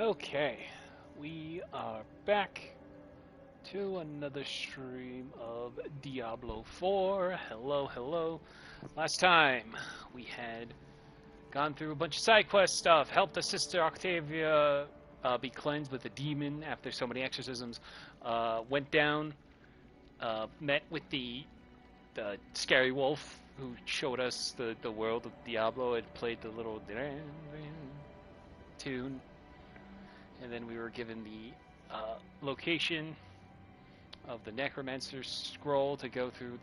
Okay, we are back to another stream of Diablo 4. Hello, hello. Last time we had gone through a bunch of side quest stuff, helped the sister Octavia be cleansed with a demon after so many exorcisms, went down, met with the scary wolf who showed us the world of Diablo and played the little tune. And then we were given the location of the Necromancer's scroll to go through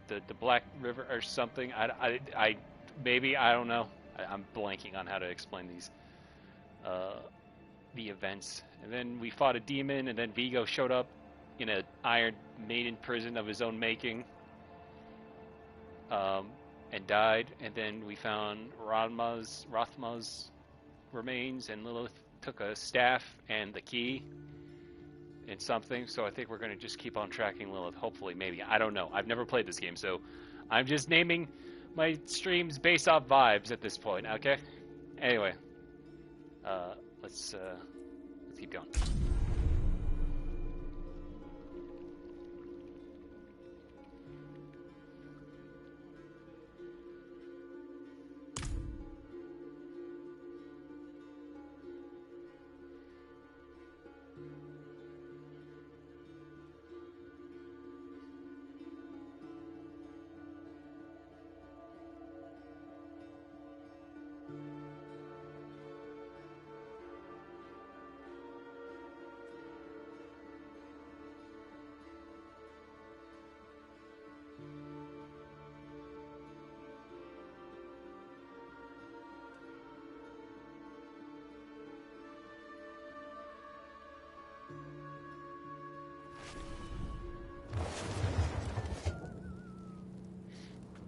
the Black River or something. I don't know. I'm blanking on how to explain these the events. And then we fought a demon, and then Vigo showed up in an Iron Maiden prison of his own making, and died. And then we found Rothma's remains, and Lilith took a staff and the key and something, so I think we're going to just keep on tracking Lilith, hopefully, maybe. I don't know. I've never played this game, so I'm just naming my streams based off vibes at this point, okay? Anyway, let's keep going.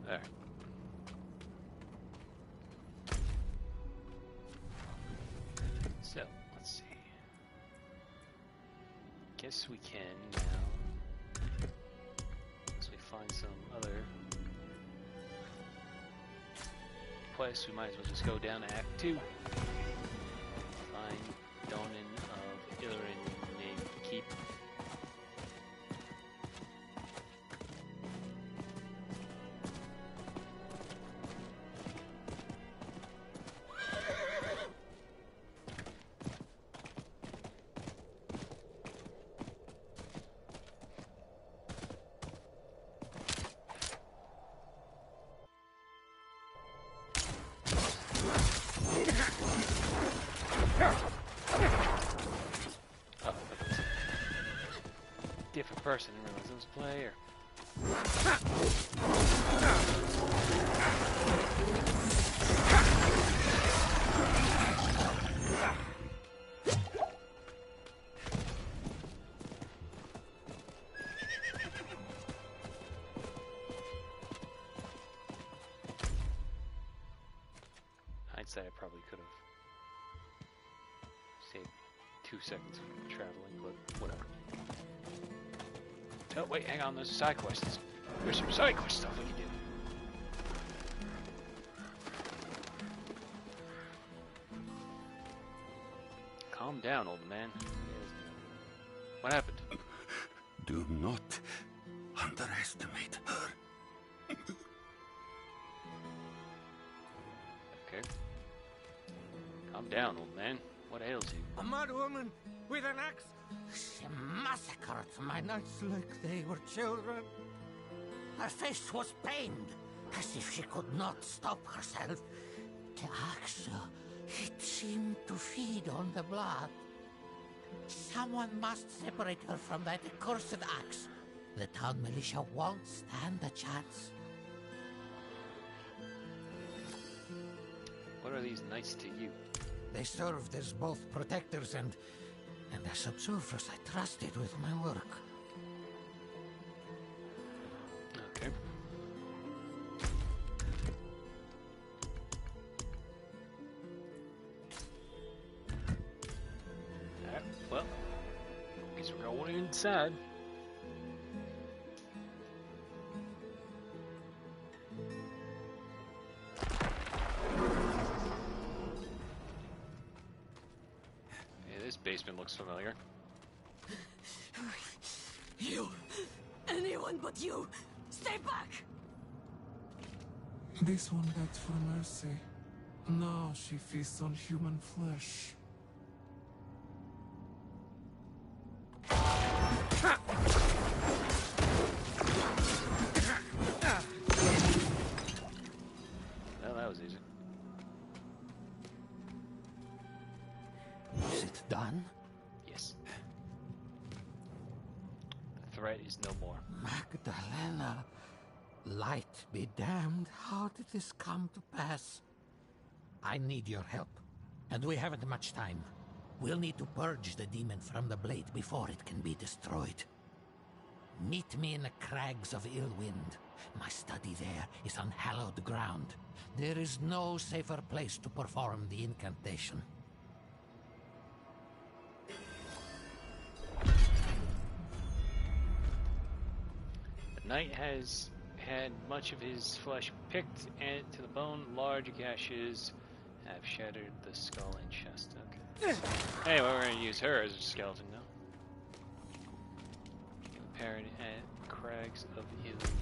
Alright. So, let's see. Guess we can now, once we find some other quests, we might as well just go down to Act 2. Find Donan of Illirin Keep. Different person, I didn't realize it was a player. Hindsight, I probably could have saved 2 seconds of traveling, but whatever. Oh, wait, hang on, there's a side quest. There's some side quest stuff we can do. Calm down, old man. What happened? Do not underestimate her. Okay. Calm down, old man. What ails you? A mad woman with an axe. She massacred my knights like they were children. Her face was pained, as if she could not stop herself. The axe, it seemed to feed on the blood. Someone must separate her from that accursed axe. The town militia won't stand a chance. What are these knights to you? They served as both protectors and as observers I trusted with my work. Okay. Alright, well, guess we're going inside. basement looks familiar. You! Anyone but you! Stay back! This one begged for mercy. Now she feasts on human flesh. Well, that was easy. Is it done? Yes. The threat is no more. Magdalena, light be damned. How did this come to pass? I need your help, and we haven't much time. We'll need to purge the demon from the blade before it can be destroyed. Meet me in the crags of Illwind. My study there is on hallowed ground. There is no safer place to perform the incantation. The knight has had much of his flesh picked and to the bone. Large gashes have shattered the skull and chest. Okay. Anyway, we're going to use her as a skeleton now. Comparing at Crags of Illwind.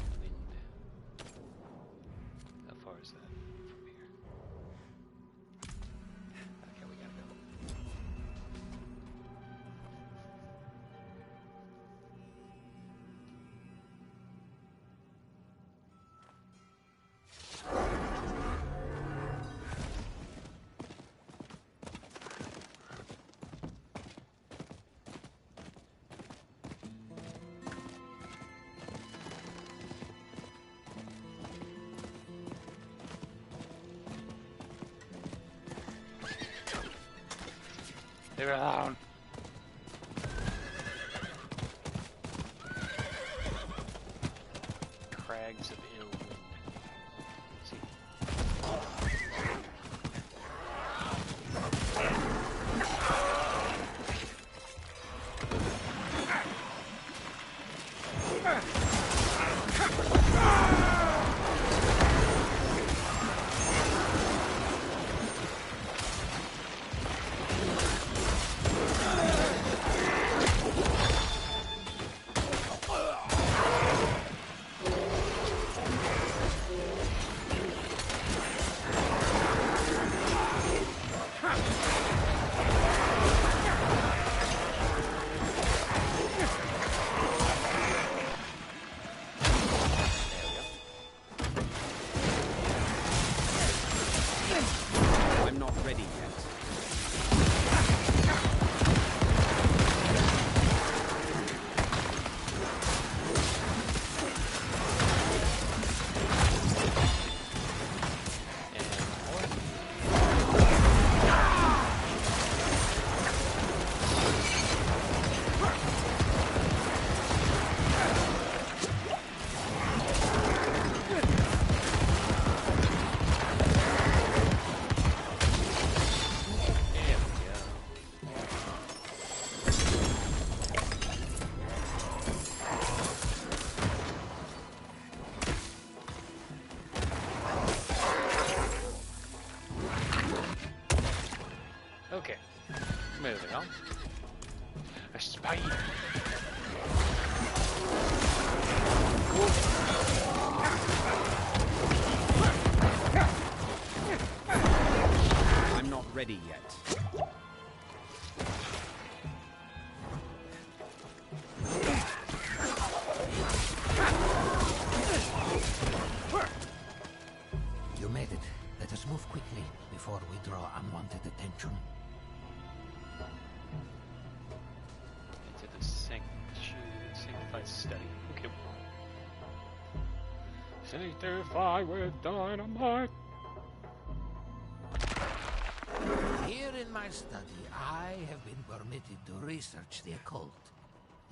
How far is that from here? Okay, we gotta go. Leave it alone. Crags of Illwind. See. I'm not ready yet. Okay, moving on. A spider. I'm not ready yet. You made it. Let us move quickly before we draw unwanted attention. Into the sanctified study. Okay. Sanctify with dynamite. Here in my study, I have been permitted to research the occult.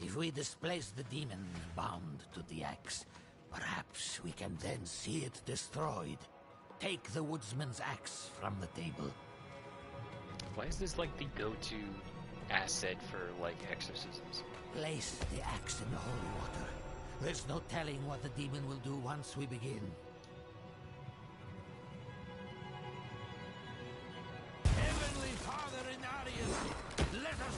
If we displace the demon bound to the axe, perhaps we can then see it destroyed. Take the woodsman's axe from the table. Why is this like the go-to asset for like exorcisms? Place the axe in the holy water. There's no telling what the demon will do once we begin. Heavenly Father in Arius, let us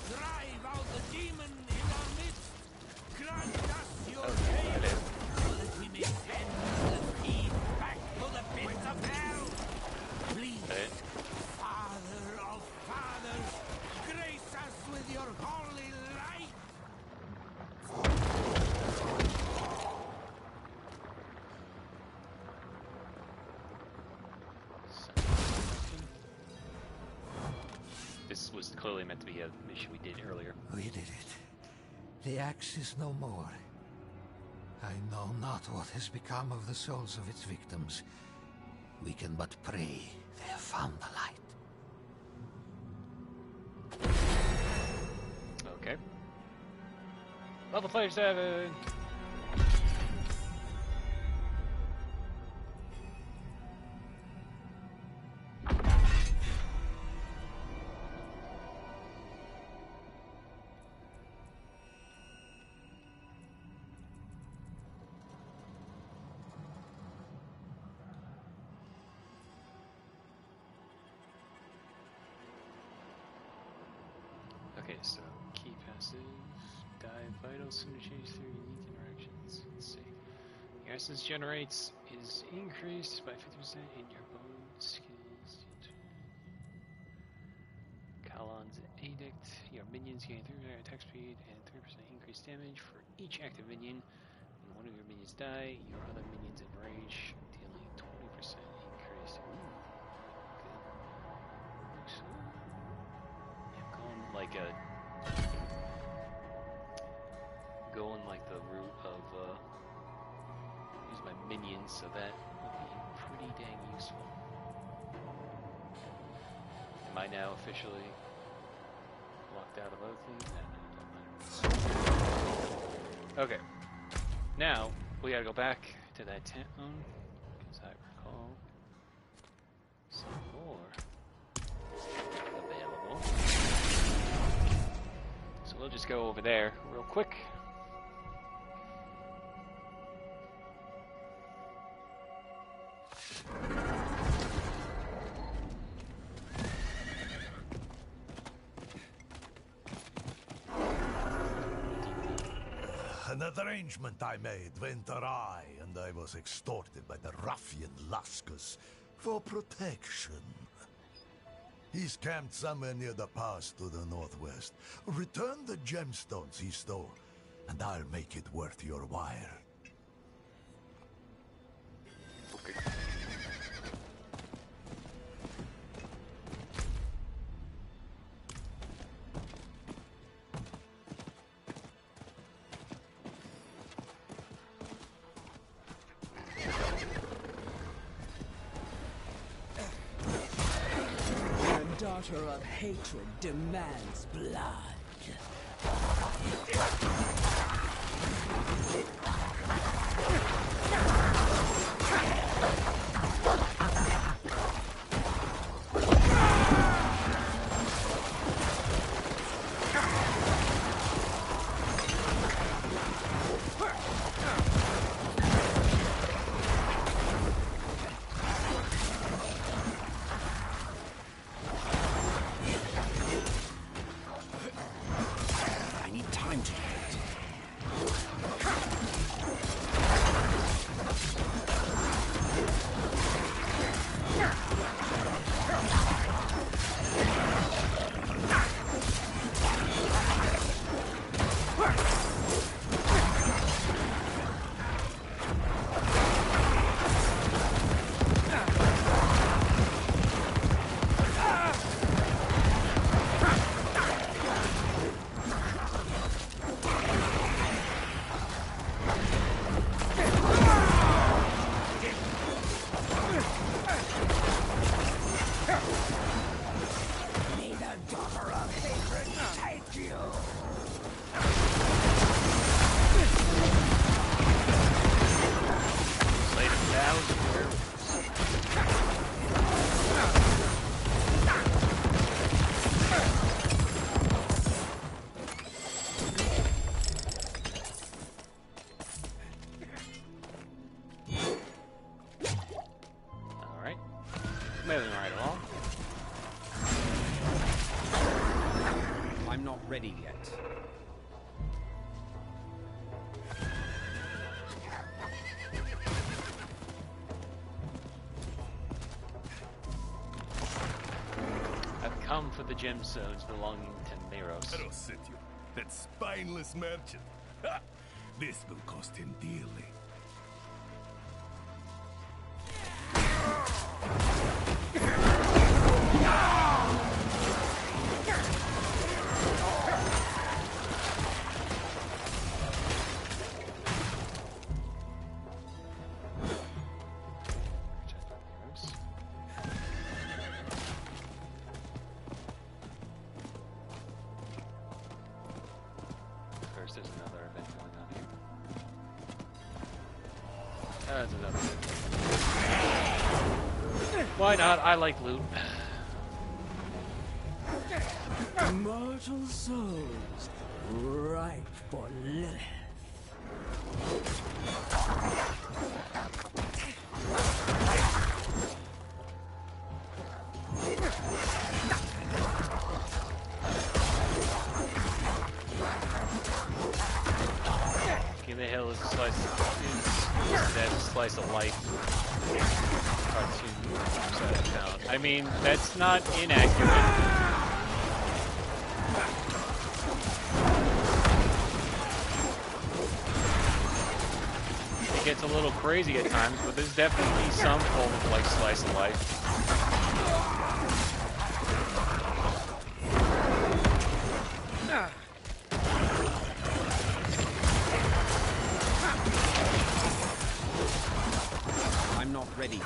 clearly meant to be a mission we did earlier. We did it. The axe is no more. I know not what has become of the souls of its victims. We can but pray they have found the light. Okay. Level 37! Okay, so key passive, dive vital, synergy through unique interactions. Let's see. Your essence generates is increased by 50% in your bone skills. Kalon's edict. Your minions gain 3% attack speed and 3% increased damage for each active minion. When one of your minions die, your other minions enrage, dealing 20% increase. Ooh, good. Actually, I'm going like the route of use my minions, so that would be pretty dang useful. Am I now officially locked out of other things? No, it doesn't matter. Okay. Now, we gotta go back to that town, because I recall some more available. So we'll just go over there real quick. An arrangement I made went awry, and I was extorted by the ruffian Laskus for protection. He's camped somewhere near the pass to the northwest. Return the gemstones he stole, and I'll make it worth your while. Okay. Daughter of hatred demands blood. Moving right along. I'm not ready yet. I've come for the gemstones belonging to Neros. Rossetio, that spineless merchant. Ha! This will cost him dearly. That's enough. Why not? I like loot. Immortal souls, ripe for Lilith. Give the hell is a slice of that's a slice of life cartoon side of town. I mean, that's not inaccurate. It gets a little crazy at times, but there's definitely some form of like slice of life. I'm not ready yet.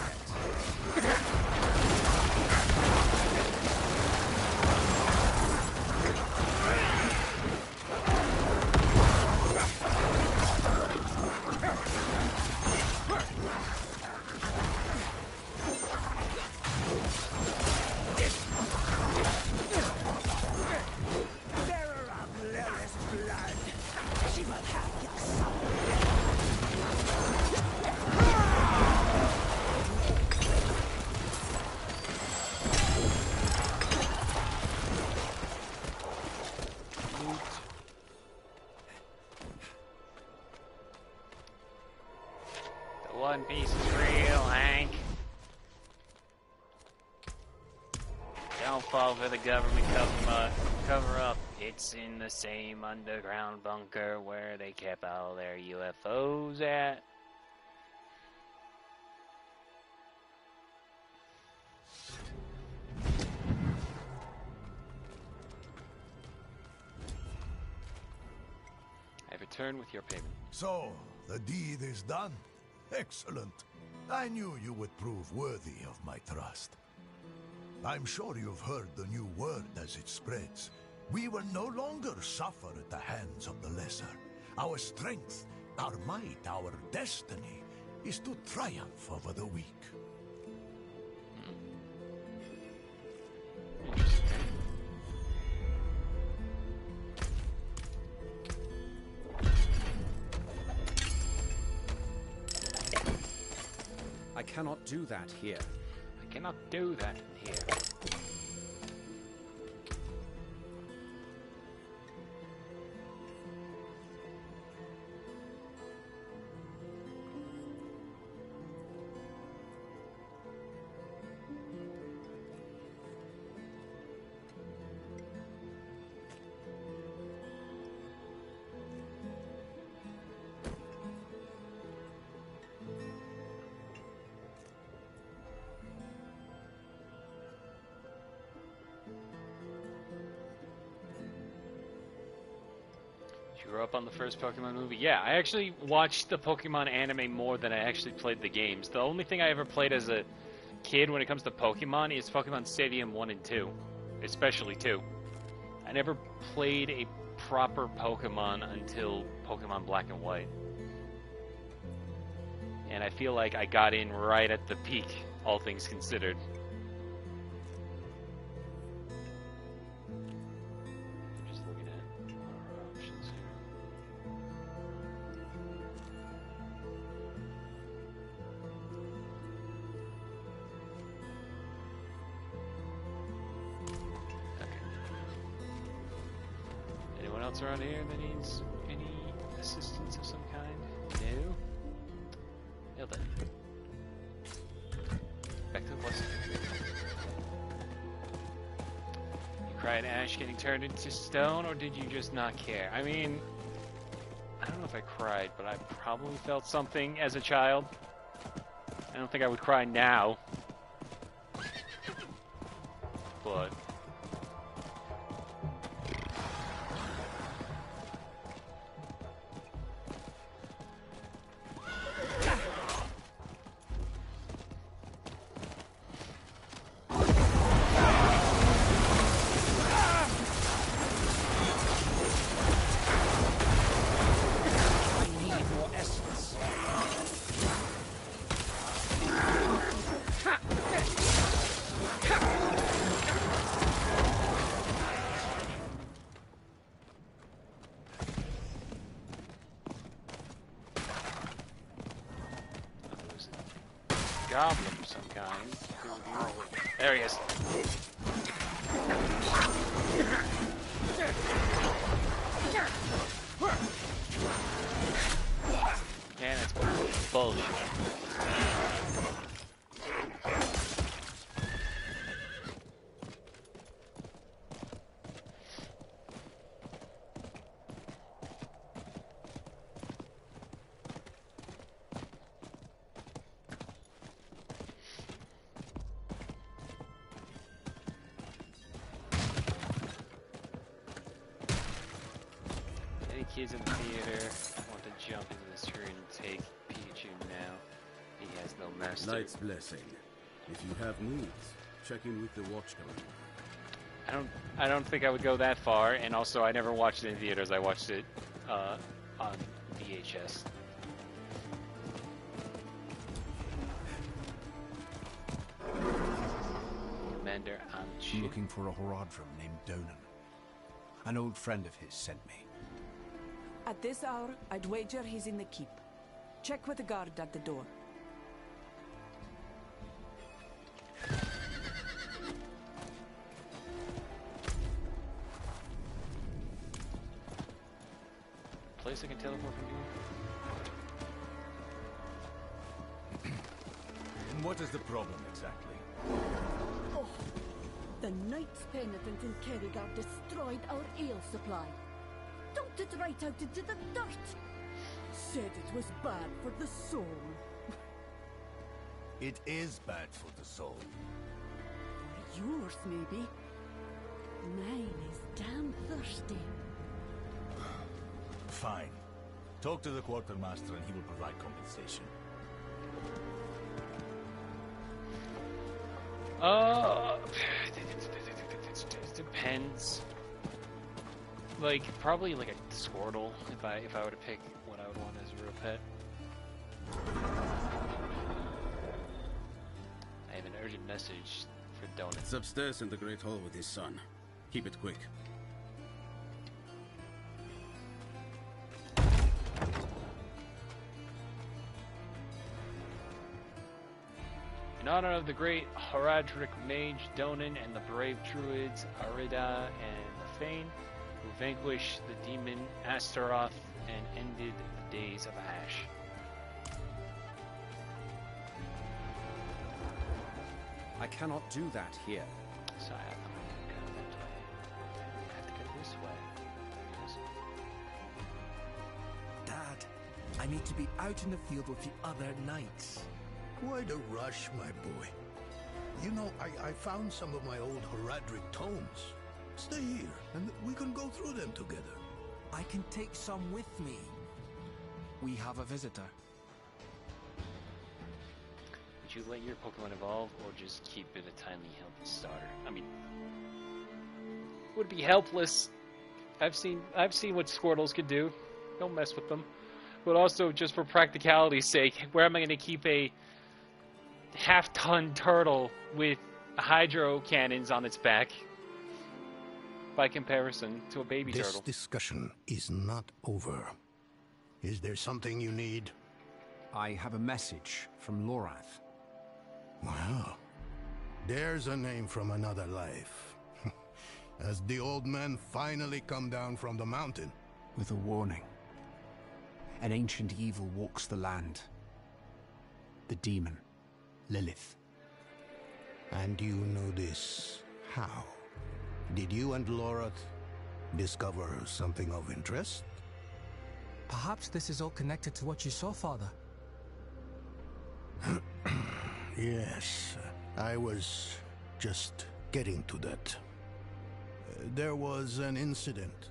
Bearer of Lilith's blood, she will have your soul. The One Piece is real, Hank. Don't fall for the government cover up. It's in the same underground bunker where they kept all their UFOs at. I return with your payment. So, the deed is done. Excellent. I knew you would prove worthy of my trust. I'm sure you've heard the new word as it spreads. We will no longer suffer at the hands of the lesser. Our strength, our might, our destiny is to triumph over the weak. I cannot do that here. I cannot do that in here. You grew up on the first Pokemon movie? Yeah, I actually watched the Pokemon anime more than I actually played the games. The only thing I ever played as a kid when it comes to Pokemon is Pokemon Stadium 1 and 2. Especially 2. I never played a proper Pokemon until Pokemon Black and White. And I feel like I got in right at the peak, all things considered. Just looking at our options here. Anyone else around here that needs any assistance of some kind? No? Well then. Back to the quest. You cried ash getting turned into stone, or did you just not care? I mean, I don't know if I cried, but I probably felt something as a child. I don't think I would cry now. But goblin of some kind. There he is. Man, that's bullshit. Kids in the theater want to jump into the screen and take Pikachu now. He has no master. Knight's blessing. If you have needs, check in with the watch commander. I don't think I would go that far, and also I never watched it in theaters. I watched it on VHS. Commander, I'm looking for a Horadrim named Donan. An old friend of his sent me. At this hour, I'd wager he's in the keep. Check with the guard at the door. Place I can teleport from here? And what is the problem exactly? Oh, the Knights Penitent in Kerrigar destroyed our ale supply. Dumped it right out into the dirt. Said it was bad for the soul. It is bad for the soul. For yours, maybe. Mine is damn thirsty. Fine. Talk to the quartermaster and he will provide compensation. It depends. Like, probably like a Squirtle, if I were to pick what I would want as a real pet. I have an urgent message for Donut. It's upstairs in the Great Hall with his son. Keep it quick. In honor of the great Horadric mage Donan and the brave druids Arida and Thane, who vanquished the demon Astaroth and ended the days of Ash. I cannot do that here. So I have to go this way. Dad, I need to be out in the field with the other knights. Quite a rush, my boy. You know, I found some of my old Horadric tomes. Stay here, and we can go through them together. I can take some with me. We have a visitor. Would you let your Pokemon evolve, or just keep it a tiny healthy starter? I mean, would be helpless. I've seen what Squirtles can do. Don't mess with them. But also, just for practicality's sake, where am I going to keep a half-ton turtle with hydro cannons on its back by comparison to a baby turtle? This discussion is not over. Is there something you need? I have a message from Lorath. Wow. There's a name from another life. Has the old man finally come down from the mountain? With a warning. An ancient evil walks the land. The demon, Lilith. And you know this how? Did you and Lorath discover something of interest? Perhaps this is all connected to what you saw, Father. Yes, I was just getting to that. There was an incident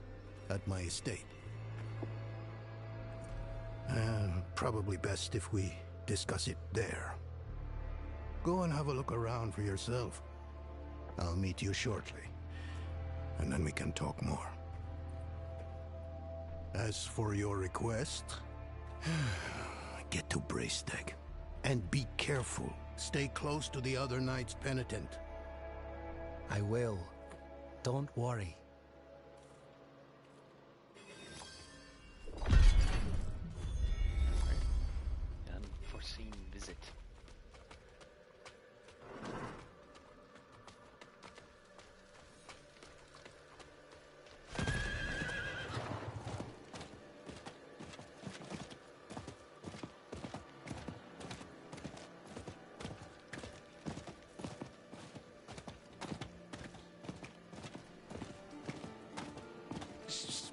at my estate. Probably best if we discuss it there. Go and have a look around for yourself. I'll meet you shortly, and then we can talk more. As for your request, get to Braystag. And be careful. Stay close to the other Knights Penitent. I will. Don't worry. Unforeseen visit.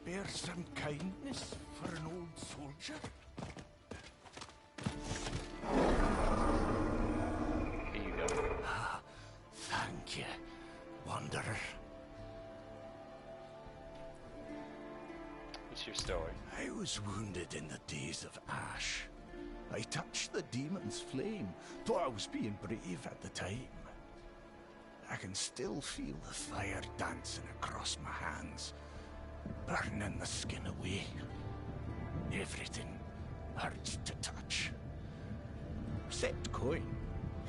spare some kindness for an old soldier? Here you go. Thank you, wanderer. What's your story? I was wounded in the days of Ash. I touched the demon's flame, though I was being brave at the time. I can still feel the fire dancing across my hands, burning the skin away. Everything hurts to touch. Except coin.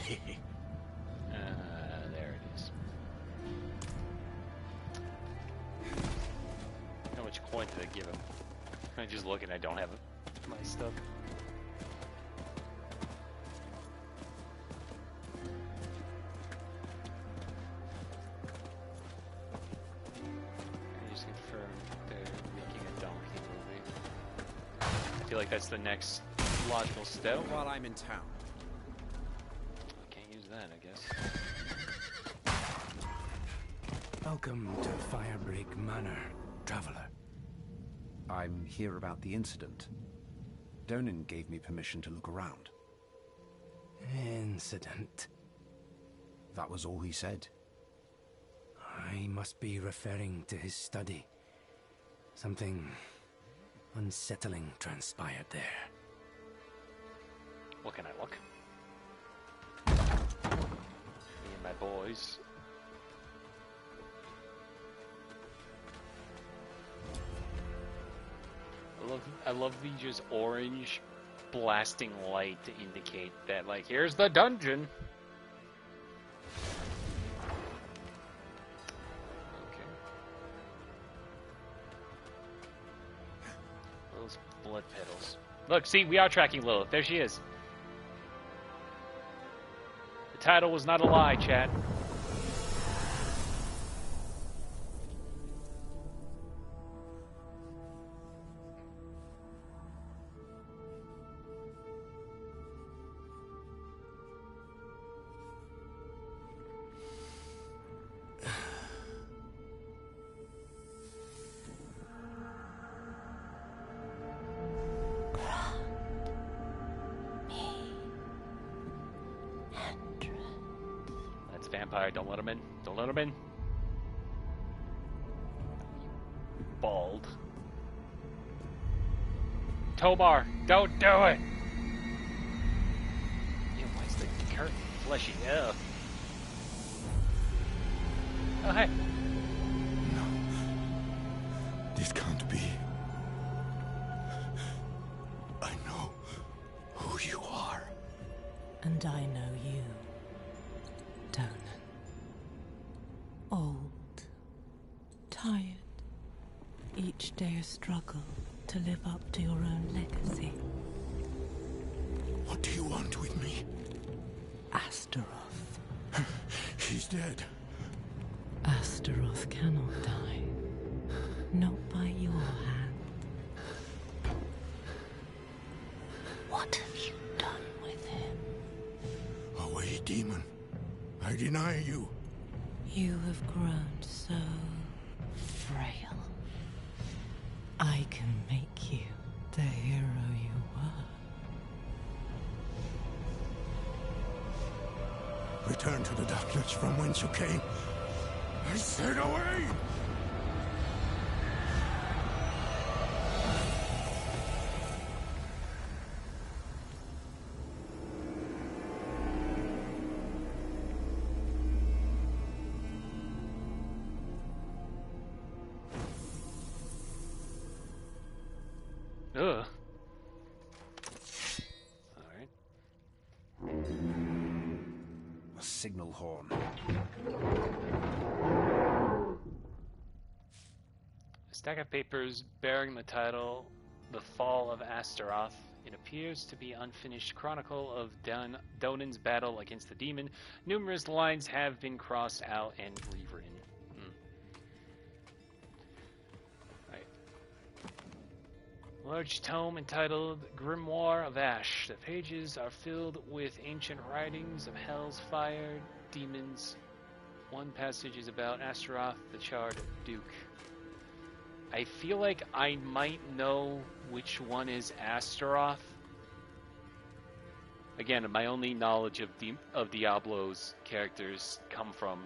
There it is. How much coin did I give him? I'm just looking, I don't have my stuff. I just confirmed they're making a donkey movie. I feel like that's the next logical step. While I'm in town. Can't use that, I guess. Welcome to Firebreak Manor, traveler. I'm here about the incident. Donan gave me permission to look around. Incident. That was all he said. I must be referring to his study. Something unsettling transpired there. What can I look? Me and my boys. I love the just orange blasting light to indicate that, like, here's the dungeon. Okay. Those blood petals. Look, see, we are tracking Lilith. There she is. The title was not a lie, chat. Vampire, don't let him in. Don't let him in. Bald. Tomar, don't do it! Ew, why is the curtain fleshy? Ugh. Oh, hey. No. This can't be. I know who you are. And I know you. Donan. Old, tired, each day a struggle to live up to your own legacy. What do you want with me? Astaroth. She's dead. Astaroth cannot die. Not by your hand. What have you done with him? Away, demon. I deny you. You have grown so frail. I can make you the hero you were. Return to the darkness from whence you came. I said away! Ugh. Alright. A signal horn. A stack of papers bearing the title, The Fall of Astaroth. It appears to be unfinished chronicle of Donan's battle against the demon. Numerous lines have been crossed out and rewritten. Large tome entitled Grimoire of Ash. The pages are filled with ancient writings of hell's fire, demons. One passage is about Astaroth, the charred duke. I feel like I might know which one is Astaroth. Again, my only knowledge of Diablo's characters come from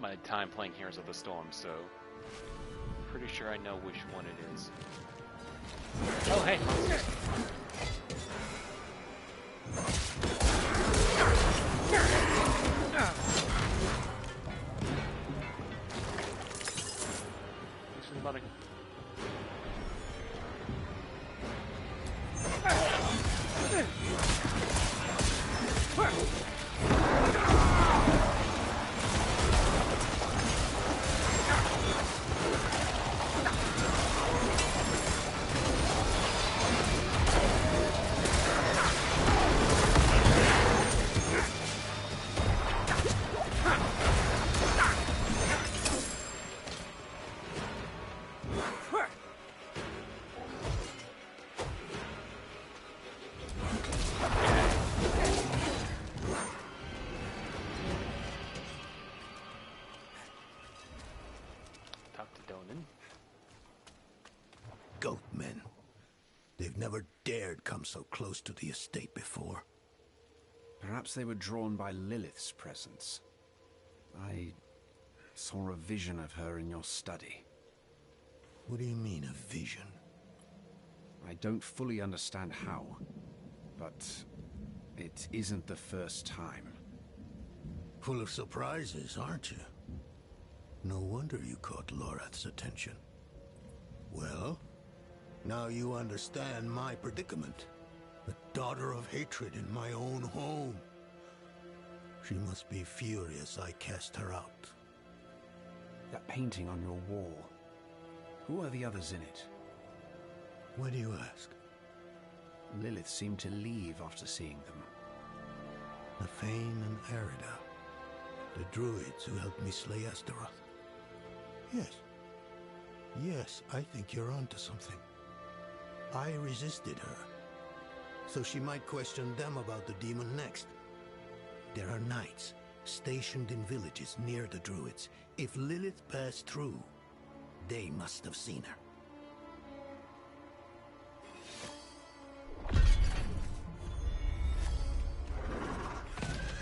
my time playing Heroes of the Storm, so pretty sure I know which one it is. Oh, hey! Thanks for the money. Goatmen. They've never dared come so close to the estate before. Perhaps they were drawn by Lilith's presence. I saw a vision of her in your study. What do you mean, a vision? I don't fully understand how, but it isn't the first time. Full of surprises, aren't you? No wonder you caught Lorath's attention. Well, now you understand my predicament. The daughter of hatred in my own home. She must be furious I cast her out. That painting on your wall. Who are the others in it? Why do you ask? Lilith seemed to leave after seeing them. Nafane and Arida. The druids who helped me slay Astaroth. Yes. Yes, I think you're onto something. I resisted her, so she might question them about the demon next. There are knights stationed in villages near the druids. If Lilith passed through, they must have seen her.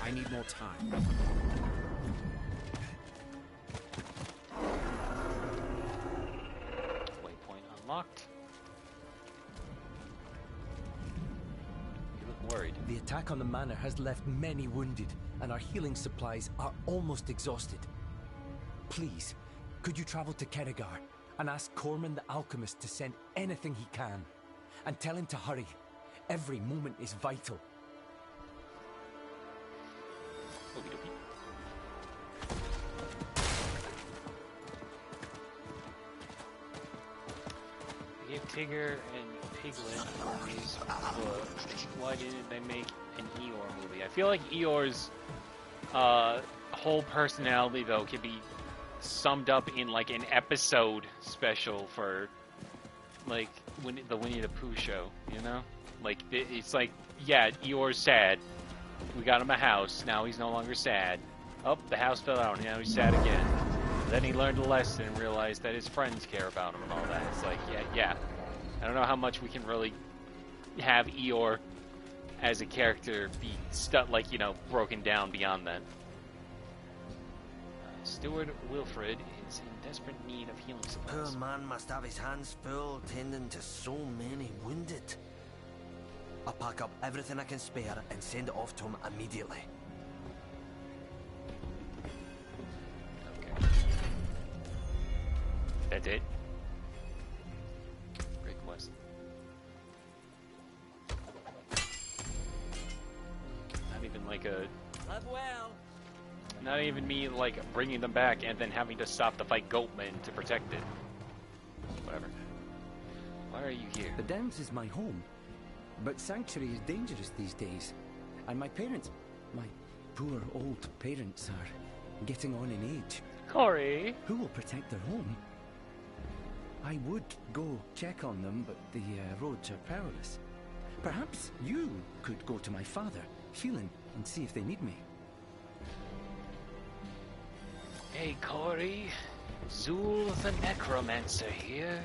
I need more time. Waypoint unlocked. You look worried. The attack on the manor has left many wounded, and our healing supplies are almost exhausted. Please, could you travel to Keregar and ask Corman the alchemist to send anything he can? And tell him to hurry. Every moment is vital. They gave Tigger and Piglet these books. Why didn't they make an Eeyore movie? I feel like Eeyore's whole personality, though, could be summed up in like an episode special for like the Winnie the Pooh show, you know? Like, it's like, yeah, Eeyore's sad. We got him a house. Now he's no longer sad. Oh, the house fell out. Now he's sad again. Then he learned a lesson and realized that his friends care about him and all that. It's like, yeah. I don't know how much we can really have Eeyore as a character be like, you know, broken down beyond that. Steward Wilfred is in desperate need of healing supplies. Poor man must have his hands full tending to so many wounded. I'll pack up everything I can spare and send it off to him immediately. Okay. That's it? Great quest. Not even like a... Live well. Not even me, like, bringing them back and then having to stop the fight Goatman to protect it. Whatever. Why are you here? The Downs is my home. But Sanctuary is dangerous these days. And my parents, my poor old parents, are getting on in age. Corey! Who will protect their home? I would go check on them, but the roads are perilous. Perhaps you could go to my father, Phelan, and see if they need me. Hey, Corey. Zool the Necromancer here.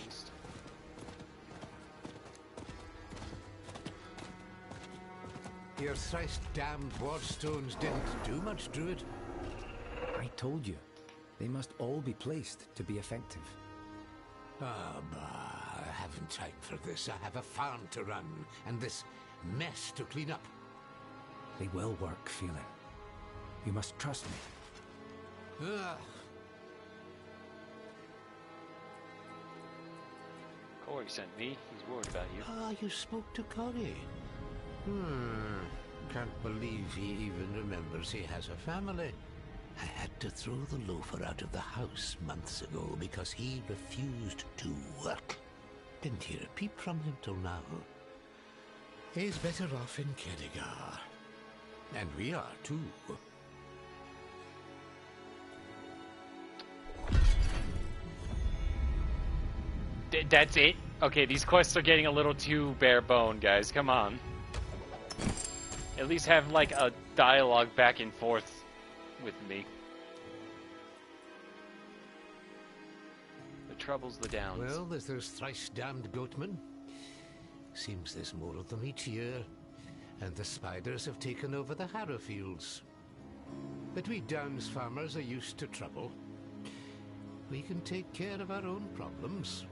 East. Your thrice-damned wardstones didn't do much, Druid. I told you, they must all be placed to be effective. Ah, bah, I haven't time for this. I have a farm to run, and this mess to clean up. They will work, Phelan. You must trust me. Ah. Corey sent me. He's worried about you. Ah, you spoke to Corey. Can't believe he even remembers he has a family. I had to throw the loafer out of the house months ago because he refused to work. Didn't hear a peep from him till now. He's better off in Kedegar. And we are too. That's it? Okay, these quests are getting a little too bare bone, guys. Come on. At least have, like, a dialogue back and forth with me. The troubles, the downs. Well, there's those thrice-damned goatmen. Seems there's more of them each year. And the spiders have taken over the harrow fields. But we Downs farmers are used to trouble. We can take care of our own problems.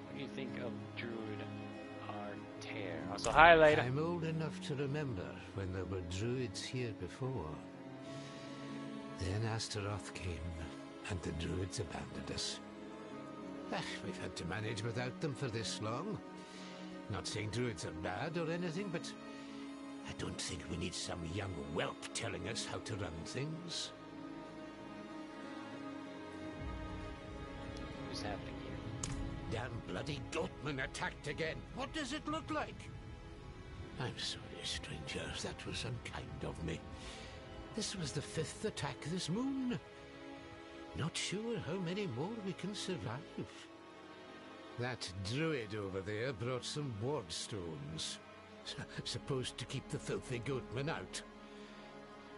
What do you think of Druid Artair? Also, hi, later. I'm old enough to remember when there were druids here before. Then Astaroth came, and the druids abandoned us. We've had to manage without them for this long. Not saying druids are bad or anything, but I don't think we need some young whelp telling us how to run things. What's happening here? Damn bloody goatman attacked again. What does it look like? I'm sorry, stranger. That was unkind of me. This was the 5th attack this moon. Not sure how many more we can survive. That druid over there brought some ward stones. Supposed to keep the filthy goatmen out.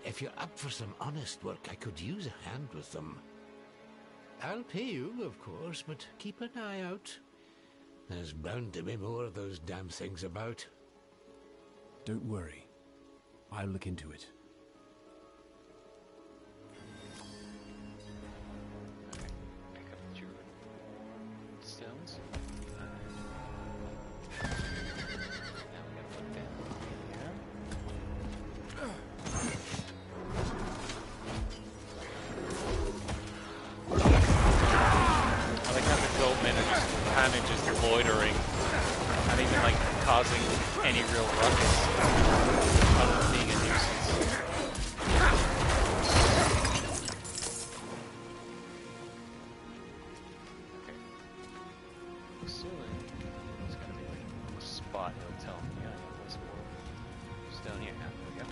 If you're up for some honest work, I could use a hand with them. I'll pay you, of course, but keep an eye out. There's bound to be more of those damn things about. Don't worry. I'll look into it. Pick up the Druid stones. Now we gotta put that here. I like how the goatmen are just kind of just loitering, not even like causing any real ruckus, other than being a nuisance. Okay. Assuming there's gonna be like a spot it'll tell me. Yeah, I know this one. Just down here. There we go.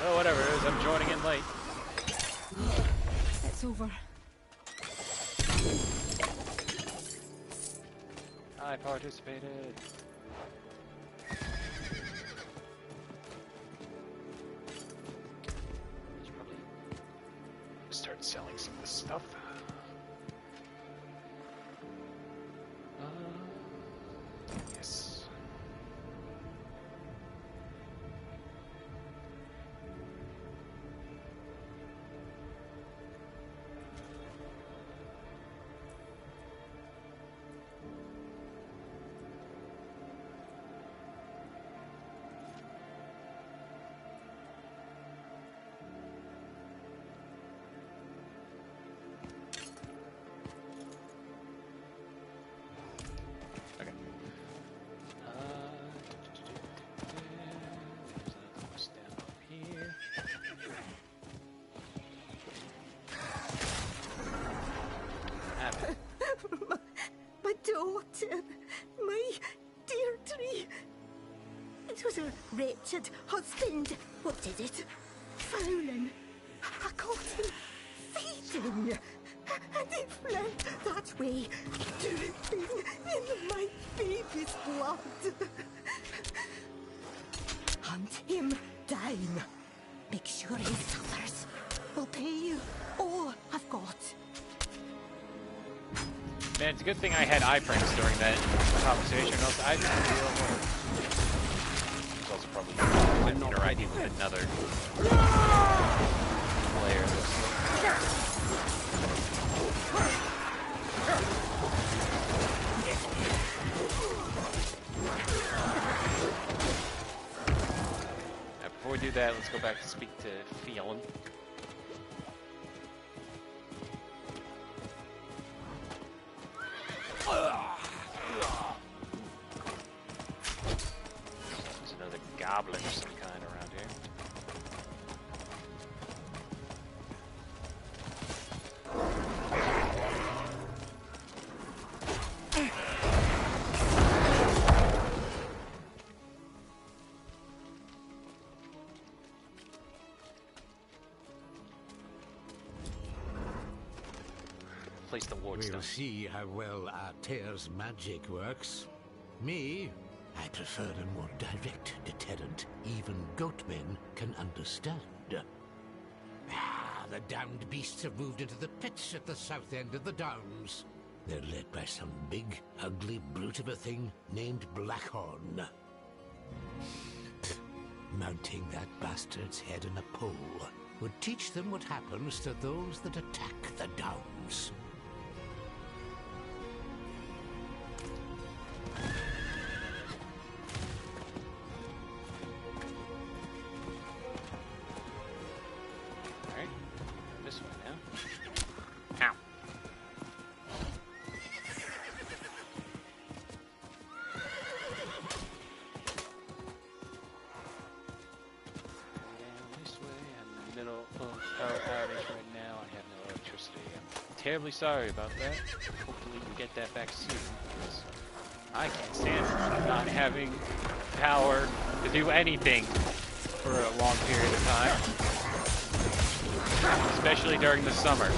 Oh, whatever it is, I'm joining in late. It's over. I participated. Should probably Start selling some of this stuff. Yes. My daughter, my Deirdre. It was a wretched husband. What did it? Fouling. I caught him feeding. And he fled that way, dripping in my baby's blood. Hunt him down. Make sure he suffers. We'll pay you all I've got. Man, it's a good thing I had iframes during that conversation, or else I'd not be able to. It's also probably interacting with another player. Now, before we do that, let's go back to speak to Phelan. There's another goblin of some kind around here. Place the ward We'll stone. see how well Altair's magic works. Me, I prefer a more direct deterrent even goatmen can understand. Ah, the damned beasts have moved into the pits at the south end of the Downs. They're led by some big, ugly brute of a thing named Blackhorn. Mounting that bastard's head in a pole would teach them what happens to those that attack the Downs. Alright, this way now. Ow. And this way, I'm in the middle of power outage right now. I have no electricity. I'm terribly sorry about that. Hopefully we get that back soon, because I can't stand not having power to do anything for a long period of time. Especially during the summer.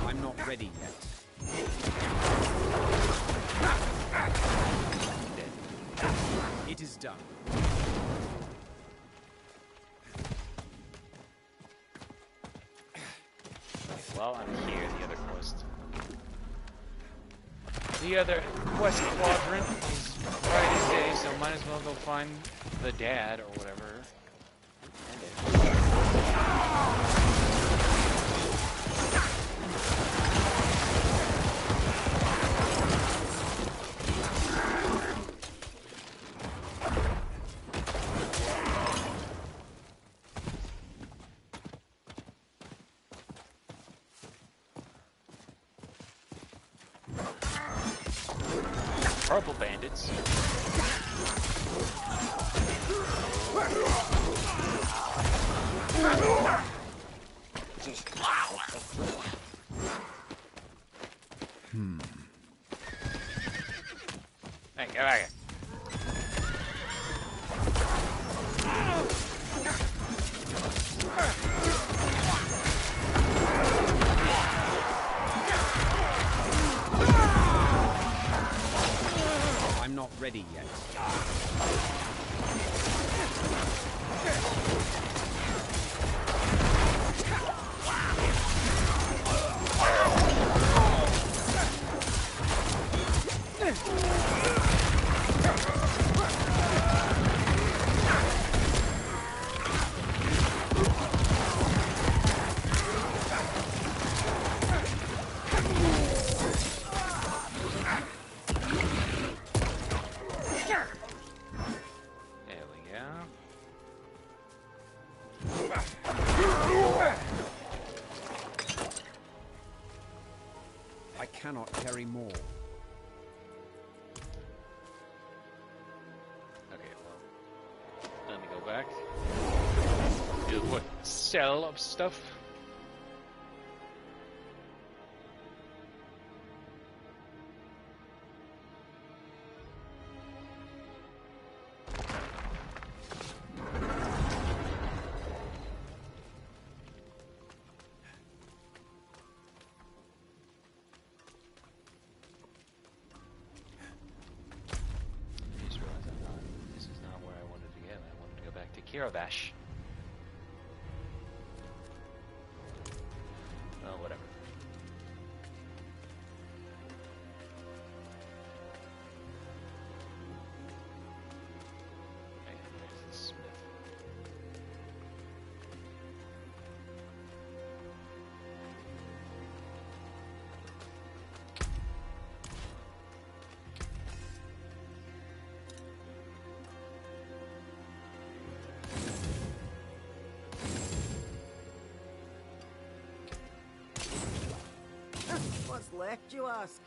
I'm not ready yet. It is done. Well, I'm here, the other quest. The other quest quadrant is Friday's day, so might as well go find the dad or whatever. Purple bandits. cannot carry more. Okay, well, let me go back. What? Sell up stuff? Kiravash. Oh, whatever. Okay, there's the smith. What's left, you ask?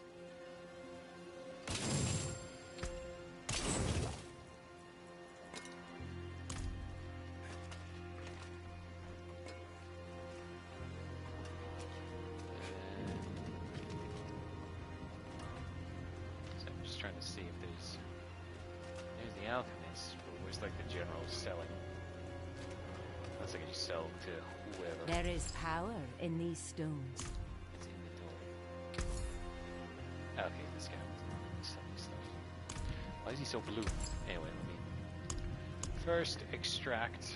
So I'm just trying to see if there's the alchemist, but where's like the general selling? That's like you sell to whoever. There is power in these stones. Okay, this guy was selling stuff. Why is he so blue? Anyway, let me first extract.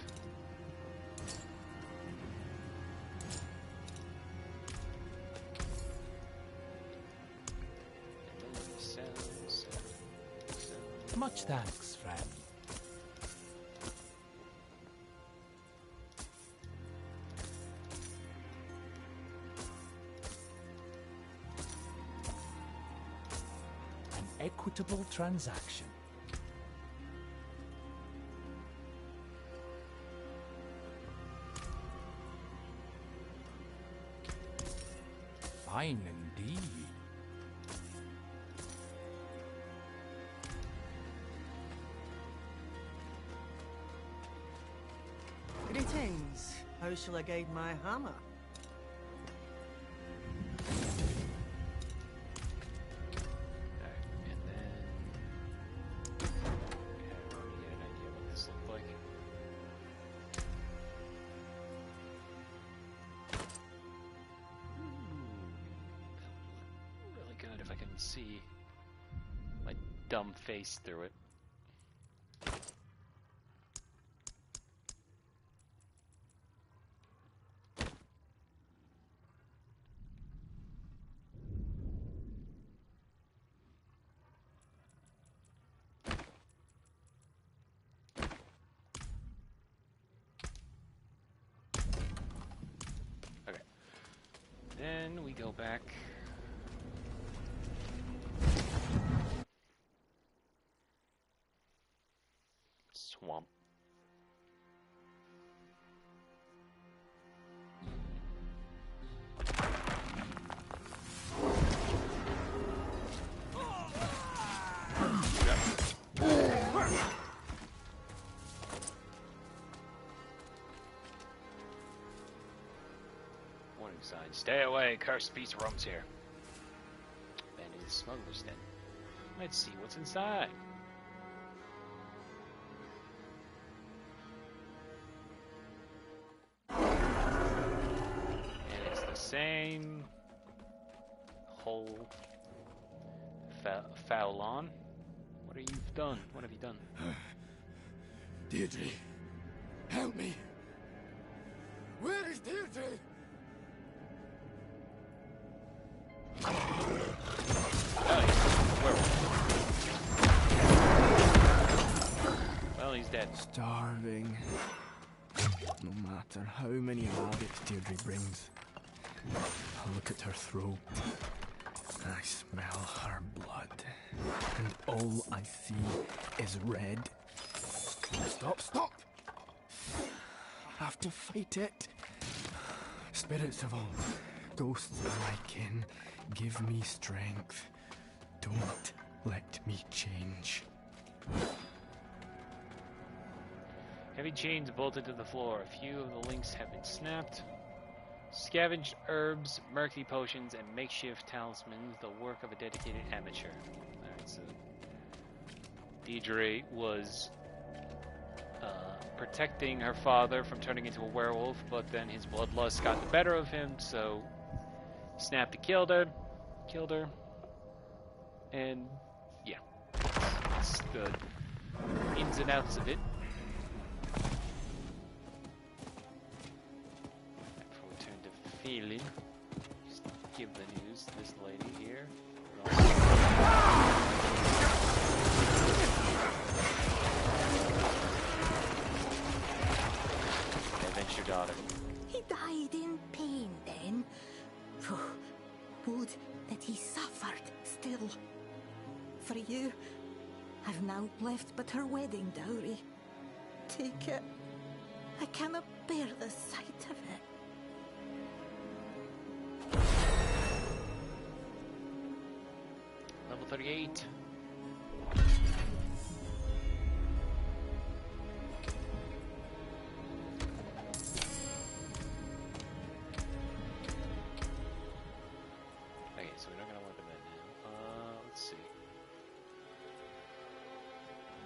Much thanks, friend. Equitable transaction. Fine indeed. Greetings. How shall I guide my hammer? See my dumb face through it. Okay. Then we go back. Swamp. Warning sign. Stay away, cursed beast roams here. Abandoned smuggler's den. Let's see what's inside. Same whole foul on. What have you done? What have you done? Deirdre, help me. Where is Deirdre? Well, he's dead. Starving. No matter how many rabbits Deirdre brings. I look at her throat. I smell her blood. And all I see is red. Stop, stop! I have to fight it. Spirits of all, ghosts of my kin, Give me strength. Don't let me change. Heavy chains bolted to the floor. A few of the links have been snapped. Scavenged herbs, murky potions, and makeshift talismans, the work of a dedicated amateur. Alright, so Deidre was protecting her father from turning into a werewolf, but then his bloodlust got the better of him, so snapped and killed her. And yeah, that's the ins and outs of it. Before we turn to feeling, just give the news to this lady here. Avenge your daughter. He died in pain then. Would that he suffered still. For you, I've now left but her wedding dowry. Take it. I cannot bear the sight of it. Level 38. Okay, so we're not gonna work on that now. Let's see.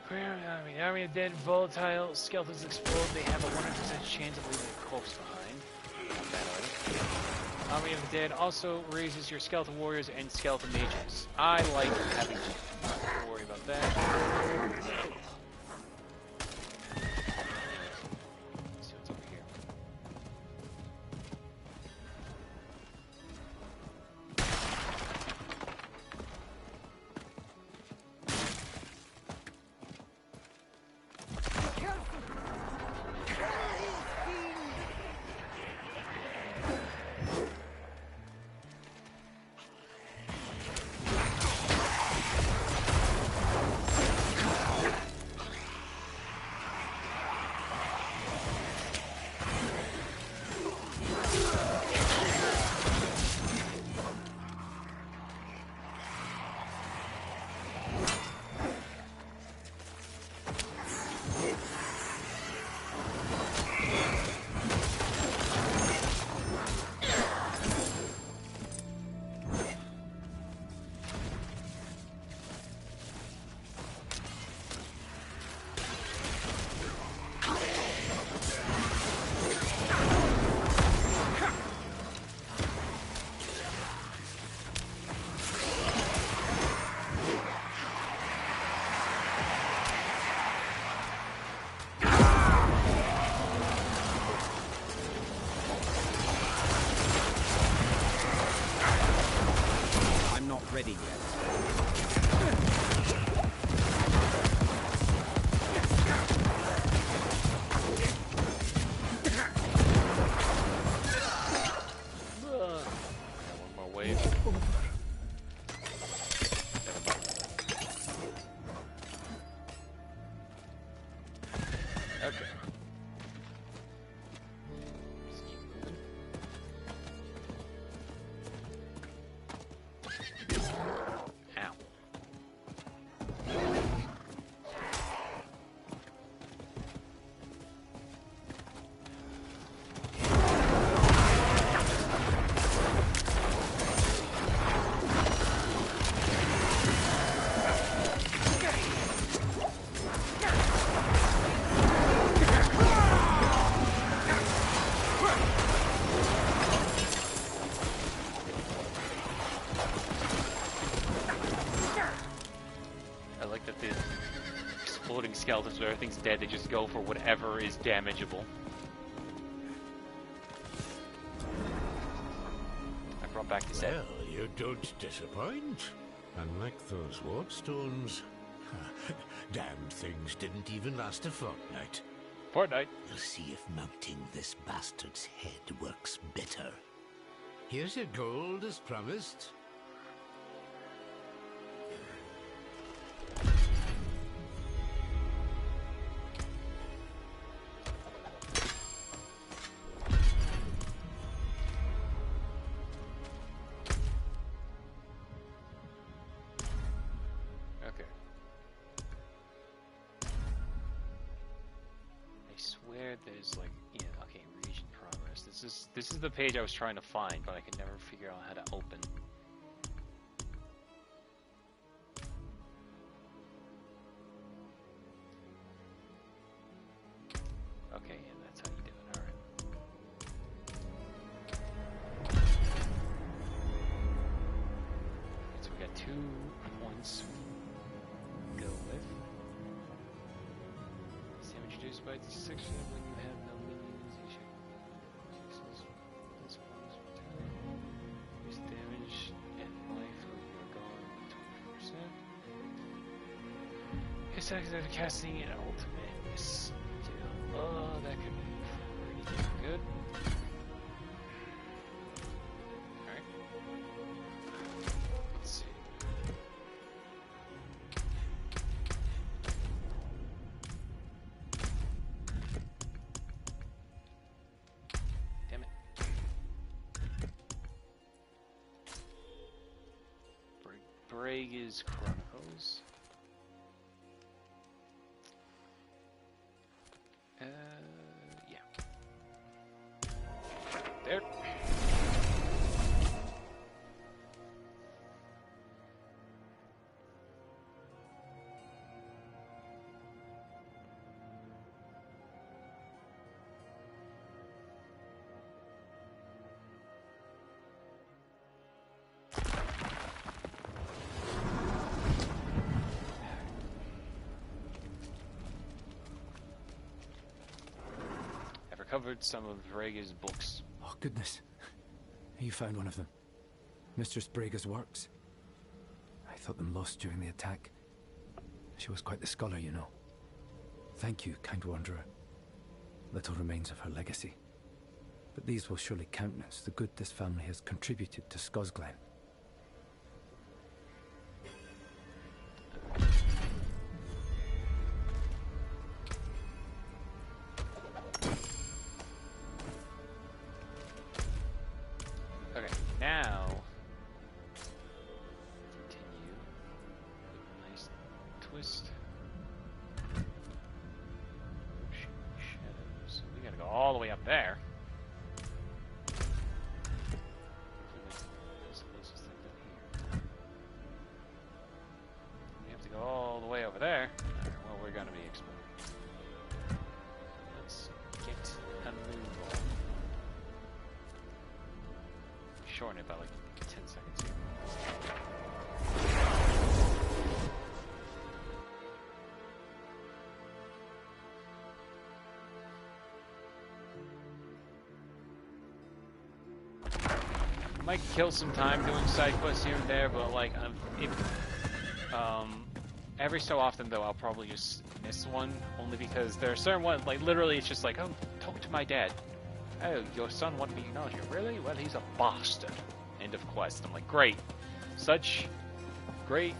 The army of dead, volatile, skeletons explode. They have a 100% chance of leaving a corpse behind. Not bad already. Army of the dead also raises your skeleton warriors and skeleton mages. I like having to not worry about that. Let's see what's over here. Ready yet. One more wave. Okay. Skeletons, where everything's dead, they just go for whatever is damageable. I brought back the set. Well, you don't disappoint. Unlike those wardstones. Damned things didn't even last a fortnight. We'll see if mounting this bastard's head works better. Here's your gold as promised. This is the page I was trying to find, but I could never figure out how to open. Okay, yeah, that's how you do it. All right. So we got 2 points we can go with. Damage reduced by section when you have no minions. You should this bonus return. Reduce damage and life when you are gone 20%. His actions after casting an ultimate is that could be pretty good. Alright. Let's see. Damn it. Brage's Chronicles. Yeah. There. Recovered some of Brage's books. Oh, goodness. You found one of them. Mistress Brage's works. I thought them lost during the attack. She was quite the scholar, you know. Thank you, kind wanderer. Little remains of her legacy. But these will surely countenance the good this family has contributed to Scosglen. Now, continue. Nice twist. Shadows. We gotta go all the way up there. We have to go all the way over there. Right, well, we're gonna be exploring. Let's get a move on. Shorten it by like 10 seconds here. Might kill some time doing side quests here and there, but like every so often though I'll probably just miss one, only because there are certain ones, like literally it's just like, oh, talk to my dad. Oh, your son wanted me to acknowledge you. Really? Well, he's a bastard. End of quest. I'm like, great. Such great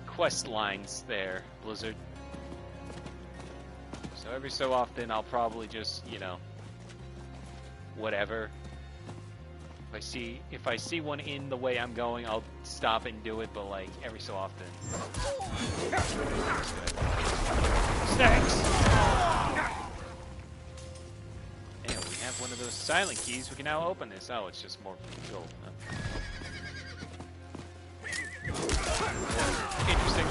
quest lines there, Blizzard. So every so often I'll probably just, you know, whatever. If I see one in the way I'm going, I'll stop and do it, but like every so often. Snakes! One of those silent keys, we can now open this. Oh, it's just more gold. Oh. Interesting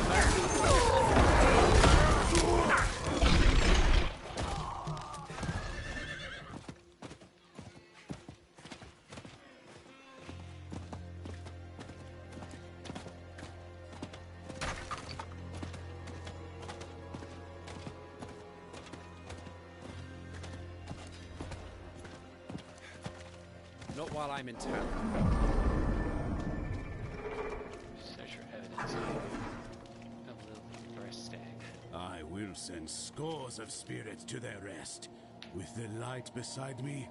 Not while I'm in town. Search for evidence. A little breast stag. I will send scores of spirits to their rest. With the light beside me,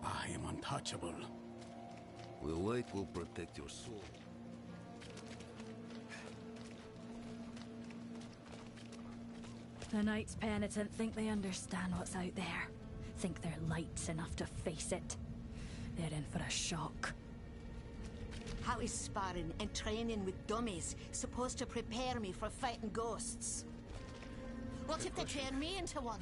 I am untouchable. The light will protect your soul. The Knights Penitent think they understand what's out there. Think they're lights enough to face it. They're in for a shock. How is sparring and training with dummies supposed to prepare me for fighting ghosts? What if they turn me into one?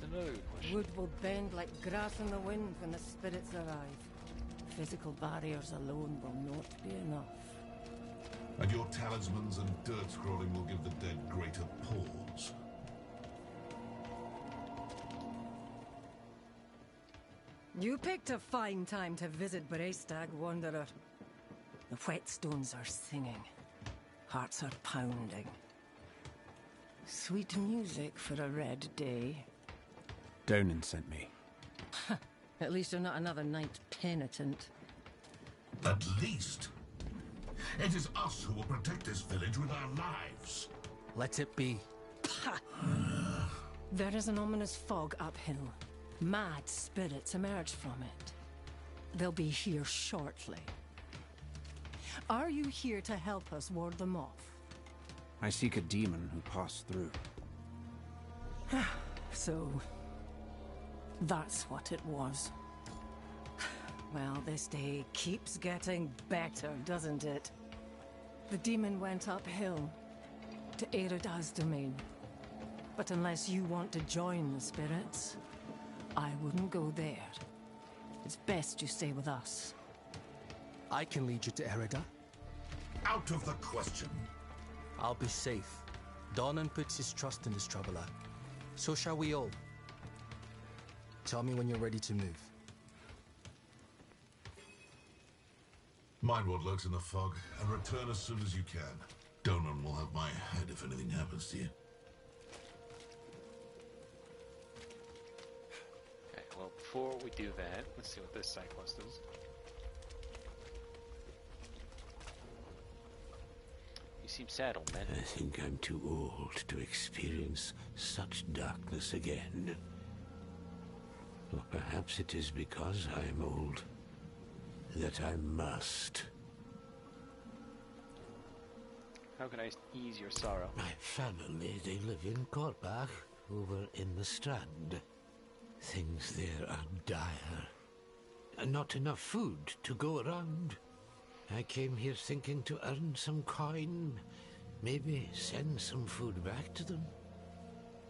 That's another good question. Wood will bend like grass in the wind when the spirits arrive. Physical barriers alone will not be enough. And your talismans and dirt scrolling will give the dead greater pause. You picked a fine time to visit Brestag, Wanderer. The whetstones are singing. Hearts are pounding. Sweet music for a red day. Donan sent me. At least you're not another night penitent. At least. It is us who will protect this village with our lives. Let it be. There is an ominous fog uphill. Mad spirits emerge from it. They'll be here shortly. Are you here to help us ward them off? I seek a demon who passed through. So, that's what it was. Well, this day keeps getting better, doesn't it? The demon went uphill to Erida's domain. But unless you want to join the spirits, I wouldn't go there. It's best you stay with us. I can lead you to Erida. Out of the question. I'll be safe. Donan puts his trust in this traveler. So shall we all. Tell me when you're ready to move. Mind what lurks in the fog, and return as soon as you can. Donan will have my head if anything happens to you. Okay, well, before we do that, let's see what this side quest is. You seem sad, old man. I think I'm too old to experience such darkness again. Or perhaps it is because I'm old that I must. How can I ease your sorrow? My family, they live in Korbach, over in the Strand. Things there are dire. Not enough food to go around. I came here thinking to earn some coin, maybe send some food back to them.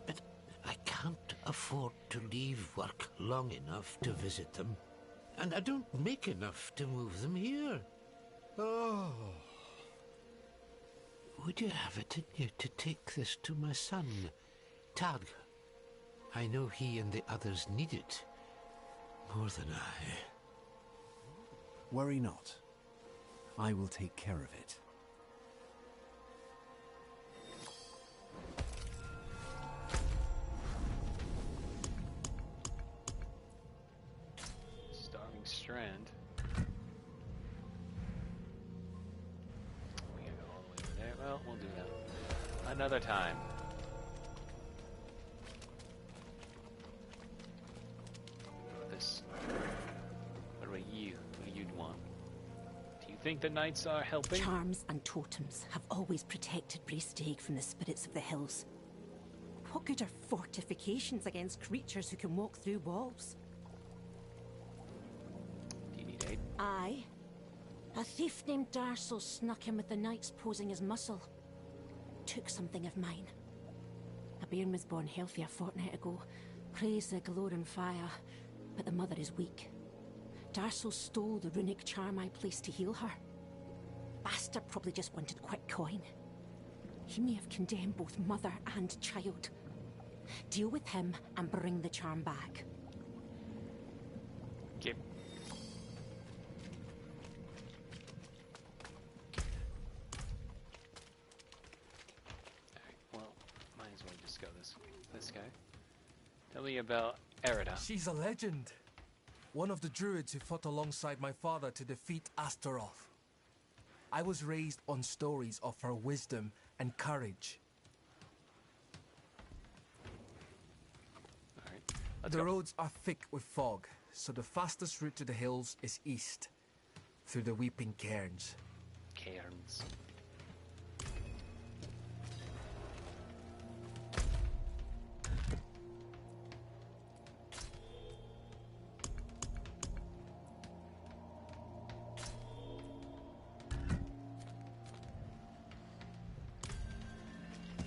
But I can't afford to leave work long enough to visit them. And I don't make enough to move them here. Oh. Would you have it in you to take this to my son, Tag? I know he and the others need it more than I. Worry not. I will take care of it. Starving Strand. We gotta go all the way over there. Well, we'll do that another time. This. What about you? What do you want? Do you think the knights are helping? Charms and totems have always protected Brestag from the spirits of the hills. What good are fortifications against creatures who can walk through walls? Do you need aid? Aye. A thief named Darcel snuck in with the knights posing as muscle. Took something of mine. A bairn was born healthy a fortnight ago. Praise the Gloran fire, but the mother is weak. Darcel stole the runic charm I placed to heal her. Bastard probably just wanted quick coin. He may have condemned both mother and child. Deal with him and bring the charm back. Okay. Alright, well, might as well just go this guy. Tell me about Erida. She's a legend. One of the druids who fought alongside my father to defeat Astaroth. I was raised on stories of her wisdom and courage. The roads are thick with fog, so the fastest route to the hills is east, through the Weeping Cairns. Cairns.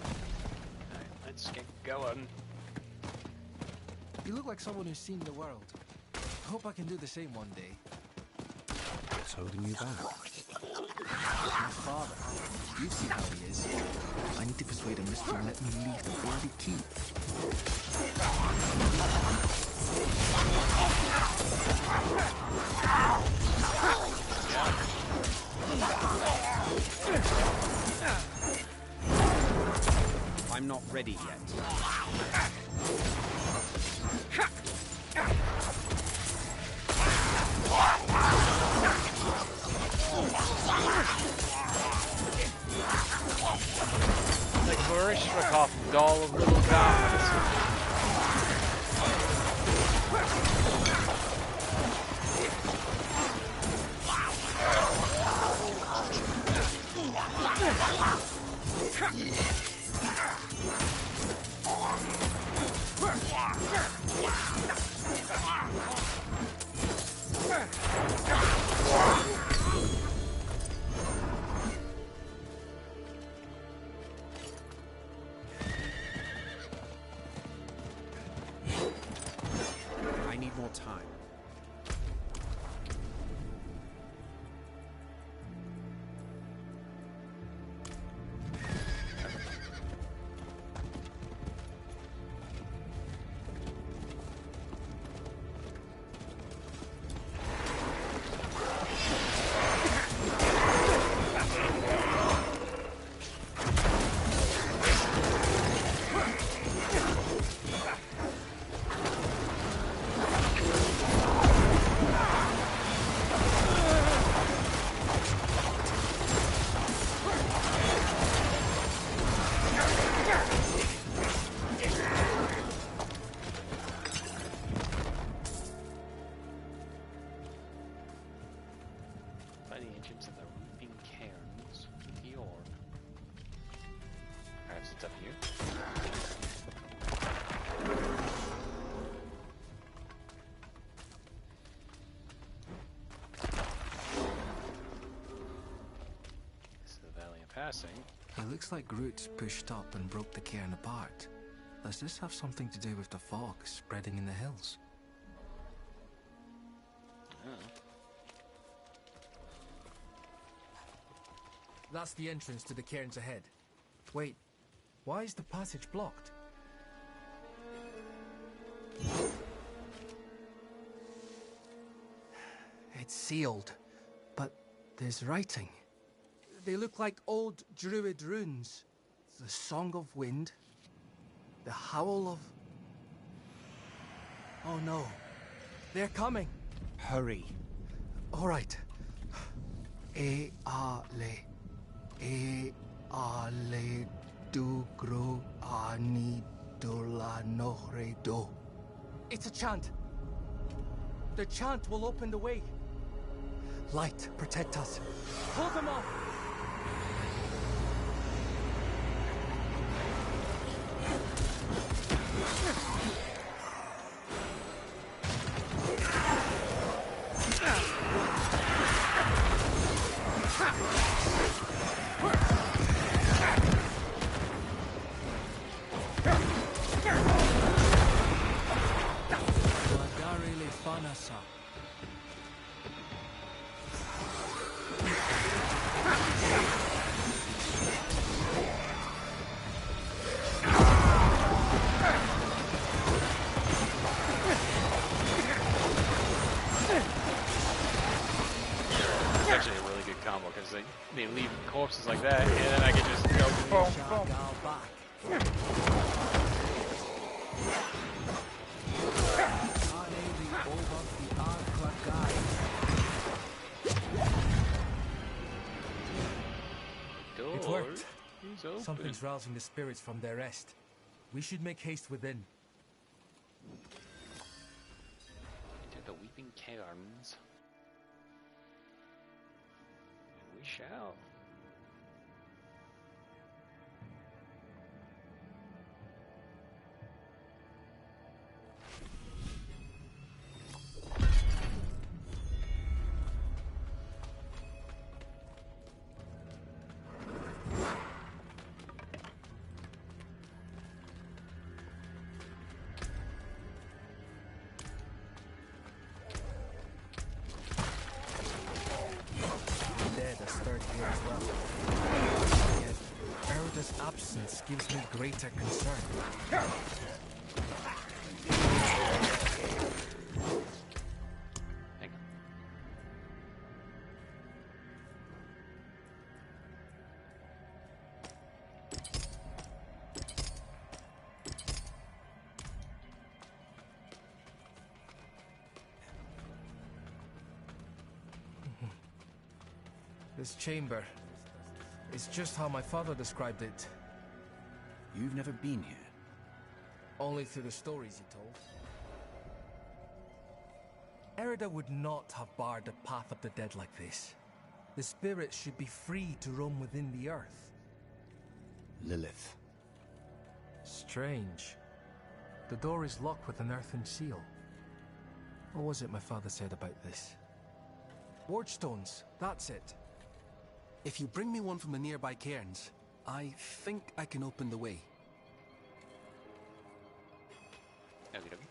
Alright, let's get going. look like someone who's seen the world. I hope I can do the same one day. What's holding you back? My father. You've seen how he is. I need to persuade him to let me leave the bloody keep. I'm not ready yet. Like Barishnikov, doll of little gods. I need more time. It looks like Groot pushed up and broke the cairn apart. Does this have something to do with the fog spreading in the hills? That's the entrance to the cairns ahead. Wait, why is the passage blocked? It's sealed, but there's writing. They look like old druid runes. The Song of Wind, the Howl of... Oh no, they're coming. Hurry. All right. E ale dugro ani dola nohre do. It's a chant. The chant will open the way. Light, protect us. Hold them off. They leave corpses like that, and then I can just go boom, boom. It worked. Something's rousing the spirits from their rest. We should make haste within. Into the weeping cairns. And we shall. distance gives me greater concern. Hang on. This chamber is just how my father described it. You've never been here? Only through the stories he told. Erida would not have barred the path of the dead like this. The spirits should be free to roam within the earth. Lilith. Strange. The door is locked with an earthen seal. What was it my father said about this? Ward stones, that's it. If you bring me one from the nearby cairns, I think I can open the way. Okie dokie.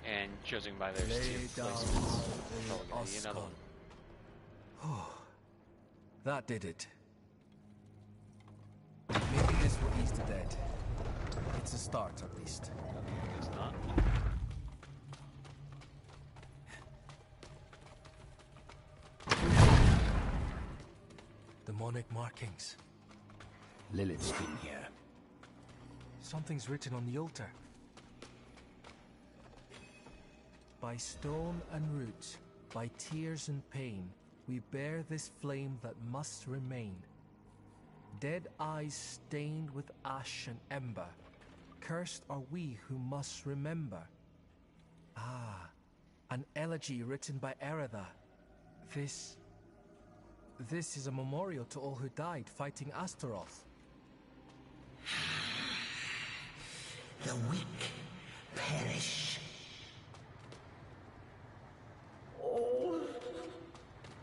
And judging by their placements, probably gonna be another one. Oh, that did it. Maybe this will ease the dead. It's a start, at least. It's not. Demonic markings. Lilith's been here. Something's written on the altar. By stone and root, by tears and pain, we bear this flame that must remain. Dead eyes stained with ash and ember, cursed are we who must remember. Ah, an elegy written by Erida. This is a memorial to all who died fighting Astaroth. The weak perish. All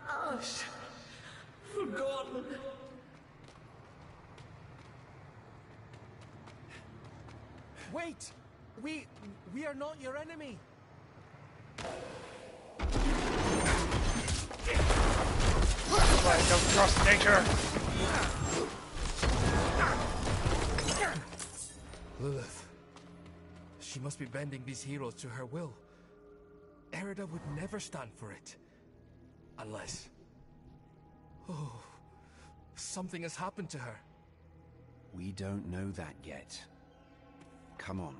ash forgotten. Wait! We are not your enemy! Don't trust nature! Lilith. She must be bending these heroes to her will. Erida would never stand for it. Unless... Oh... something has happened to her. We don't know that yet. Come on.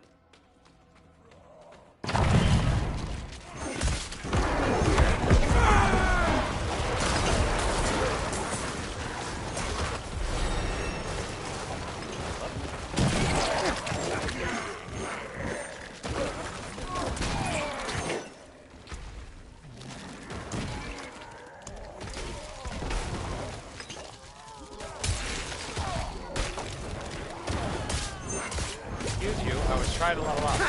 I was trying to level up.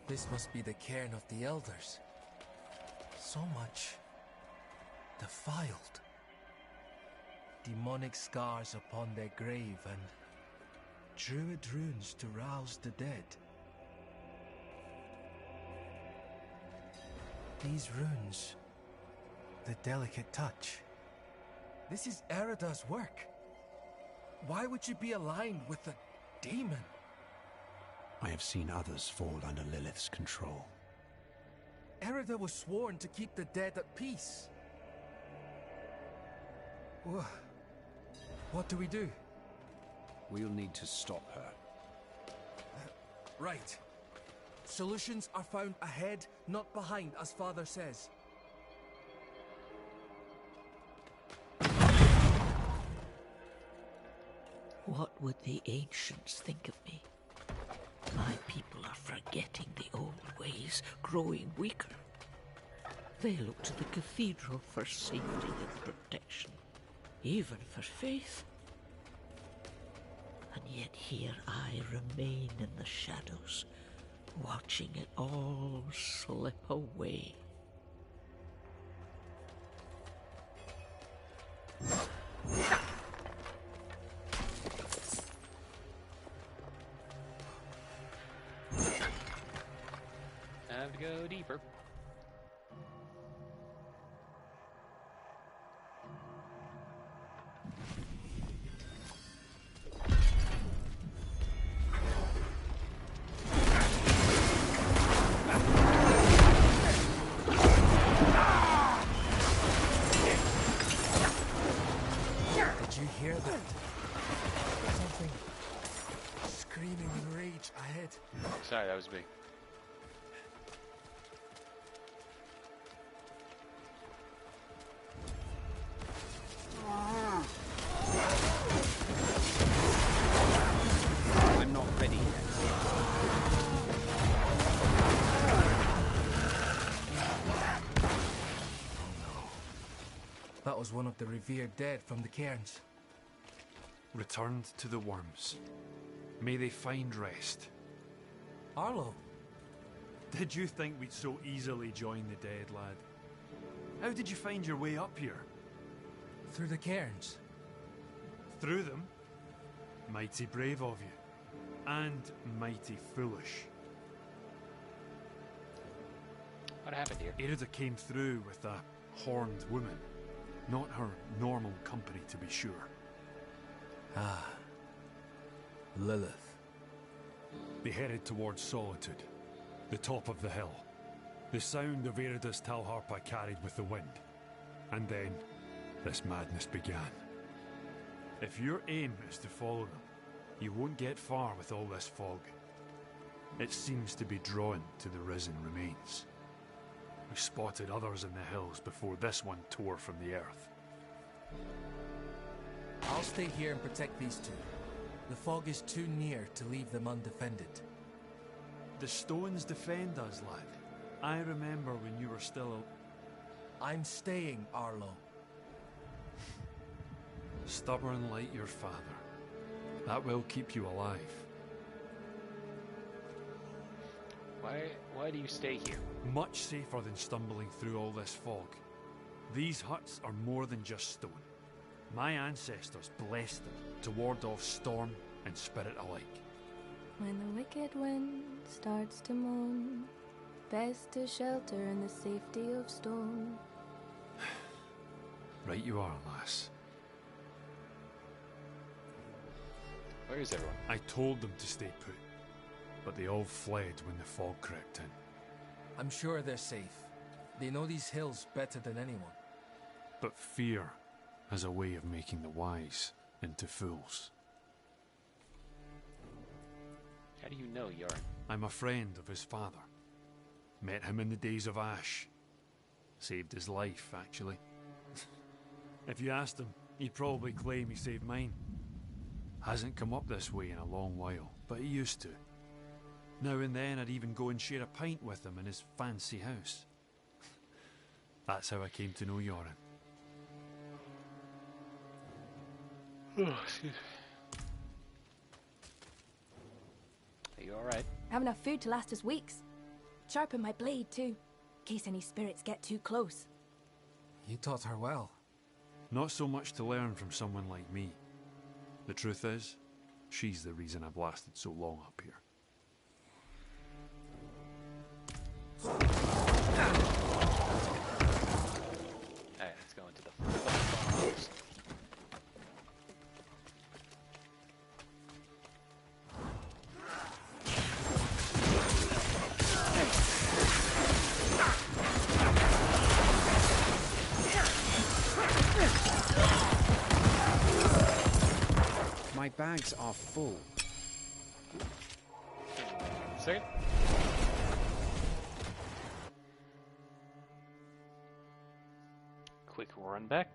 This must be the cairn of the elders. So much defiled. Demonic scars upon their grave and druid runes to rouse the dead. These runes, the delicate touch. This is Erida's work. Why would you be aligned with a demon? I have seen others fall under Lilith's control. Erida was sworn to keep the dead at peace. What do we do? We'll need to stop her. Right. Solutions are found ahead, not behind, as Father says. What would the ancients think of me? My people are forgetting the old ways, growing weaker. They look to the cathedral for safety and protection, even for faith. And yet here I remain in the shadows, watching it all slip away. Have to go deeper. Did you hear that? Something screaming in rage ahead. Sorry, that was me. I'm not ready yet. That was one of the revered dead from the cairns. Returned to the worms. May they find rest. Arlo. Did you think we'd so easily join the dead, lad? How did you find your way up here? Through the cairns. Through them? Mighty brave of you. And mighty foolish. What happened here? Erida came through with a horned woman. Not her normal company, to be sure. Ah. Lilith. They headed towards Solitude, the top of the hill. The sound of Erida's Talharpa carried with the wind. And then, this madness began. If your aim is to follow them, you won't get far with all this fog. It seems to be drawn to the risen remains. We spotted others in the hills before this one tore from the earth. I'll stay here and protect these two. The fog is too near to leave them undefended. The stones defend us, lad. I remember when you were still I'm staying, Arlo. stubborn like your father. That will keep you alive. Why do you stay here? Much safer than stumbling through all this fog. These huts are more than just stone. My ancestors blessed them to ward off storm and spirit alike. When the wicked wind starts to moan, best to shelter in the safety of stone. Right you are, lass. Where is everyone? I told them to stay put, but they all fled when the fog crept in. I'm sure they're safe. They know these hills better than anyone. But fear has a way of making the wise into fools. How do you know Yarn? I'm a friend of his father. Met him in the days of Ash. Saved his life, actually. If you asked him, he'd probably claim he saved mine. Hasn't come up this way in a long while, but he used to. Now and then I'd even go and share a pint with him in his fancy house. That's how I came to know Yoren. Oh, excuse me. Are you alright? Have enough food to last us weeks. Sharpen my blade, too, in case any spirits get too close. You taught her well. Not so much to learn from someone like me. The truth is, she's the reason I've lasted so long up here. Alright, let's go into the box. My bags are full. Second. Quick run back.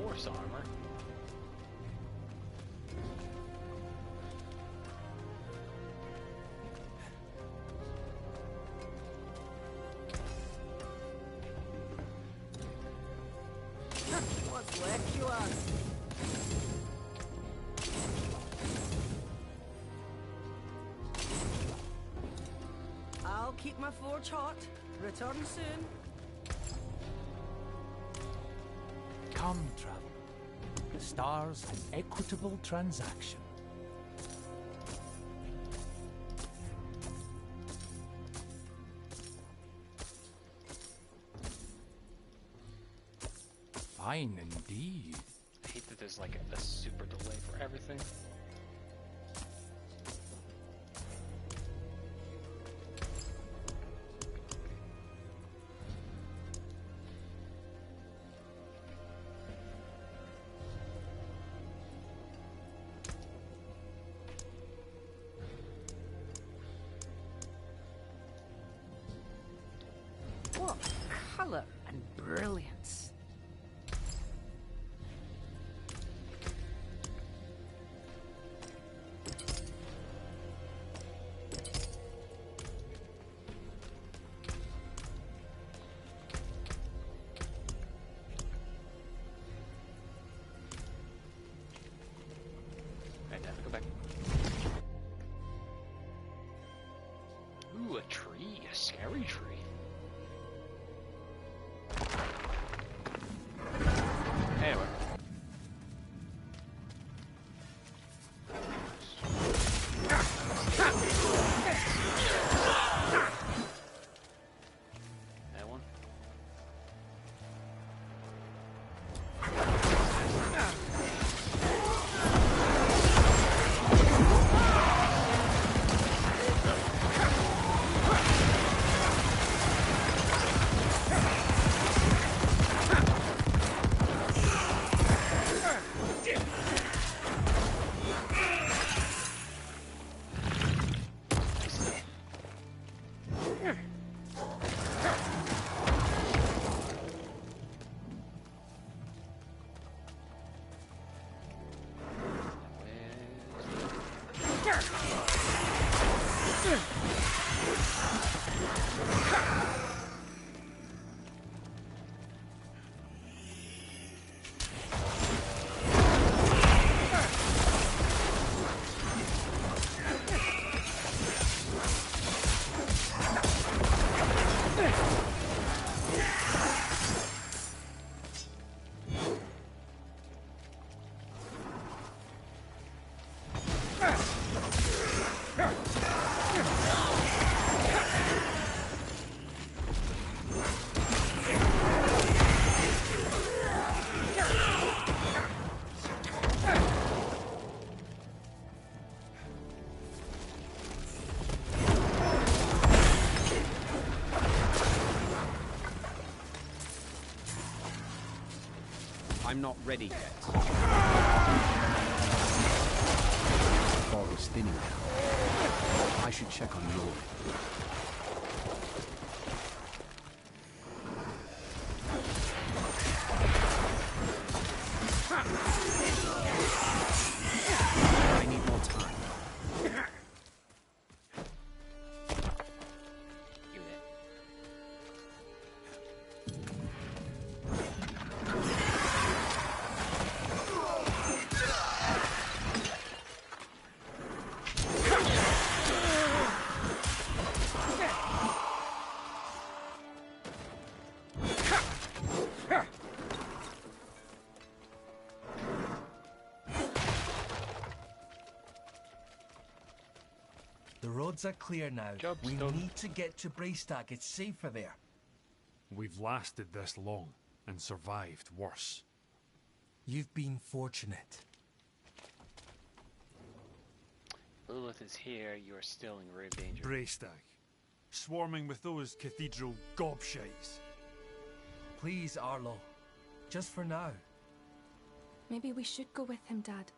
Horse armor. What's left, you ask? I'll keep my forge hot. Return soon. Come, traveler. The stars an equitable transaction. Fine indeed. I hate that there's like a super delay for everything. What color and brilliance. I'm not ready yet. Fog is thinning now. I should check on Lord. I need more time. The roads are clear now. We need to get to Braystack. It's safer there. We've lasted this long and survived worse. You've been fortunate. Lilith is here. You are still in grave danger. Braystack, swarming with those cathedral gobshites. Please, Arlo. Just for now. Maybe we should go with him, Dad.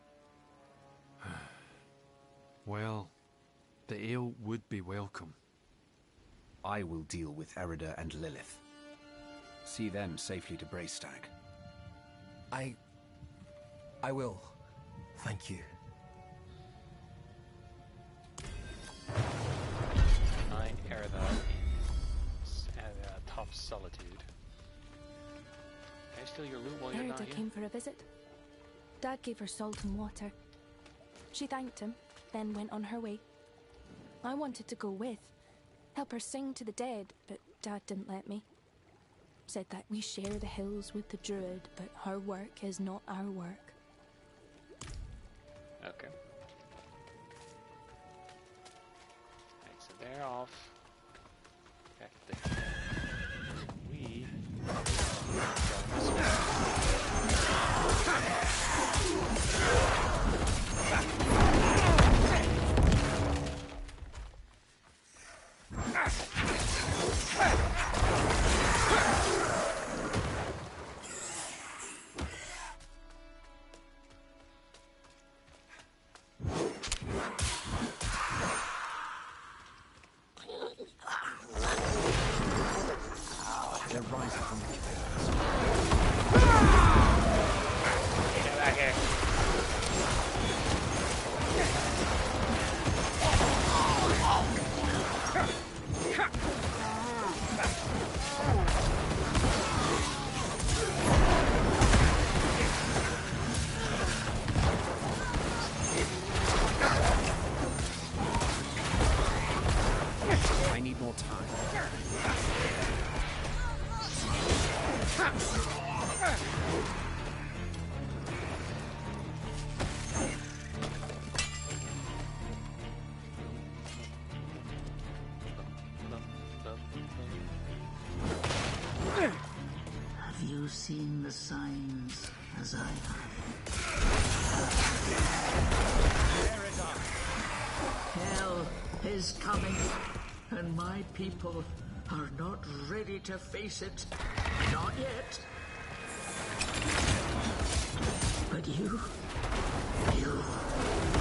Well, the ale would be welcome. I will deal with Erida and Lilith. See them safely to Braystack. I will. Thank you. Find Erida at top solitude. Can I steal your loot while you're not Erida here? came for a visit. Dad gave her salt and water. She thanked him, then went on her way. I wanted to go with, help her sing to the dead, but Dad didn't let me. Said that we share the hills with the druid, but her work is not our work. Okay. Right, so they're off. Back to the we They're rising from the get back here. I need more time. Have you seen the signs as I have? Hell is coming, and my people are not ready to face it. Not yet. But you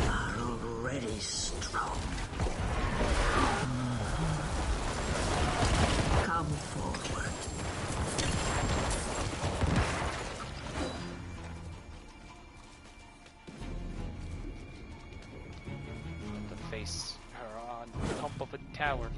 are already strong. Come forward. place her on top of a tower.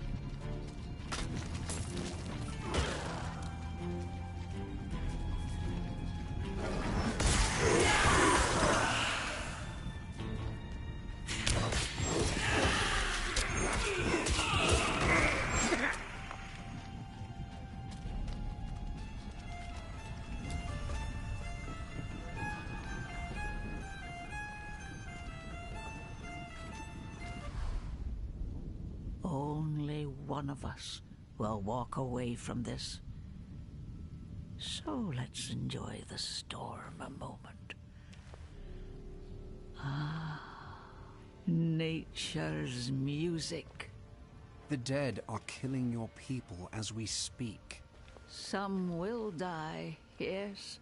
Only one of us will walk away from this. So let's enjoy the storm a moment. Ah, nature's music. The dead are killing your people as we speak. Some will die, yes.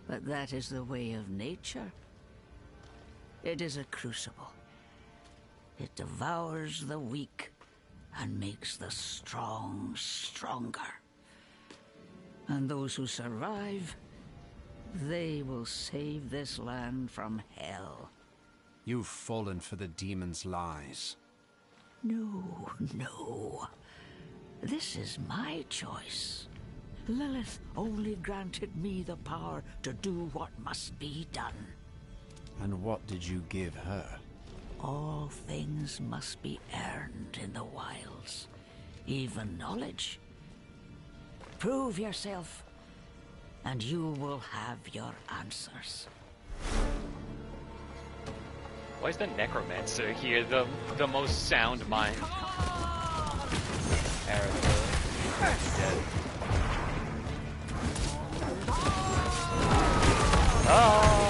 But that is the way of nature. It is a crucible. It devours the weak and makes the strong stronger. And those who survive, they will save this land from hell. You've fallen for the demon's lies. No, no. This is my choice. Lilith only granted me the power to do what must be done. And what did you give her? All things must be earned in the wilds, even knowledge. Prove yourself, and you will have your answers. Why is the necromancer here the most sound mind? Dead. Oh!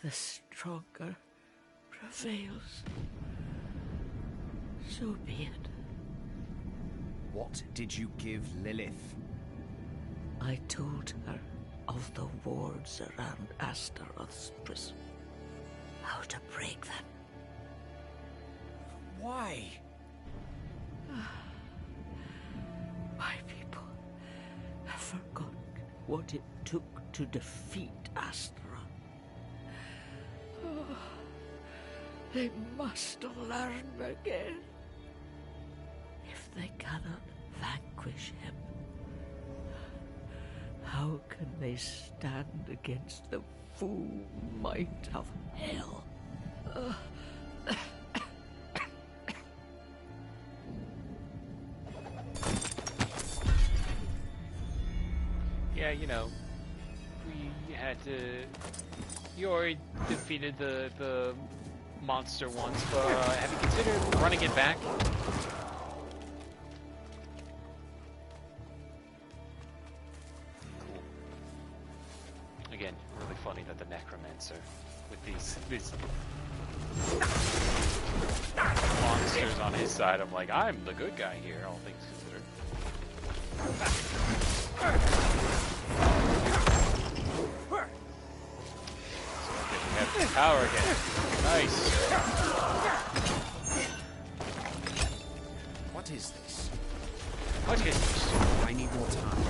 The stronger prevails. So be it. What did you give Lilith? I told her of the wards around Astaroth's prison. How to break them. Why? My people have forgotten what it took to defeat Astaroth. Oh, they must learn again. If they cannot vanquish him, how can they stand against the full might of hell? Yeah, you know, we had to... You already defeated the monster once, but have you considered running it back? Cool. Again, really funny that the necromancer with these monsters on his side. I'm like, I'm the good guy here, all things considered. We have power again. Nice. What is this? What is this? I need more time.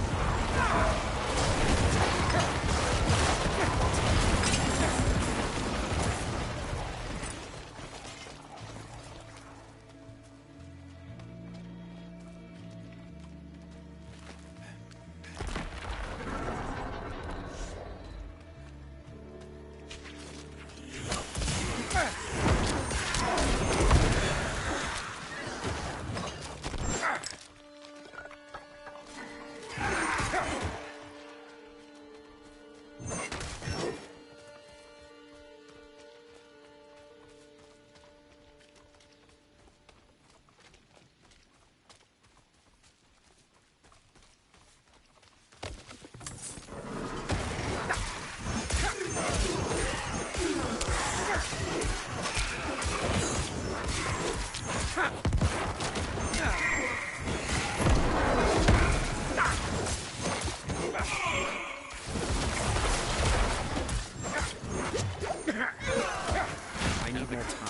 I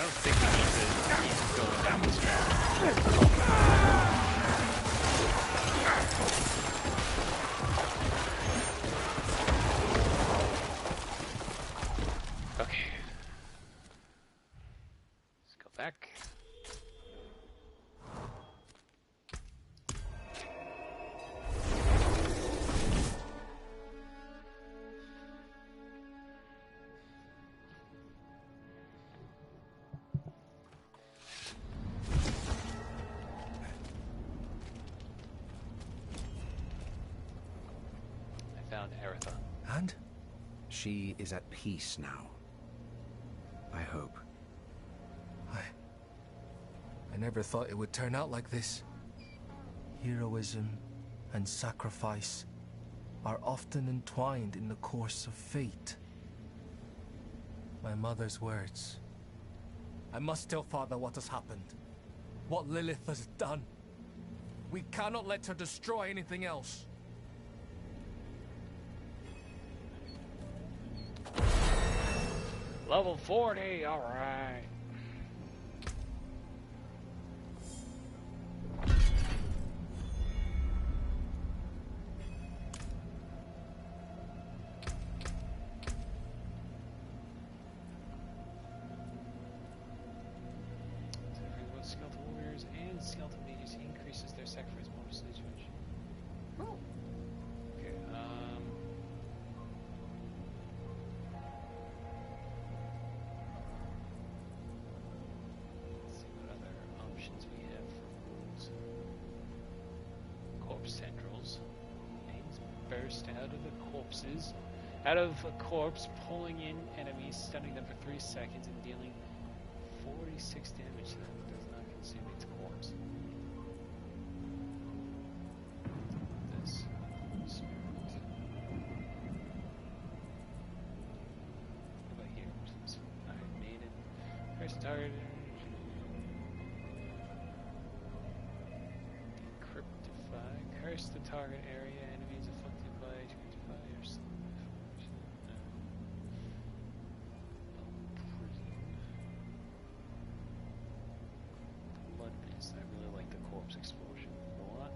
don't think we need to go down this track. Okay. Let's go back. Eretha. And? She is at peace now. I hope. I never thought it would turn out like this. Heroism and sacrifice are often entwined in the course of fate. My mother's words. I must tell Father what has happened. What Lilith has done. We cannot let her destroy anything else. Level 40, alright. Skeletal warriors and skeletal mages increases their sacrifice bonus situation. Okay, let's see what other options we have for rules. Corpse tendrils. Things burst out of the corpses. Out of a corpse, pulling in enemies, stunning them for 3 seconds, and dealing 46 damage to them. Does not consume its corpse. This spirit. What about here? Iron Maiden. First target. Decryptify. Curse the target area. Enemies afflicted by decryptify or prison. Blood mist. I really like the corpse explosion a lot.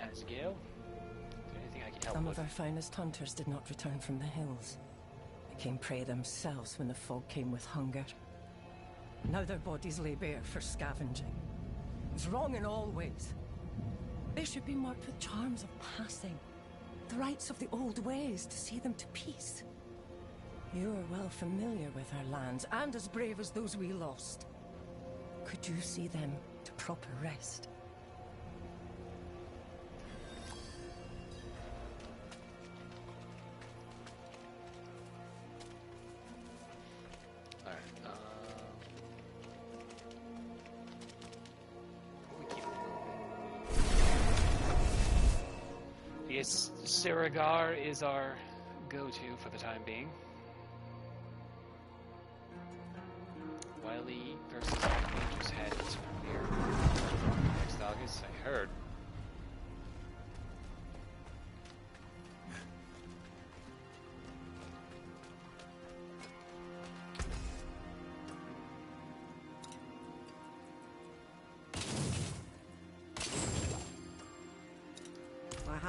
Asgale? Is there anything I can help Some with? of our finest hunters did not return from the hills. Became prey themselves when the fog came with hunger. Now their bodies lay bare for scavenging. It's wrong in all ways. They should be marked with charms of passing. The rites of the old ways to see them to peace. You are well familiar with our lands, and as brave as those we lost. Could you see them to proper rest? Yes, Sirigar is our go-to for the time being. Wily versus Archmage just had its premiere next August, I heard.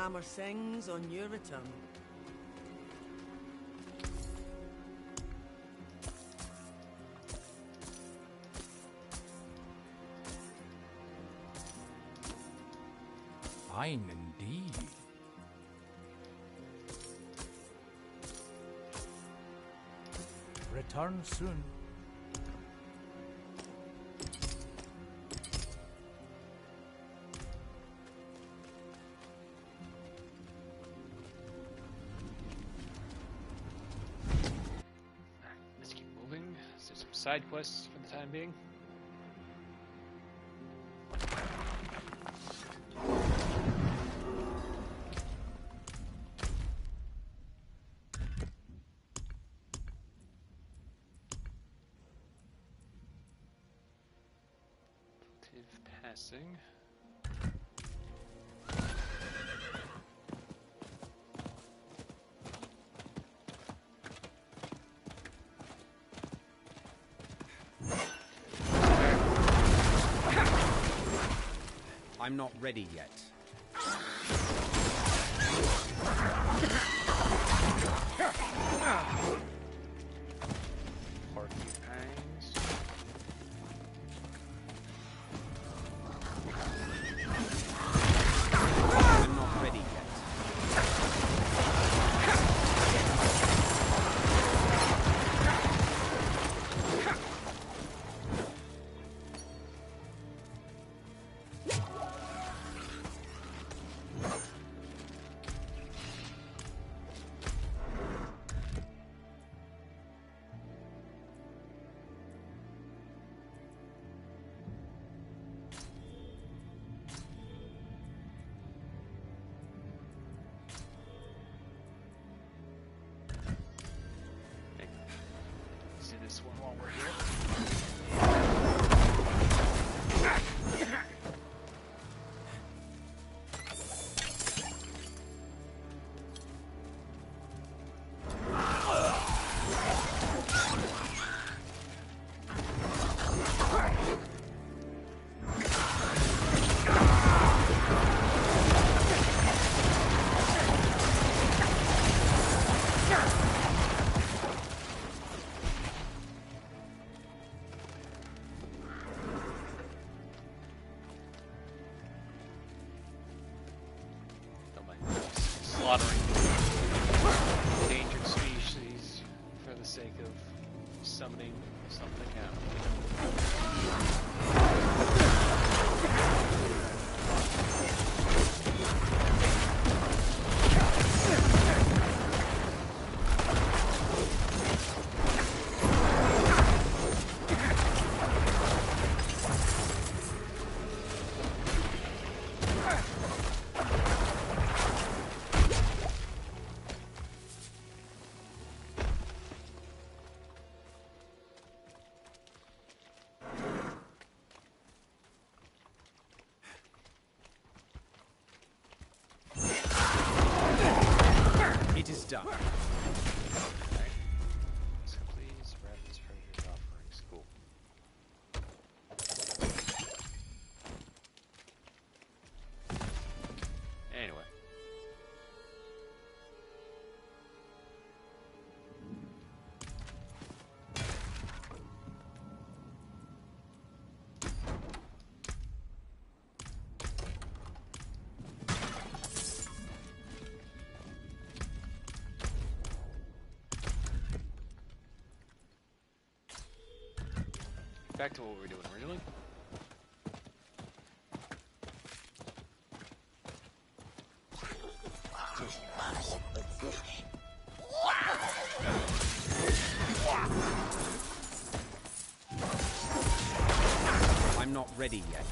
hammer sings on your return. Fine indeed. Return soon. Let's keep moving. Let's do some side quests for the time being. Passing. I'm not ready yet. Party pangs. I'm not ready yet. See this one while we're here. Slaughtering endangered species for the sake of summoning something It is done. Okay. So please wrap this treasure's offerings. Cool. Anyway. Back to what we were doing originally. I'm not ready yet.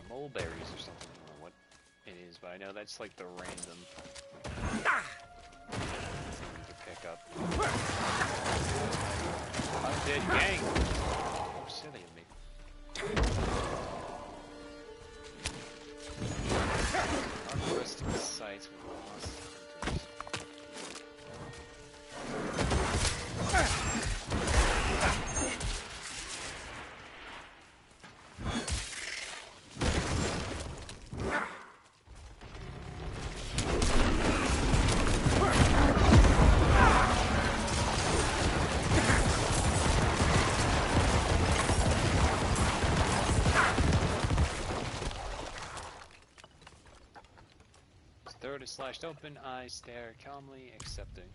Mulberries or something. I don't know what it is, but I know that's like the random thing to pick up. Undead gang. Oh, silly of me. Our resting sites were lost. Throat is slashed open, eyes stare calmly, accepting.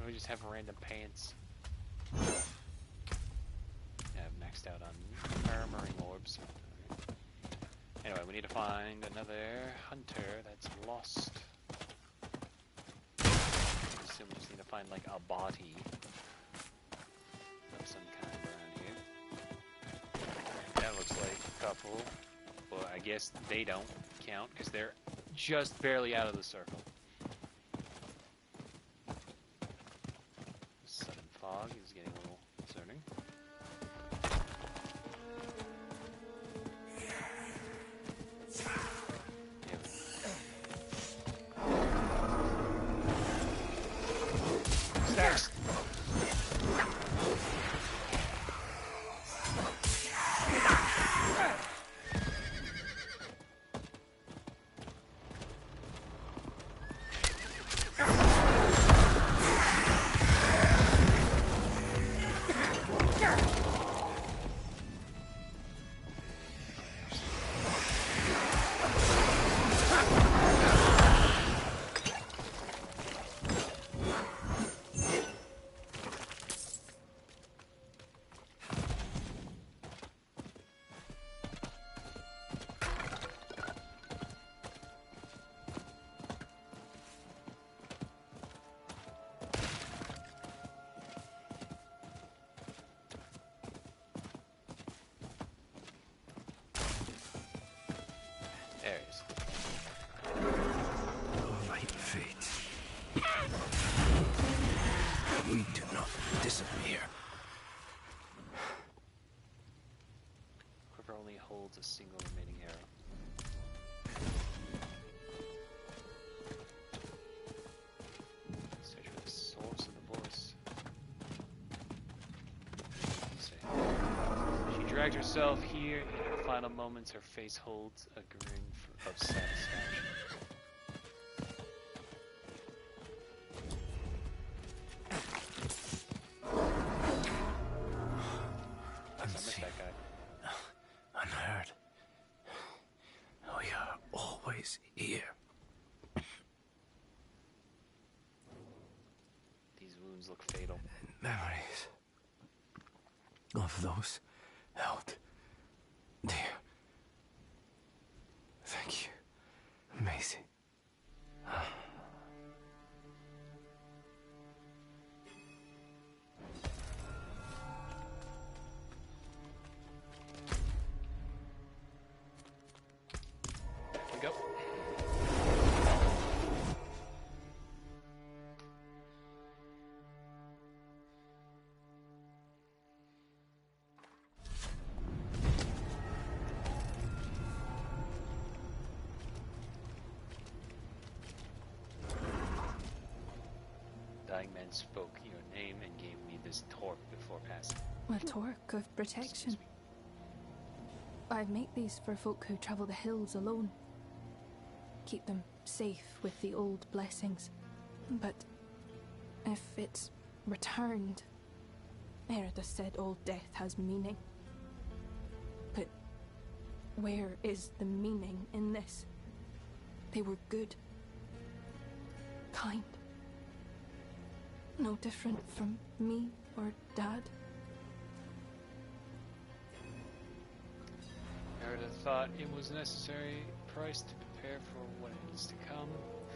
We just have random pants. Yeah, I've maxed out on armoring orbs. Anyway, we need to find another hunter that's lost. I assume we just need to find like a body of some kind around here. That looks like a couple. Well, I guess they don't count because they're just barely out of the circle. Fog is getting a little concerning. Stairs! There he is. Light fades. We do not disappear. Quiver only holds a single remaining arrow. Search for the source of the voice. Let's see. She dragged herself here. In her final moments, her face holds a grin of satisfaction. Memories of those held dear. Thank you, Maisie. There we go. Dying man spoke your name and gave me this torque before passing. A torque of protection. I make these for folk who travel the hills alone. Keep them safe with the old blessings. But if it's returned, Erida said all death has meaning. But where is the meaning in this? They were good. Kind. No different from me or Dad. Erida thought it was necessary price to prepare for what is to come.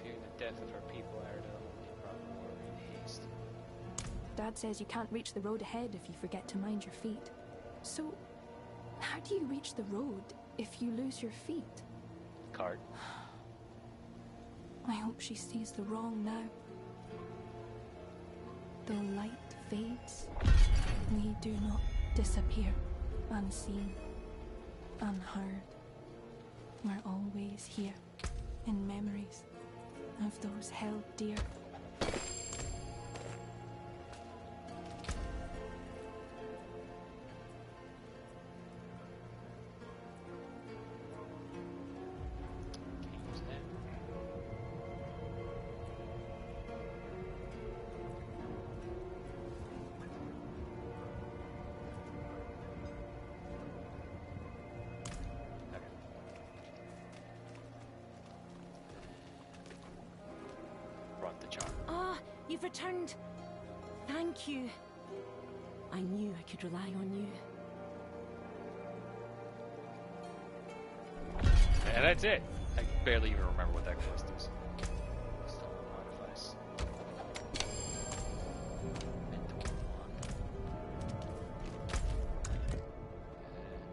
Fearing the death of her people, Erida only brought war in haste. Dad says you can't reach the road ahead if you forget to mind your feet. So, how do you reach the road if you lose your feet? Cart. I hope she sees the wrong now. Though light fades, we do not disappear unseen, unheard. We're always here, in memories of those held dear. Ah, you've returned. Thank you. I knew I could rely on you. And that's it. I barely even remember what that quest is. Stolen artifice. Mental wand.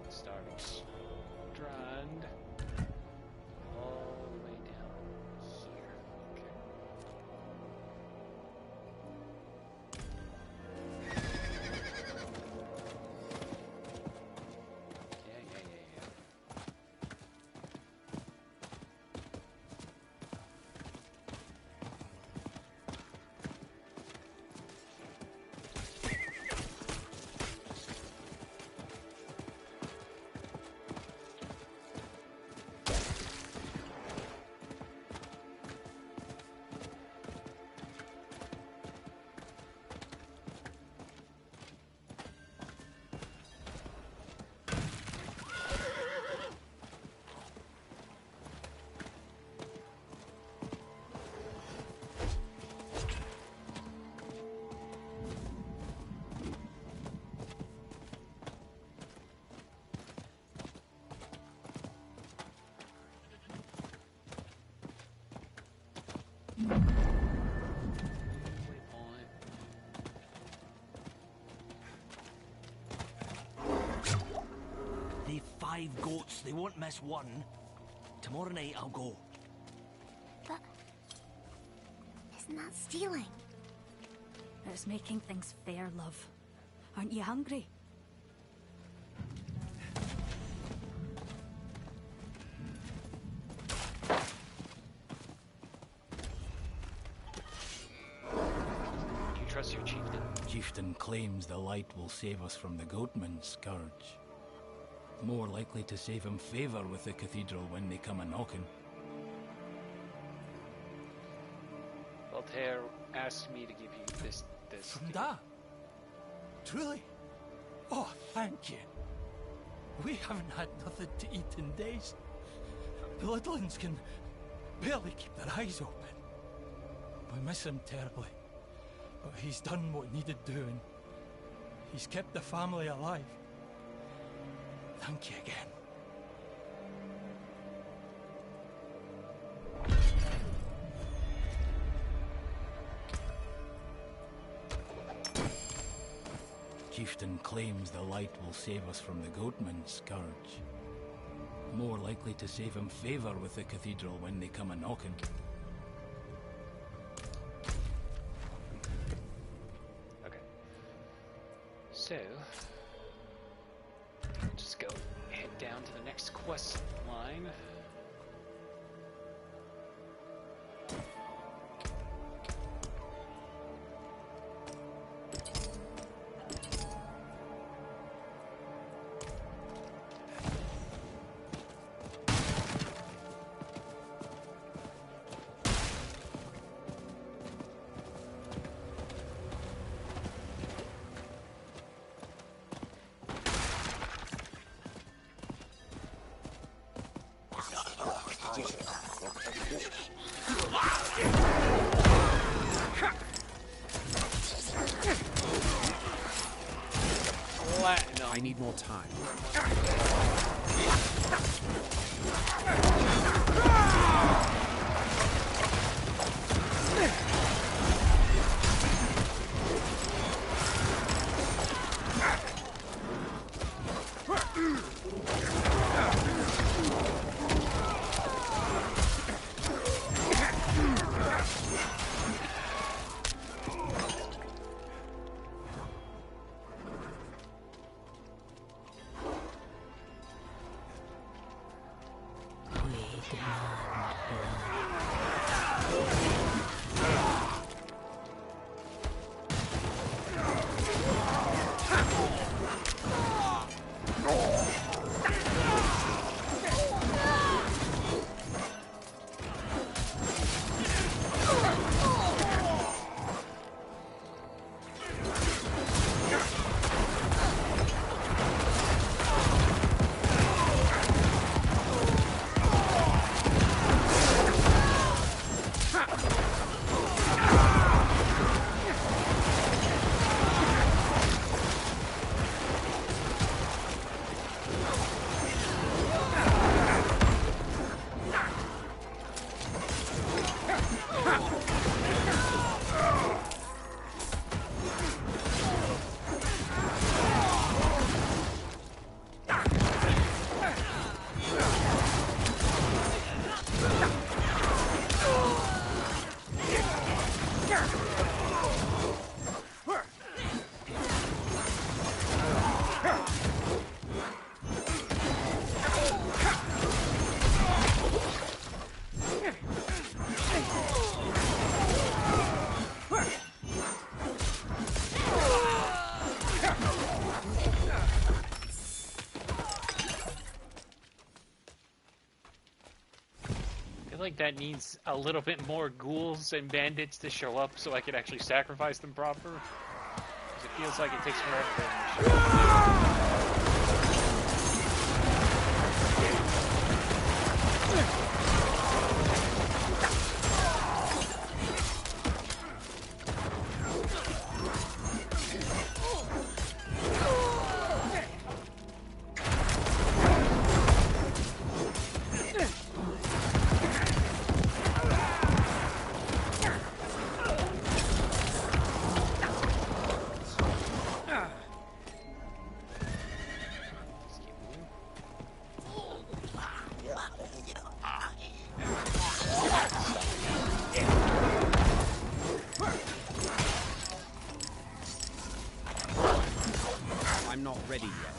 And starting strand. All the way down here. Okay. They've 5 goats, they won't miss one. Tomorrow night I'll go. But isn't that stealing? It's making things fair, love. Aren't you hungry? You trust your chieftain? Chieftain claims the light will save us from the Goatman's scourge. More likely to save him favor with the cathedral when they come a-knocking. Voltaire asked me to give you this. From Da? Truly? Oh, thank you. We haven't had nothing to eat in days. The little ones can barely keep their eyes open. We miss him terribly. He's done what needed doing. He's kept the family alive. Thank you again. Chieftain claims the light will save us from the Goatman's scourge. More likely to save him favour with the cathedral when they come a-knocking. Okay. So, just go head down to the next quest line. I need more time. Like that needs a little bit more ghouls and bandits to show up so I could actually sacrifice them proper. Because it feels like it takes forever. I'm not ready yet.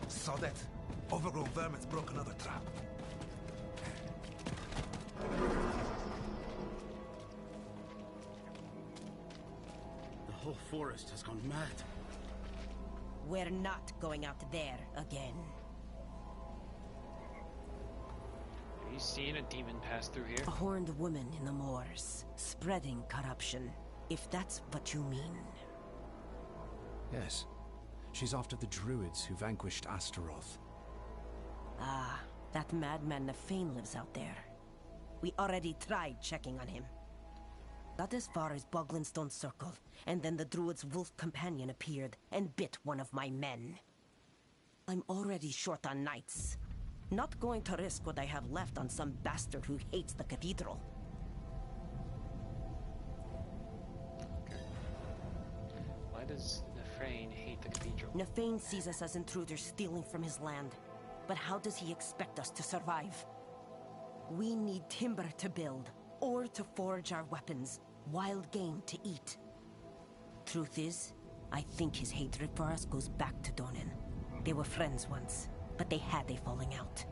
Saw that? Overgrown vermin's broke another trap. The whole forest has gone mad. We're not going out there again. seen a demon pass through here? A horned woman in the moors, spreading corruption, if that's what you mean. Yes. She's after the druids who vanquished Astaroth. Ah, that madman Nefane lives out there. We already tried checking on him. Got as far as Boglinstone Circle, and then the druid's wolf companion appeared and bit one of my men. I'm already short on knights. Not going to risk what I have left on some bastard who hates the cathedral. Why does Nefane hate the cathedral? Nefane sees us as intruders stealing from his land. But how does he expect us to survive? We need timber to build, ore to forge our weapons, wild game to eat. Truth is, I think his hatred for us goes back to Donan. They were friends once, but they had a falling out.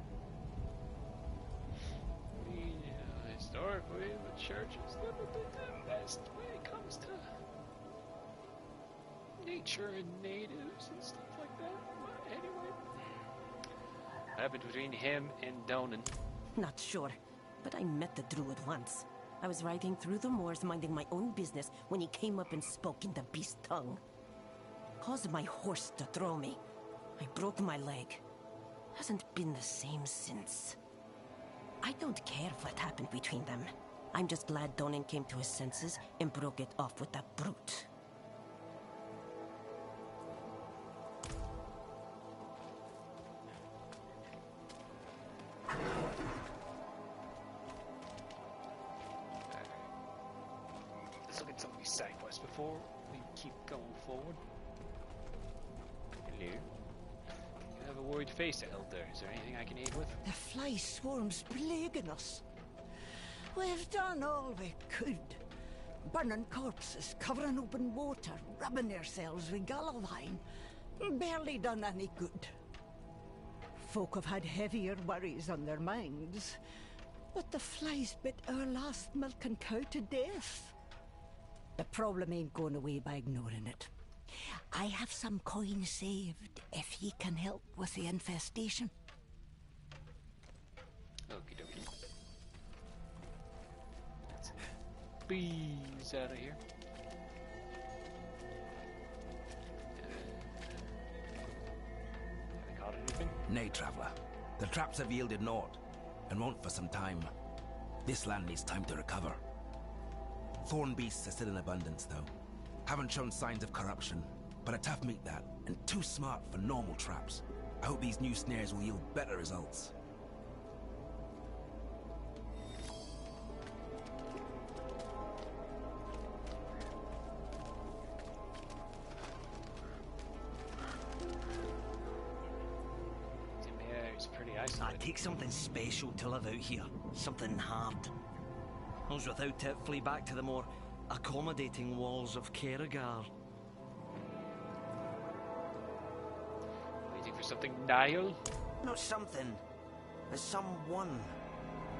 Historically, the church has never been the best when it comes to nature and natives and stuff like that. But anyway, what happened between him and Donan? Not sure, but I met the druid once. I was riding through the moors minding my own business when he came up and spoke in the beast tongue. Caused my horse to throw me. I broke my leg. Hasn't been the same since. I don't care what happened between them. I'm just glad Donan came to his senses and broke it off with that brute. Let's look at some of these side quests before we keep going forward. Hello. You have a worried face, Elder. Is there anything I can aid with? The fly swarm's plaguing us. We've done all we could. Burning corpses, covering open water, rubbing ourselves with gallowine. Barely done any good. Folk have had heavier worries on their minds. But the flies bit our last milking cow to death. The problem ain't going away by ignoring it. I have some coin saved, if ye can help with the infestation. Okie dokie. Let's bees out of here. Have they caught anything? Nay, traveller. The traps have yielded naught, and won't for some time. This land needs time to recover. Thorn beasts are still in abundance, though. Haven't shown signs of corruption, but a tough meat that, and too smart for normal traps. I hope these new snares will yield better results. It's pretty isolated. I'd take something special to live out here. Something hard. Those without it flee back to the more accommodating walls of Kerrigar. Waiting for something Niall? Not something, but someone.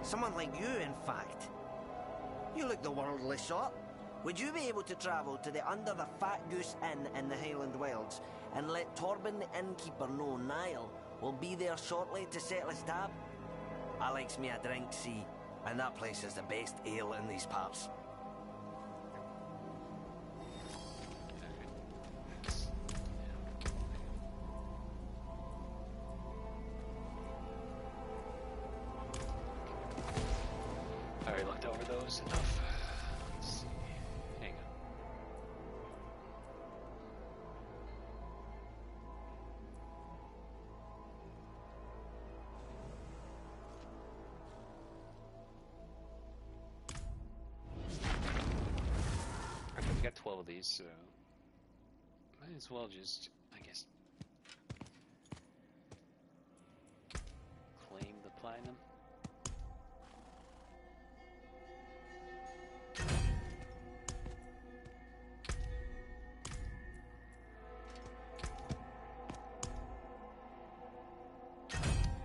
Someone like you, in fact. You look the worldly sort. Would you be able to travel to the Under the Fat Goose Inn in the Highland Wilds and let Torben the innkeeper know Niall will be there shortly to settle his tab? I likes me a drink, see, and that place is the best ale in these parts. I already looked over those enough. Let's see. Hang on. Okay, we got 12 of these, so might as well just, I guess, claim the platinum.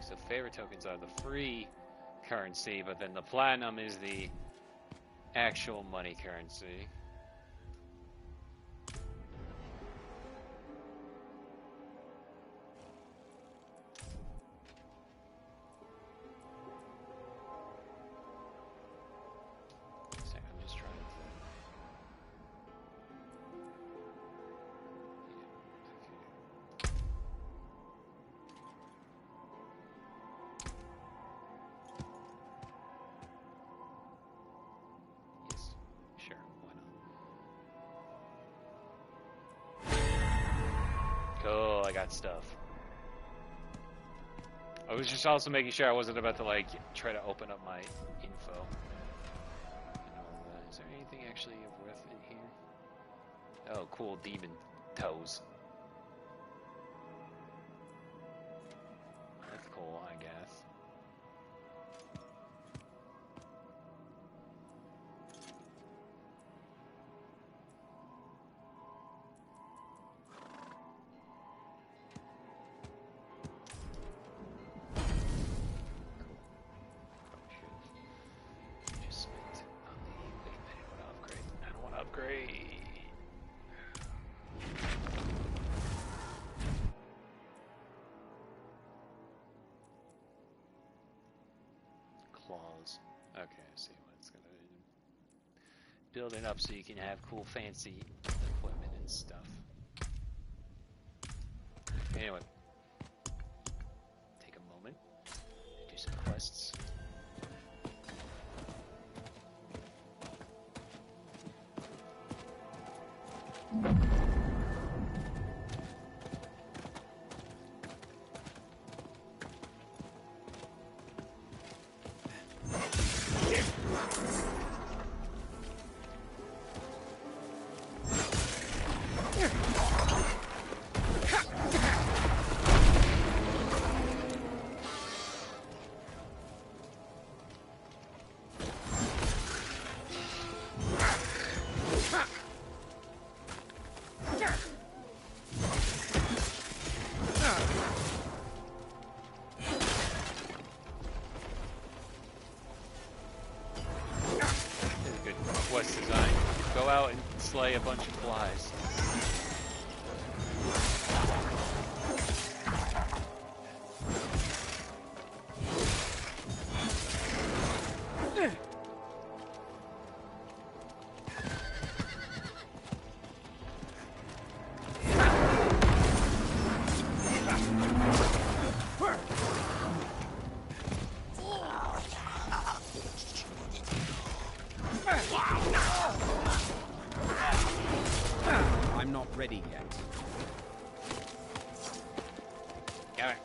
So favor tokens are the free currency, but then the platinum is the actual money currency. I got stuff. I was just also making sure I wasn't about to, like, try to open up my info. Is there anything actually of worth in here? Oh, cool, demon toes. That's cool, I guess. Claws. Okay, I see what it's gonna build it up so you can have cool, fancy equipment and stuff. Anyway, take a moment, do some quests. Quest design. Go out and slay a bunch of flies. I'm not ready yet. Got it.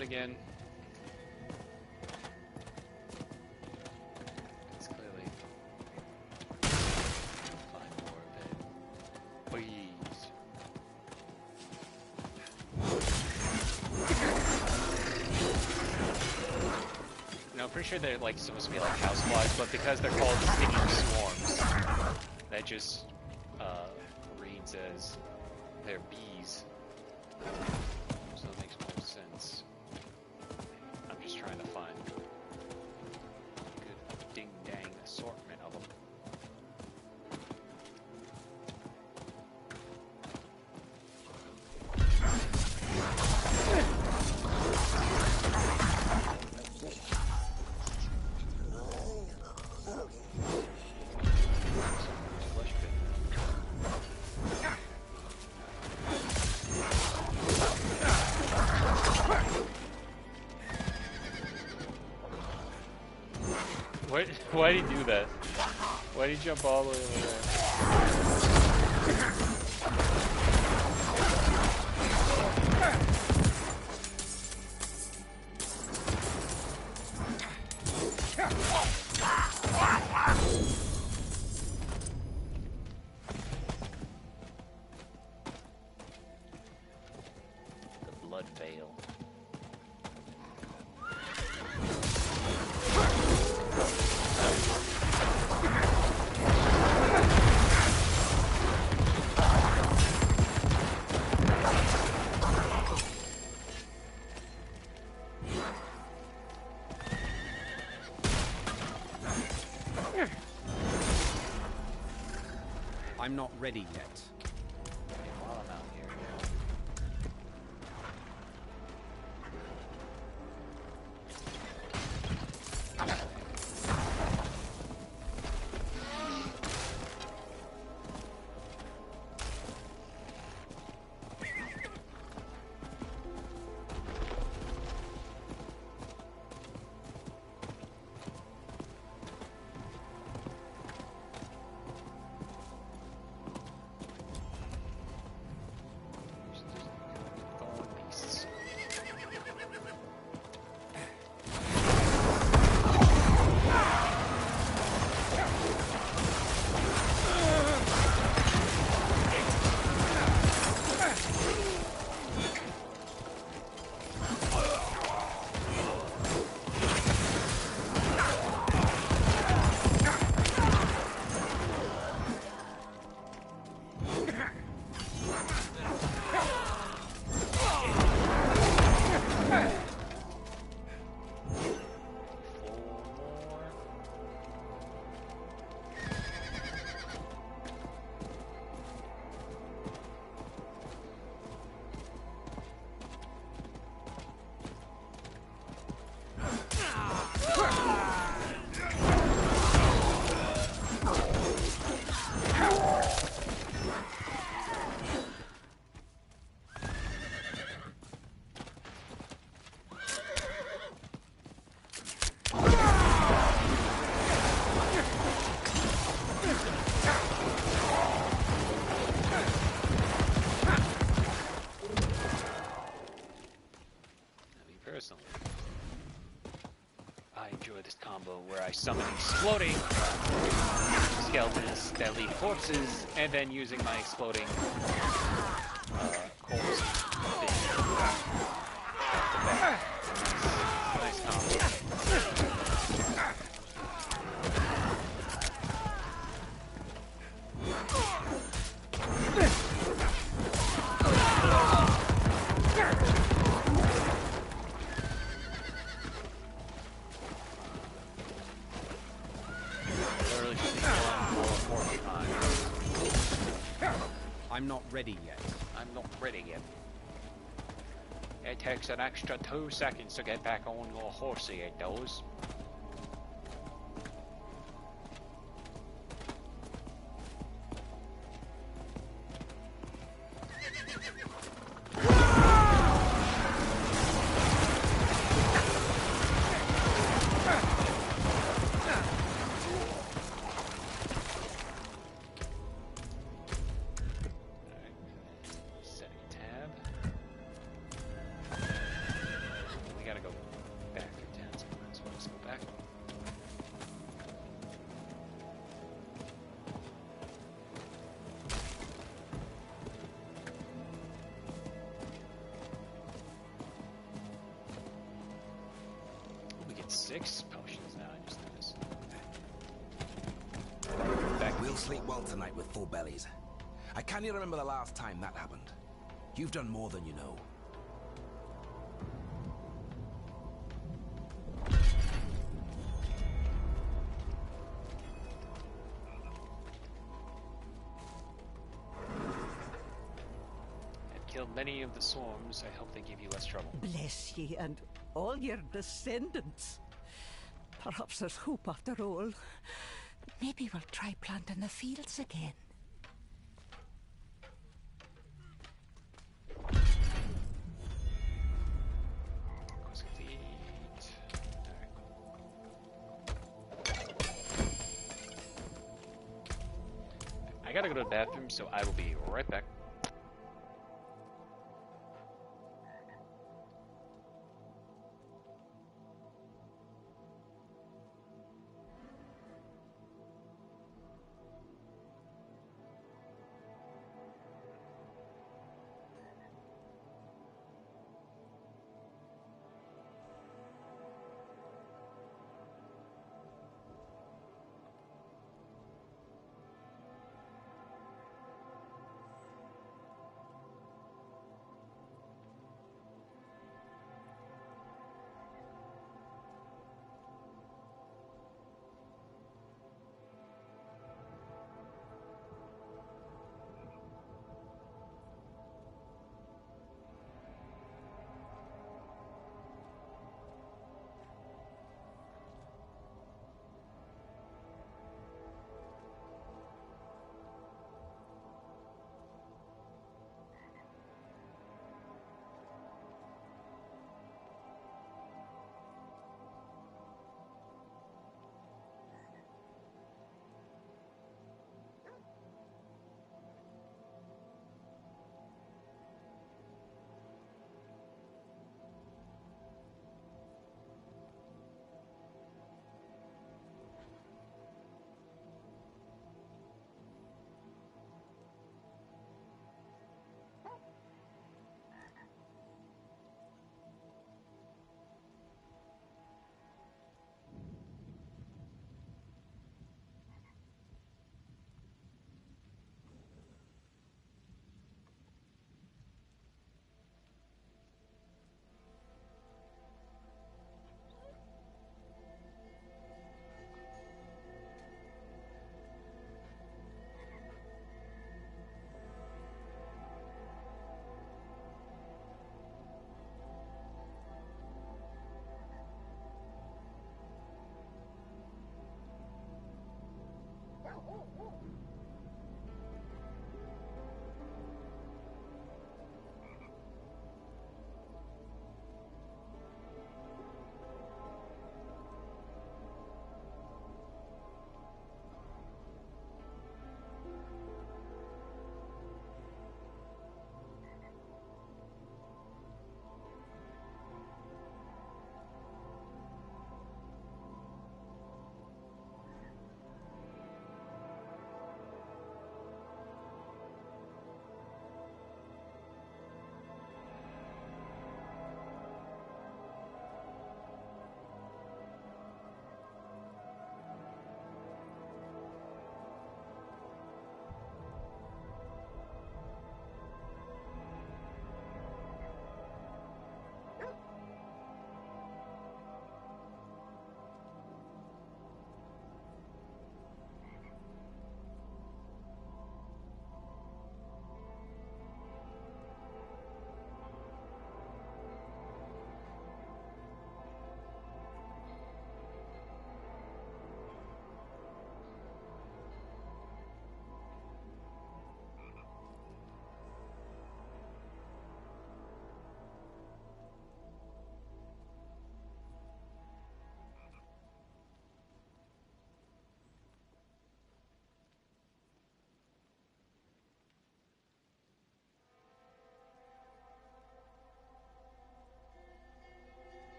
Again. It's clearly find more of it. Please. No, I'm pretty sure they're like supposed to be like houseflies, but because they're called stinging swarms, that just reads as they're bees. So it makes more sense. Trying to find a good ding-dang assortment of them. Why did he do that? Why did he jump all the way over there? The blood veil. I'm not ready yet. While I'm out here, personally, I enjoy this combo where I summon exploding skeletons that leave corpses, and then using my exploding corpse nice combo. I'm not ready yet. I'm not ready yet. It takes an extra 2 seconds to get back on your horsey, it does. We get 6 potions now, I just noticed. We'll sleep well tonight with full bellies. I can't even remember the last time that happened. You've done more than you know. I've killed many of the swarms. I hope they give you less trouble. Bless ye and all your descendants. Perhaps there's hope after all. Maybe we'll try planting the fields again. I gotta go to the bathroom, so I will be right back.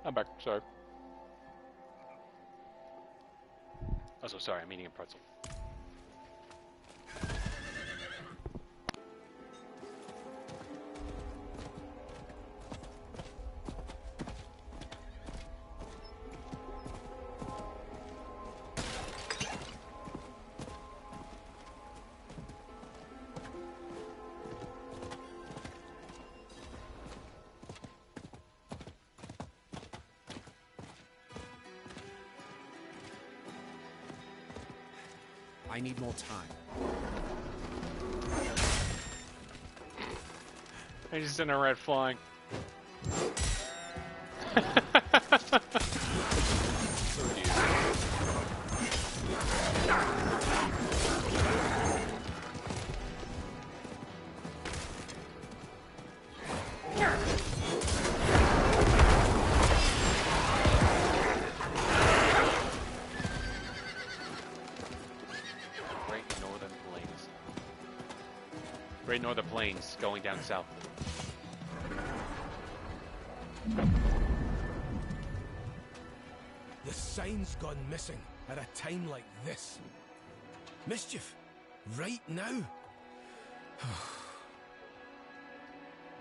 I'm back. Sorry. Also, sorry, I'm eating a pretzel. I need more time. I just sent a red flying. Great Northern Plains going down south. The sign's gone missing at a time like this. Mischief, right now.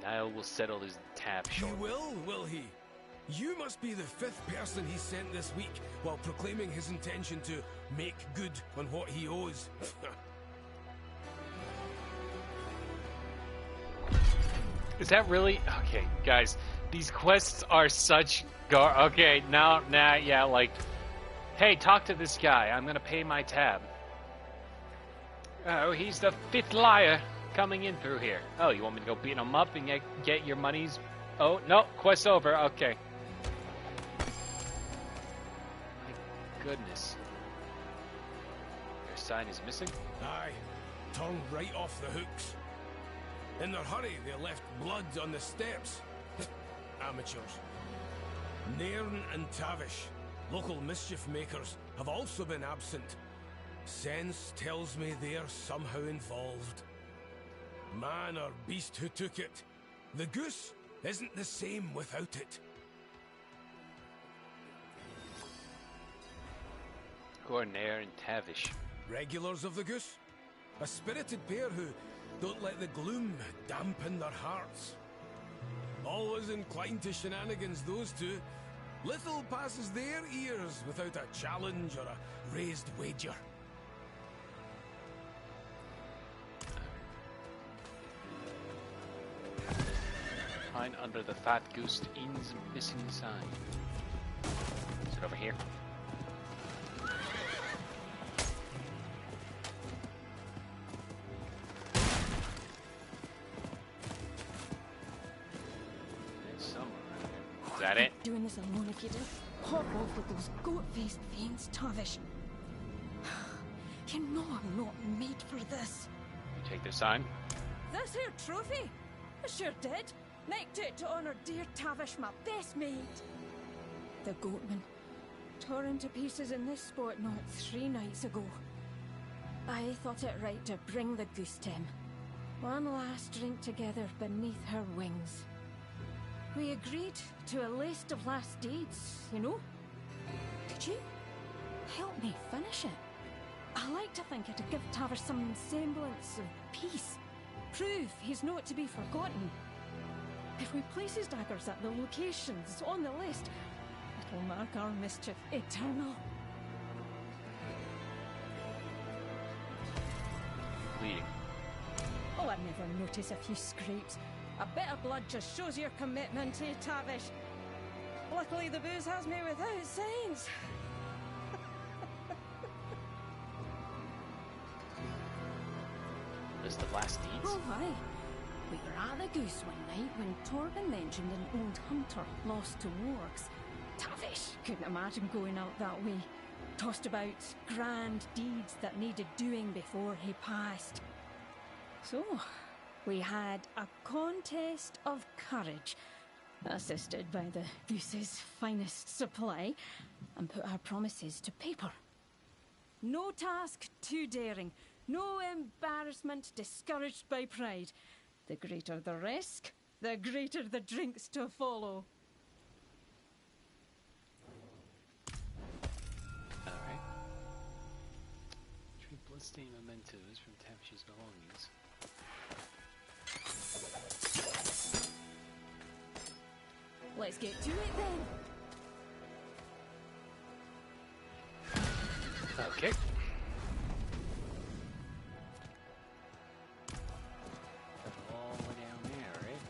Niall will settle his tab short. He will he? You must be the 5th person he sent this week while proclaiming his intention to make good on what he owes. Is that really? Okay, guys, these quests are such okay, now, yeah, like, hey, talk to this guy. I'm gonna pay my tab. Oh, he's the 5th liar coming in through here. Oh, you want me to go beat him up and get your monies? Oh, no, quest over. Okay. My goodness. Their sign is missing? Aye, turned right off the hooks. In their hurry, they left blood on the steps. Amateurs. Nairn and Tavish, local mischief makers, have also been absent. Sense tells me they're somehow involved. Man or beast who took it, the goose isn't the same without it. Who are Nairn and Tavish? Regulars of the goose. A spirited pair who don't let the gloom dampen their hearts. Always inclined to shenanigans, those two. Little passes their ears without a challenge or a raised wager. Find under the Fat Goose Inn's missing sign. Is it over here? Is that it? Doing this alone if you do. Hop off with those goat-faced fiends, Tavish. You know I'm not made for this. You take their sign? This here trophy? I sure did. Nicked it to honour dear Tavish, my best mate. The goatman, tore into pieces in this spot not 3 nights ago. I thought it right to bring the goose to him. One last drink together beneath her wings. We agreed to a list of last deeds, you know? Could you help me finish it? I like to think it'd give Tavish some semblance of peace. Prove he's not to be forgotten. If we place his daggers at the locations on the list, it'll mark our mischief eternal. Bleeding. Oh, I'd never notice a few scrapes. A bit of blood just shows your commitment to Tavish. Luckily, the booze has me without signs. List of last deeds? Oh, aye. We were at the Goose one night when Torben mentioned an old hunter lost to wargs. Tavish couldn't imagine going out that way. Tossed about grand deeds that needed doing before he passed. So, we had a contest of courage, assisted by the Goose's finest supply, and put our promises to paper. No task too daring, no embarrassment discouraged by pride. The greater the risk, the greater the drinks to follow. Bloodstained mementos from Tavish's belongings. Let's get to it then. Okay. All the way down there, right?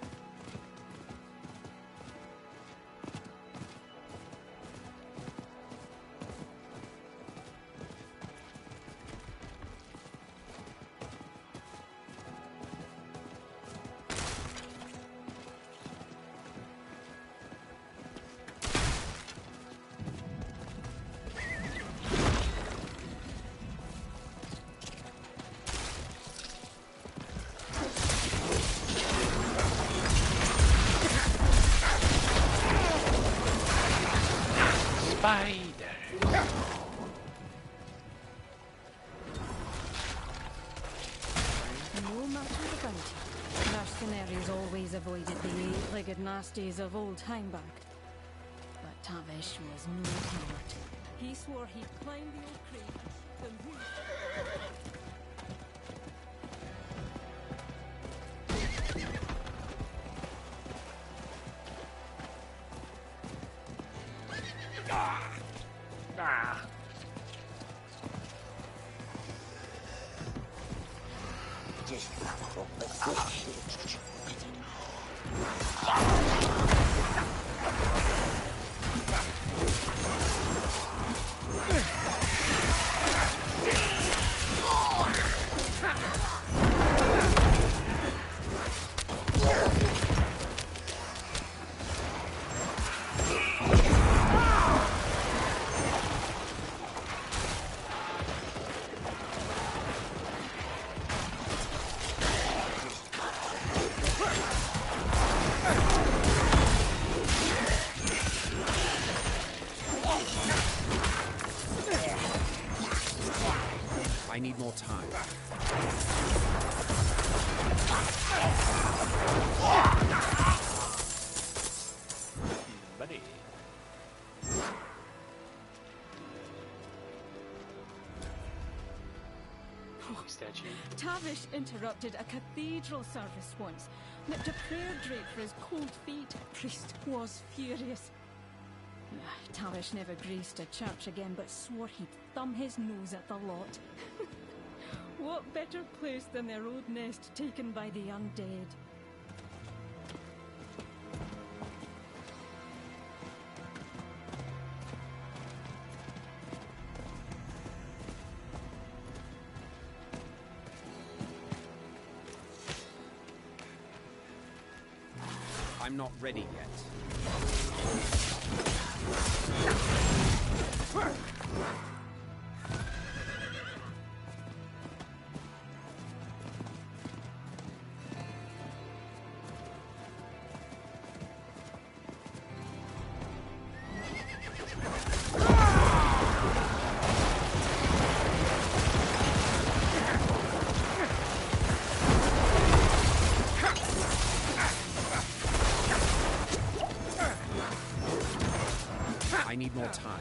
Spider. No matter the bounty, mercenaries always avoided the eight-legged nasties of old Heimberg. But Tavish was no coward. He swore he'd climb the old crate, the roof. I need more time. Buddy. Statue. Tavish interrupted a cathedral service once, nipped a prayer drape for his cold feet. Priest was furious. Tavish never graced a church again, but swore he'd thumb his nose at the lot. What better place than their old nest taken by the undead? I'm not ready yet. I need more time.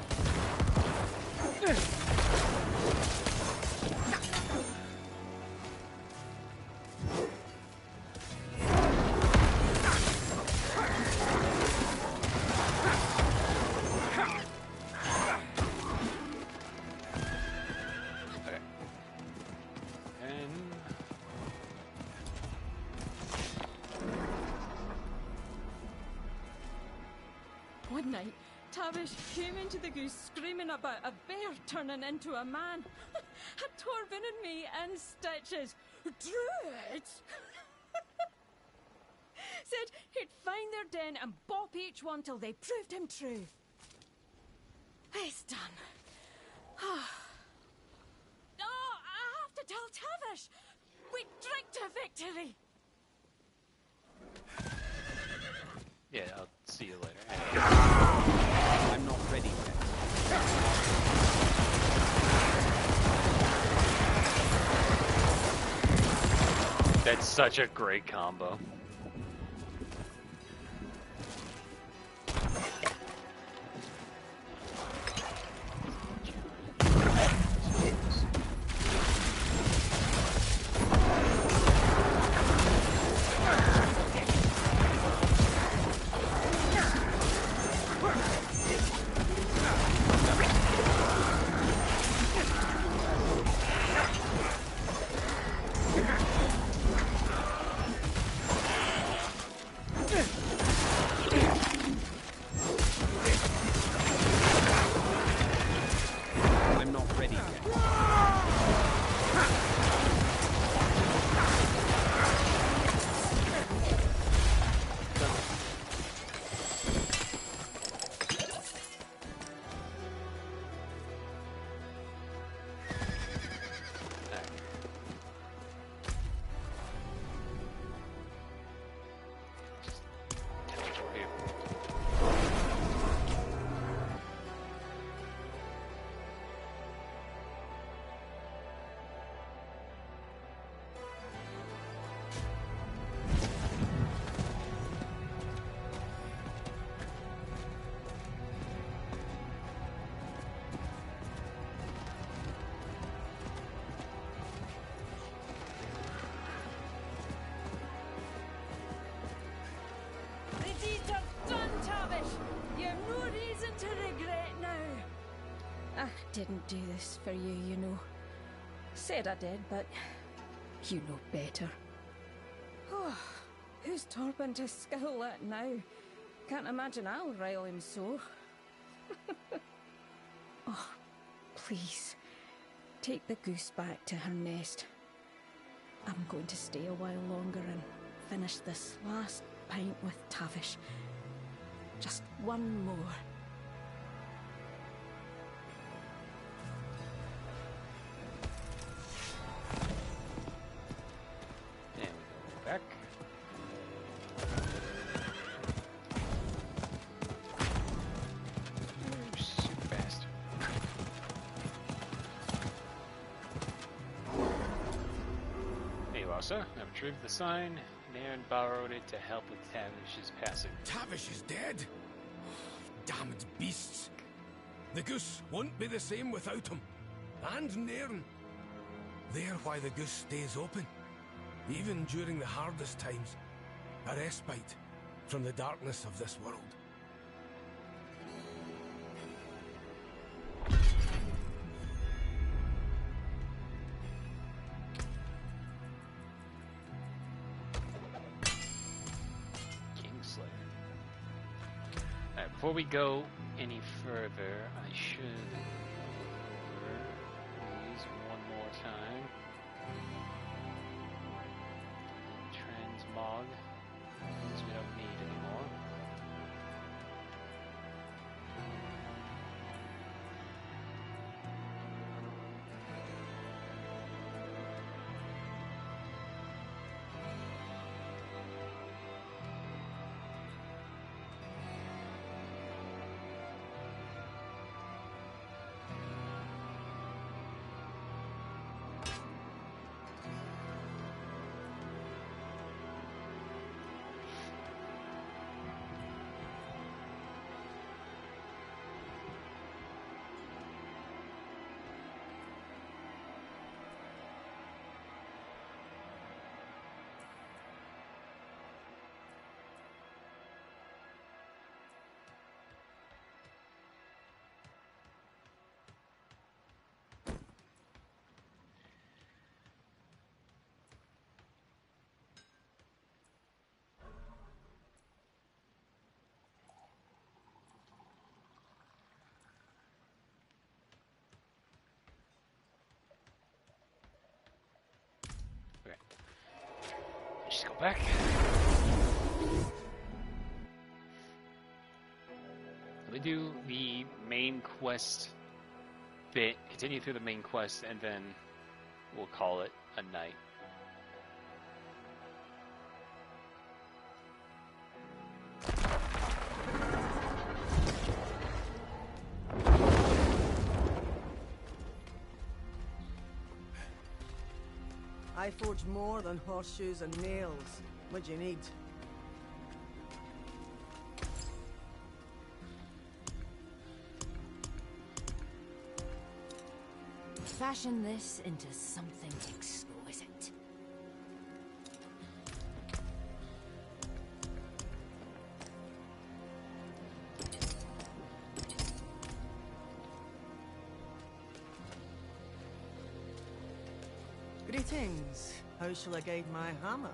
One night, Tavish came into the goose screaming about a bear turning into a man. Had Torvin and me in stitches. Druids! Said he'd find their den and bop each one till they proved him true. It's done. Oh, I have to tell Tavish. We drink to victory. Yeah, I'll see you later. I'm not ready yet. That's such a great combo. I didn't do this for you, you know. Said I did, but you know better. Oh, who's Torben to skill that now? Can't imagine I'll rile him so. Oh, please, take the goose back to her nest. I'm going to stay a while longer and finish this last pint with Tavish. Just one more. And we go back. Super fast. Hey, Lhasa, I retrieved the sign. Nairn borrowed it to help with Tavish's passing. Tavish is dead? Damned beasts. The goose won't be the same without him. And Nairn. They're why the goose stays open. Even during the hardest times. A respite from the darkness of this world. Alright, before we go any further, I should go over these one more time. Transmog, things we don't need anymore. Just go back. Let me do the main quest bit, continue through the main quest, and then we'll call it a night. I forge more than horseshoes and nails. What do you need? Fashion this into something exquisite. Greetings. How shall I guide my hammer?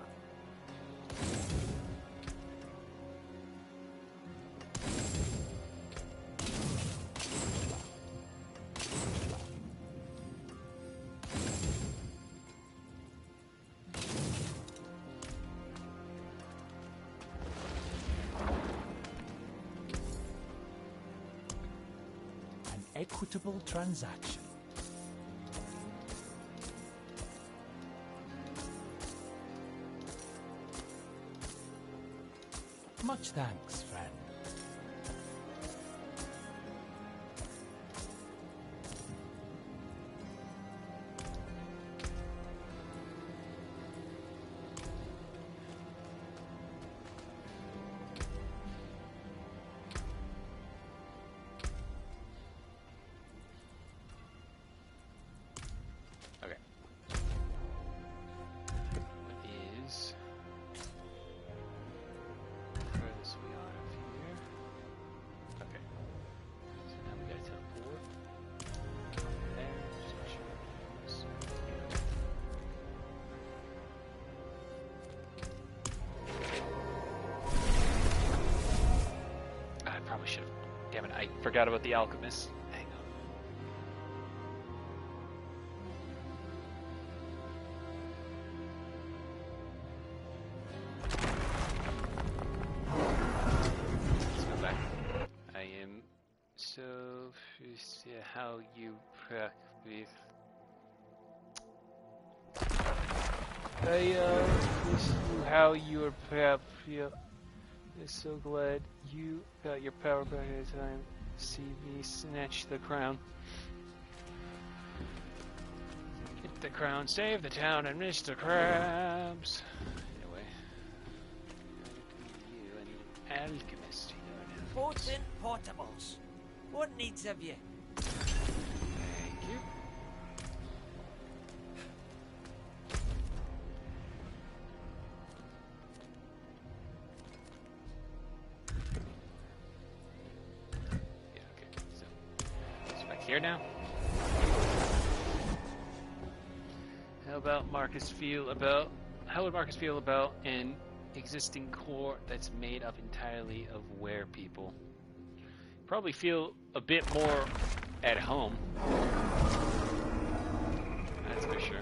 An equitable transaction. Much thanks, friend. Okay. What is... Furthest we are? Forgot about the alchemist. Hang on. Let's go back. I am so how you practice. How you are so glad you got your power back at a time. See me snatch the crown. Get the crown, save the town, and Mr. Krabs. Anyway, you an alchemist here. Potent portables. What needs have you? Thank you. Here now. How would Marcus feel about an existing court that's made up entirely of were-people? Probably feel a bit more at home. That's for sure.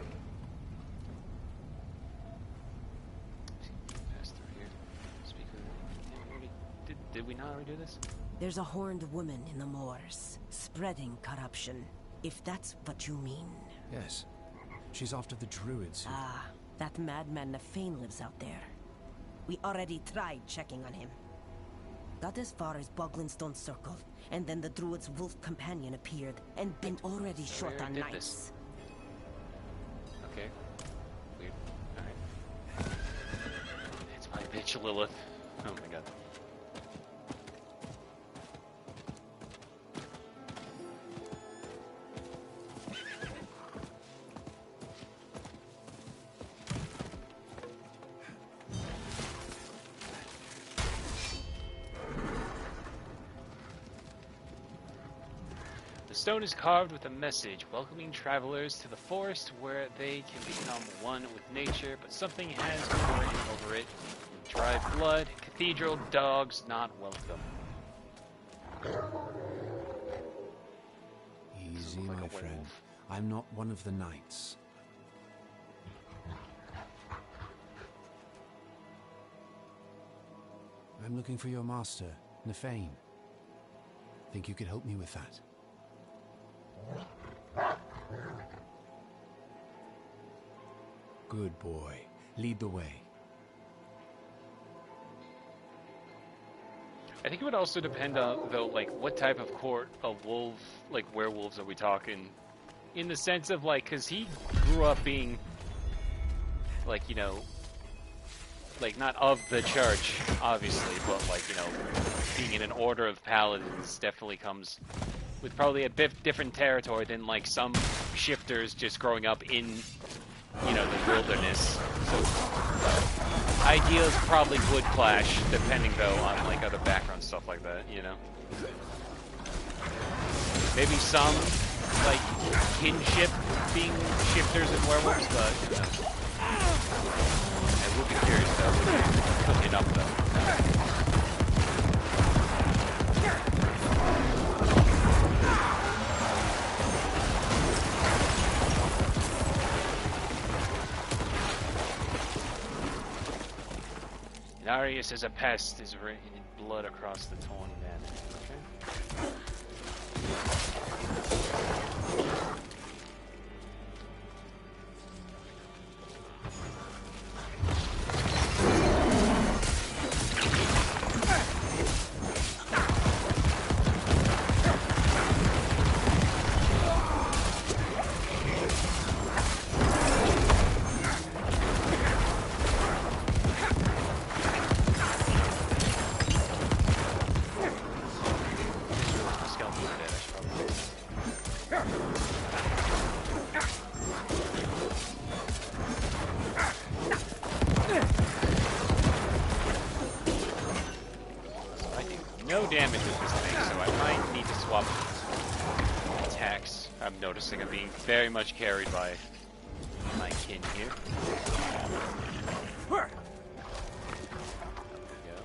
Pass through here. Speaker. Did we not already do this? There's a horned woman in the moors, spreading corruption, if that's what you mean. Yes. She's after the druids. Ah, that madman Nefane lives out there. We already tried checking on him. Got as far as Boglinstone Circle, and then the druid's wolf companion appeared, and been already short on knights. Okay. Weird. Alright. It's my bitch Lilith. Oh my god. The stone is carved with a message, welcoming travelers to the forest where they can become one with nature, but something has been written over it. Dried blood, cathedral, dogs not welcome. Easy, my friend. I'm not one of the knights. I'm looking for your master, Nefane. Think you could help me with that? Good boy. Lead the way. I think it would also depend on, though, like, what type of court of wolf, like, werewolves are we talking? In the sense of, like, because he grew up being, like, you know, like, not of the church, obviously, but, like, you know, being in an order of paladins definitely comes with probably a bit different territory than, like, some shifters just growing up in, you know, the wilderness. So, ideals probably would clash, depending, though, on, like, other background stuff like that, you know? Maybe some, like, kinship being shifters and werewolves, but, you know. I will be curious, though, cook it up, though. Arius as a pest is written in blood across the torn man. Okay. Damage with this thing, so I might need to swap attacks. I'm noticing I'm being very much carried by my kin here. There we go.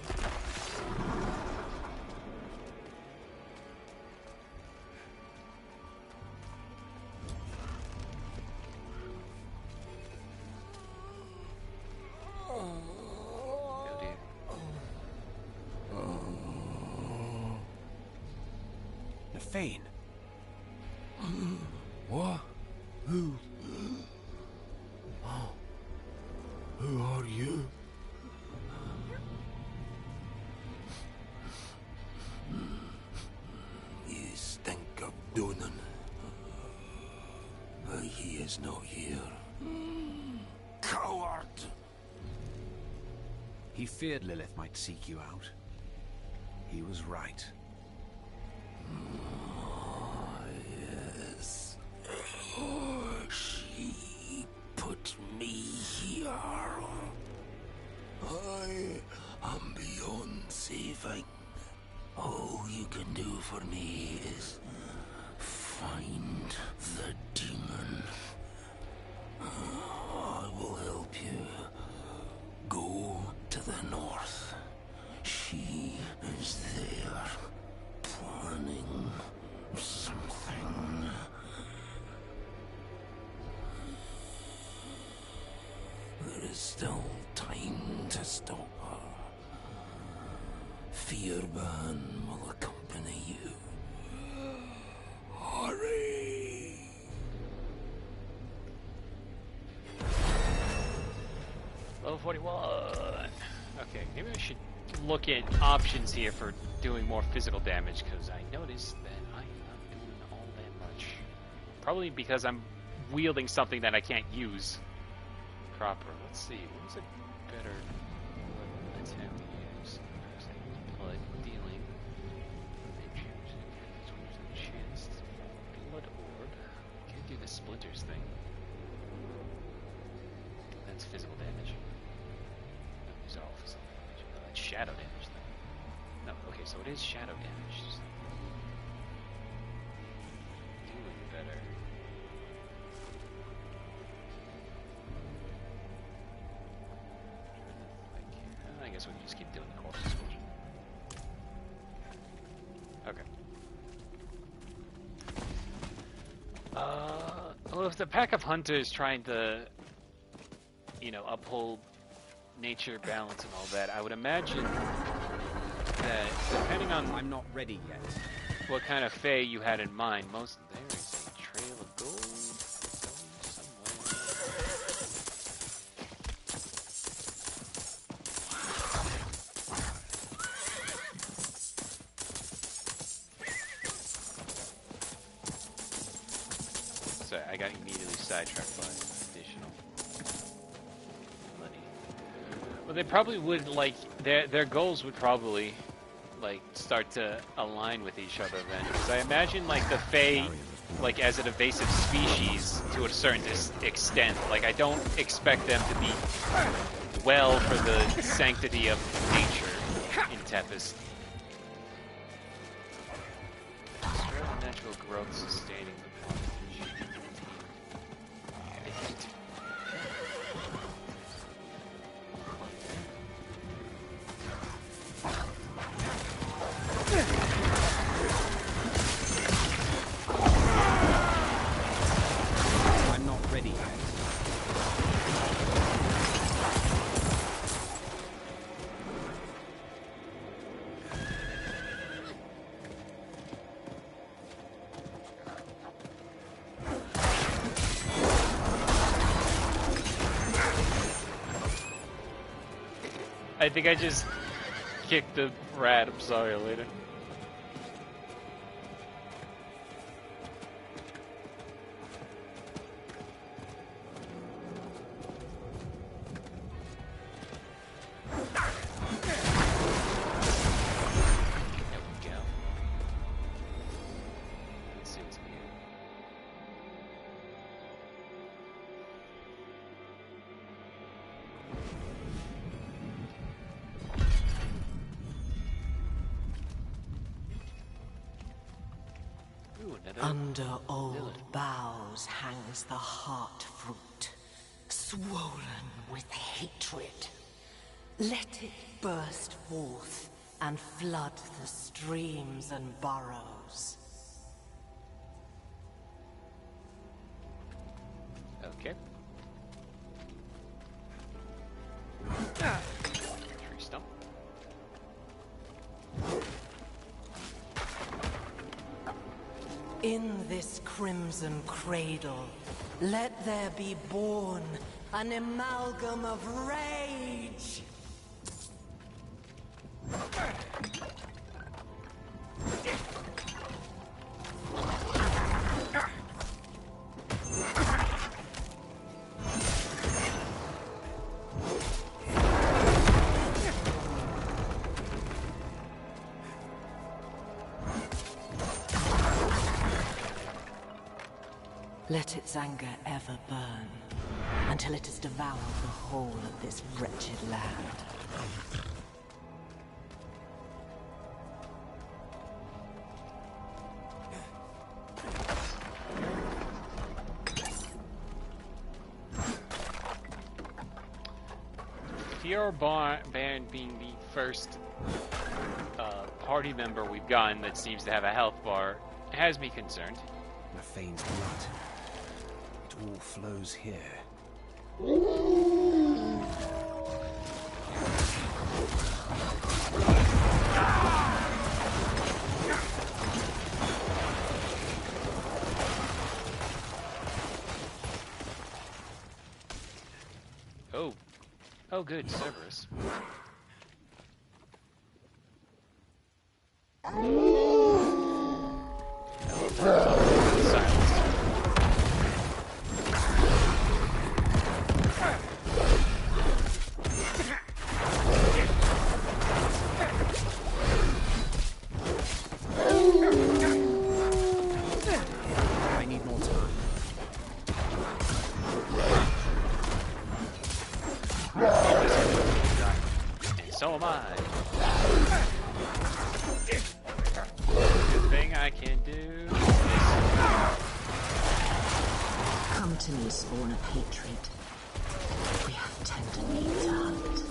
Fane. What? Who? Oh. Who are you? You stink of Donan. He is not here. Coward! He feared Lilith might seek you out. He was right. Yes. She put me here. I am beyond saving. All you can do for me is find the demon. I will help you. Go to the north. She is there, planning something. There is still time to stop her. Fearban will accompany you. Hurry! Level 41. Okay, maybe I should look at options here for doing more physical damage, because I noticed that I am not doing all that much. Probably because I'm wielding something that I can't use proper. Let's see, what's a better weapon attack to use? Blood dealing. Chance. Blood orb. Can't do the splinters thing. That's physical damage. No, these are all physical damage. No, that's shadow damage though. No, okay, so it is shadow damage. Doing better. I guess we can just keep doing the corpses. Okay. Well, if the pack of hunters trying to, you know, uphold nature balance and all that, I would imagine that depending on I'm not ready yet. What kind of fae you had in mind, most there is a trail of gold somewhere. Sorry, I got immediately sidetracked by additional money. Well, they probably would, like, their goals would probably, like, start to align with each other then. Because I imagine, like, the Fae, like, as an evasive species, to a certain extent, like, I don't expect them to be well for the sanctity of nature in Tempest. Natural growth sustaining the plot. I'm not ready yet. I think I just kicked the rat. I'm sorry, later. Under old boughs hangs the heart fruit, swollen with hatred. Let it burst forth and flood the streams and burrows. Okay. Tree stump. In this crimson cradle, let there be born an amalgam of rage. Let its anger ever burn, until it has devoured the whole of this wretched land. Your band being the first party member we've gotten that seems to have a health bar has me concerned. Nafane's blood. It all flows here. Oh. Oh, good, Cerberus. I need more time. And so am I. Good thing I can do this. Come to me, spawn of hatred. We have tender meat to hunt.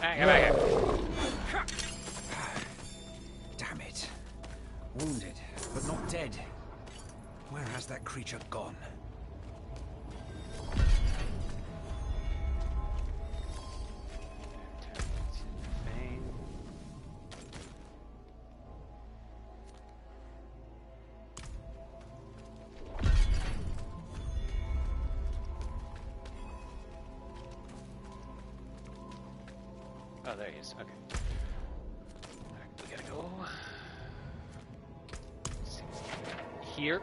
Hang back. Damn it. Wounded, but not dead. Where has that creature gone? Oh, there he is. Okay. Alright, we gotta go here.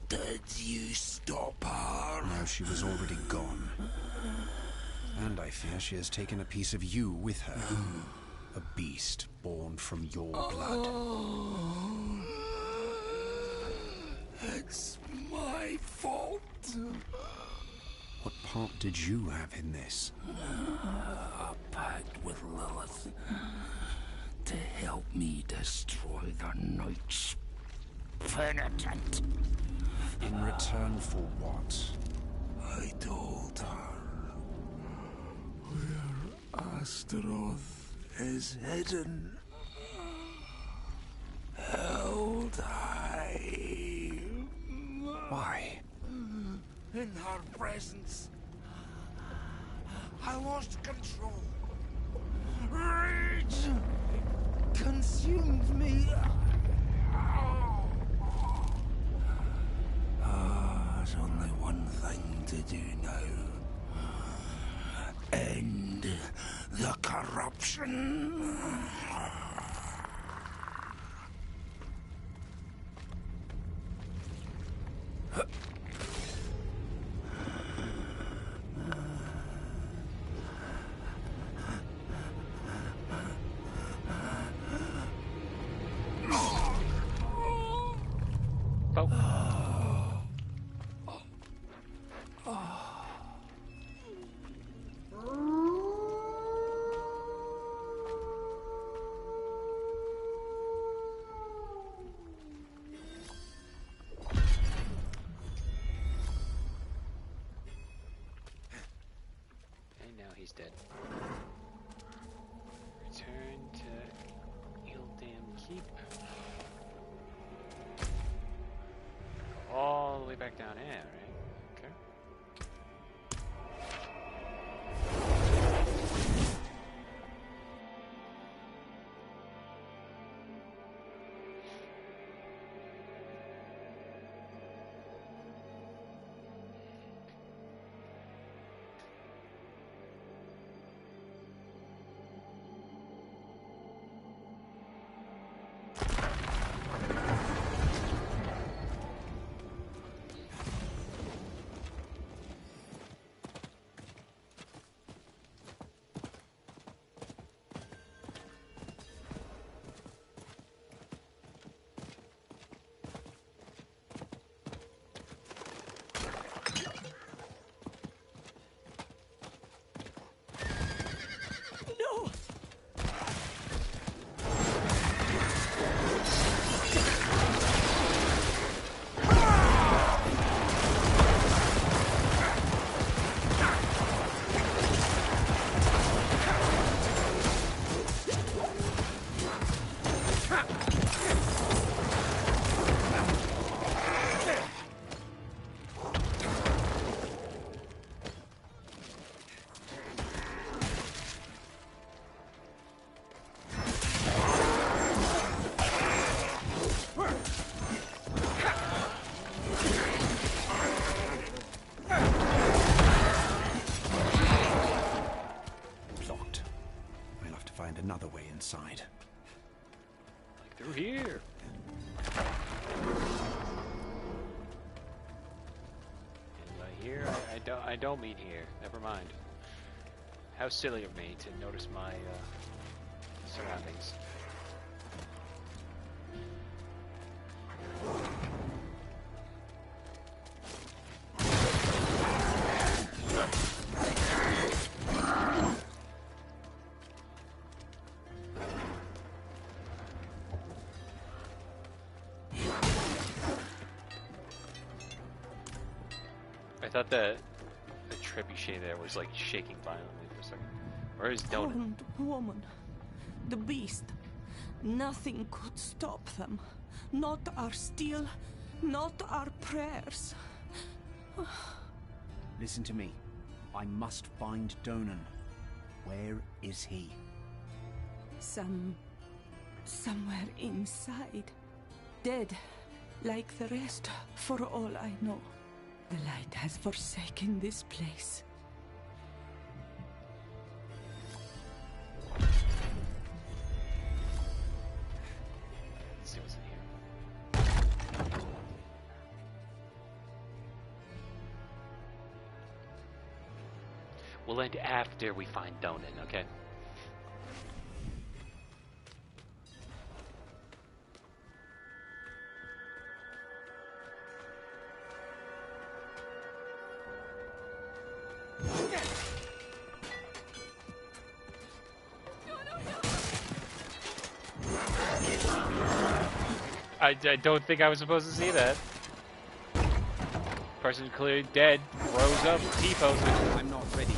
Did you stop her? No, she was already gone. And I fear she has taken a piece of you with her. A beast born from your blood. It's my fault. What part did you have in this? A pact with Lilith to help me destroy the Knight's penitent. In return for what? I told her where Astaroth is hidden, held high. Why? In her presence, I lost control. Rage consumed me. There's only one thing to do now. End the corruption. destruction. He's dead. Return to Ildam Keep. All the way back down here, right? Okay. Another way inside. Like through here. And by here, I don't mean here. Never mind. How silly of me to notice my surroundings. I thought the trebuchet there was like shaking violently for a second. Where is Donut? Horned woman. The beast. Nothing could stop them. Not our steel, not our prayers. Listen to me. I must find Donan. Where is he? Somewhere inside. Dead, like the rest, for all I know. The light has forsaken this place. Let's see what's in here. We'll end after we find Donan, okay? I don't think I was supposed to see that. Person clearly dead, rose up, T-posed. I'm not ready.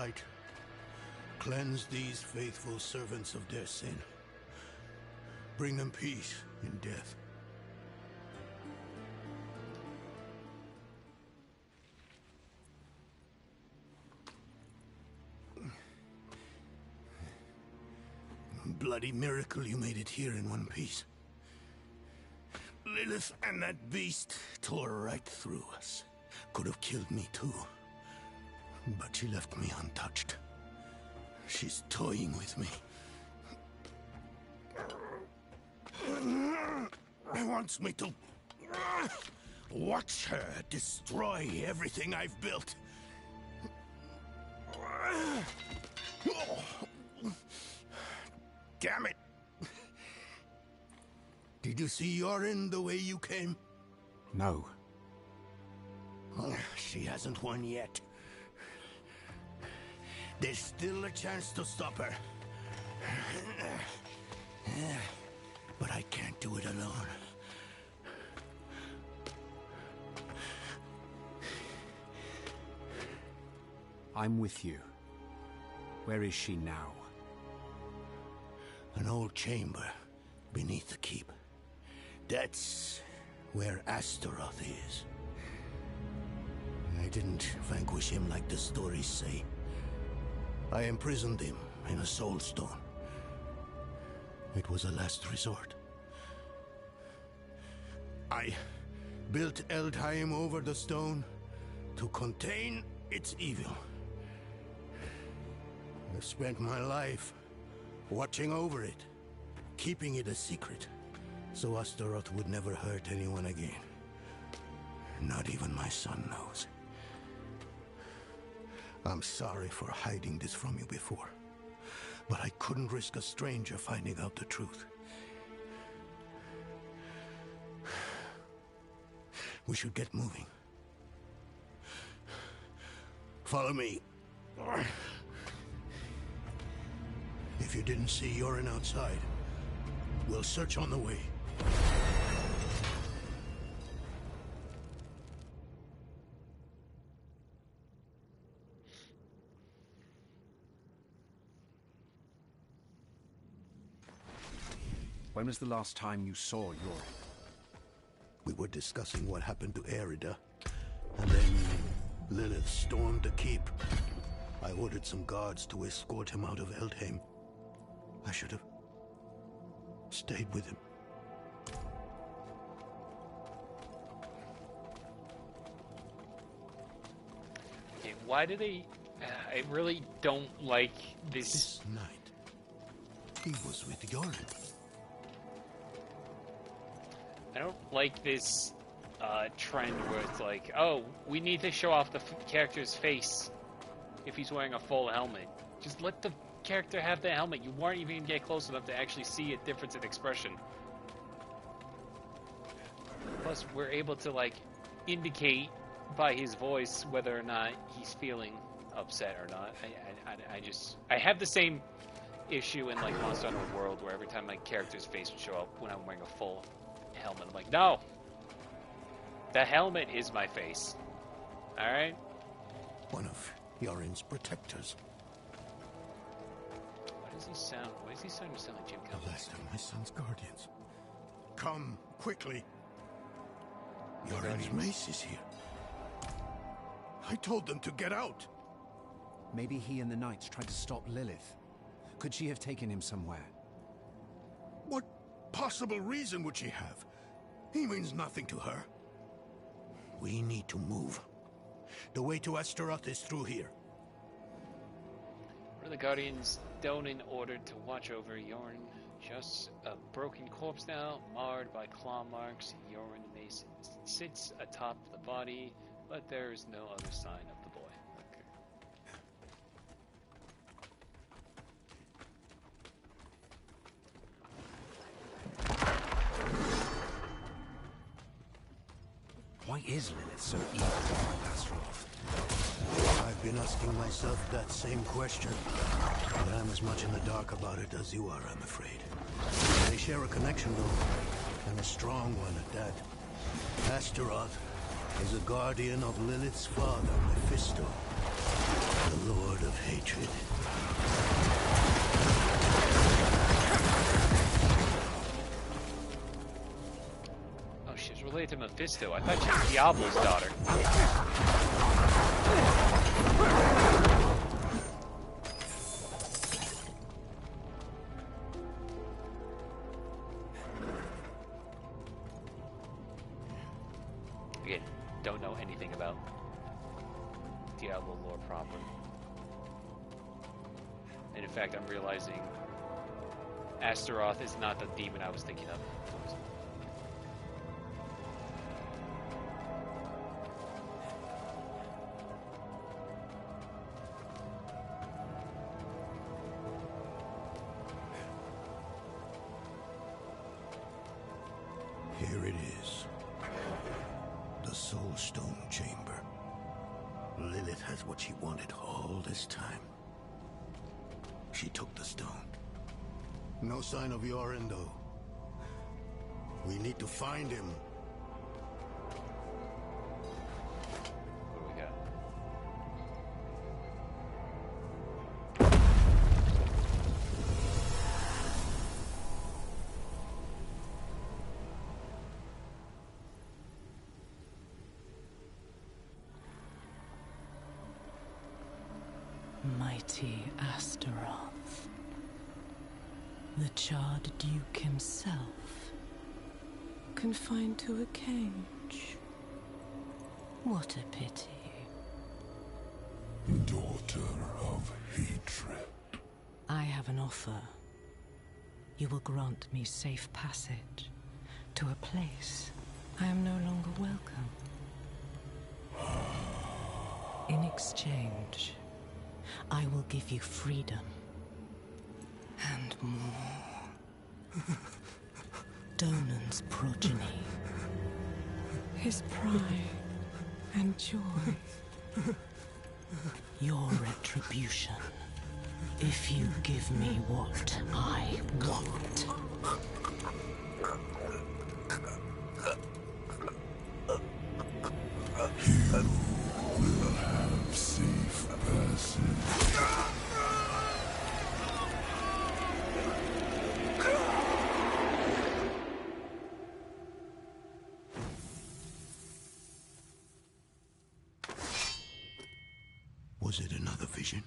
Light, cleanse these faithful servants of their sin. Bring them peace in death. Bloody miracle you made it here in one piece. Lilith and that beast tore right through us. Could have killed me too. But she left me untouched. She's toying with me. Wants me to watch her destroy everything I've built. Damn it! Did you see Yorin the way you came? No. She hasn't won yet. There's still a chance to stop her. But I can't do it alone. I'm with you. Where is she now? An old chamber beneath the keep. That's where Astaroth is. I didn't vanquish him like the stories say. I imprisoned him in a soul stone. It was a last resort. I built Eldheim over the stone to contain its evil. I've spent my life watching over it, keeping it a secret, so Astaroth would never hurt anyone again. Not even my son knows. I'm sorry for hiding this from you before, but I couldn't risk a stranger finding out the truth. We should get moving. Follow me. If you didn't see Yorin outside, we'll search on the way. When was the last time you saw Yorin? We were discussing what happened to Erida, and then Lilith stormed the keep. I ordered some guards to escort him out of Eldheim. I should have stayed with him. Okay, why do they... I really don't like this... This night, he was with Yorin. I don't like this trend where it's like, oh, we need to show off the character's face if he's wearing a full helmet. Just let the character have the helmet. You weren't even going to get close enough to actually see a difference in expression. Plus, we're able to, like, indicate by his voice whether or not he's feeling upset or not. I have the same issue in, like, Monster Hunter World, where every time my character's face would show up when I'm wearing a full helmet, I'm like, no! The helmet is my face. Alright? One of Yorin's protectors. Why does he sound like Jim Cummings? The last of my son's guardians. Come, quickly. Yorin's mace is here. I told them to get out. Maybe he and the Knights tried to stop Lilith. Could she have taken him somewhere? What possible reason would she have? He means nothing to her. We need to move. The way to Astaroth is through here. One of the Guardians Donin ordered to watch over Yorin. Just a broken corpse now, marred by claw marks. Yorin Mason sits atop the body, but there is no other sign of the boy. Why is Lilith so evil behind Astaroth? I've been asking myself that same question, but I'm as much in the dark about it as you are, I'm afraid. They share a connection, though, and a strong one at that. Astaroth is a guardian of Lilith's father, Mephisto. The Lord of Hatred. Oh, she's related to Mephisto. I thought she was Diablo's daughter. Again, don't know anything about Diablo lore proper. And in fact, I'm realizing Astaroth is not the demon I was thinking of. Oops. Here it is. The Soul Stone Chamber. Lilith has what she wanted all this time. She took the stone. No sign of Yorin, though. We need to find him. What do we got? Mighty Astaroth. The charred Duke himself. Confined to a cage. What a pity. Daughter of Hatred. I have an offer. You will grant me safe passage to a place I am no longer welcome. In exchange, I will give you freedom. And more. Donan's progeny. His pride and joy. Your retribution. If you give me what I want. You will have safe passage. Was it another vision?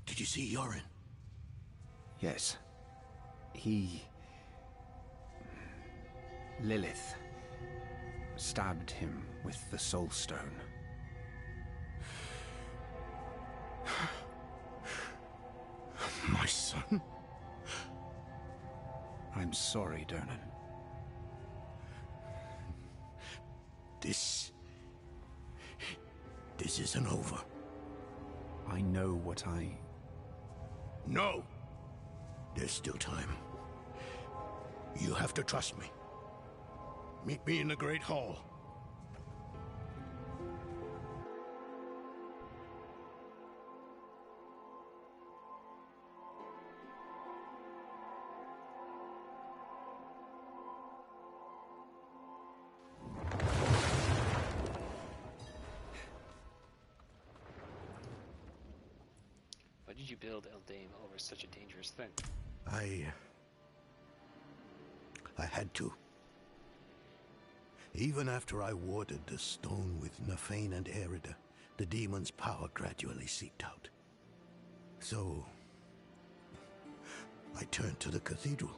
Did you see Yorin? Yes. Lilith stabbed him with the Soul Stone. My son? I'm sorry, Donan. This isn't over. I know what I... No! There's still time. You have to trust me. Meet me in the Great Hall. Why did you build Eldain over such a dangerous thing? I had to. Even after I warded the stone with Nafane and Erida, the demon's power gradually seeped out. So, I turned to the cathedral.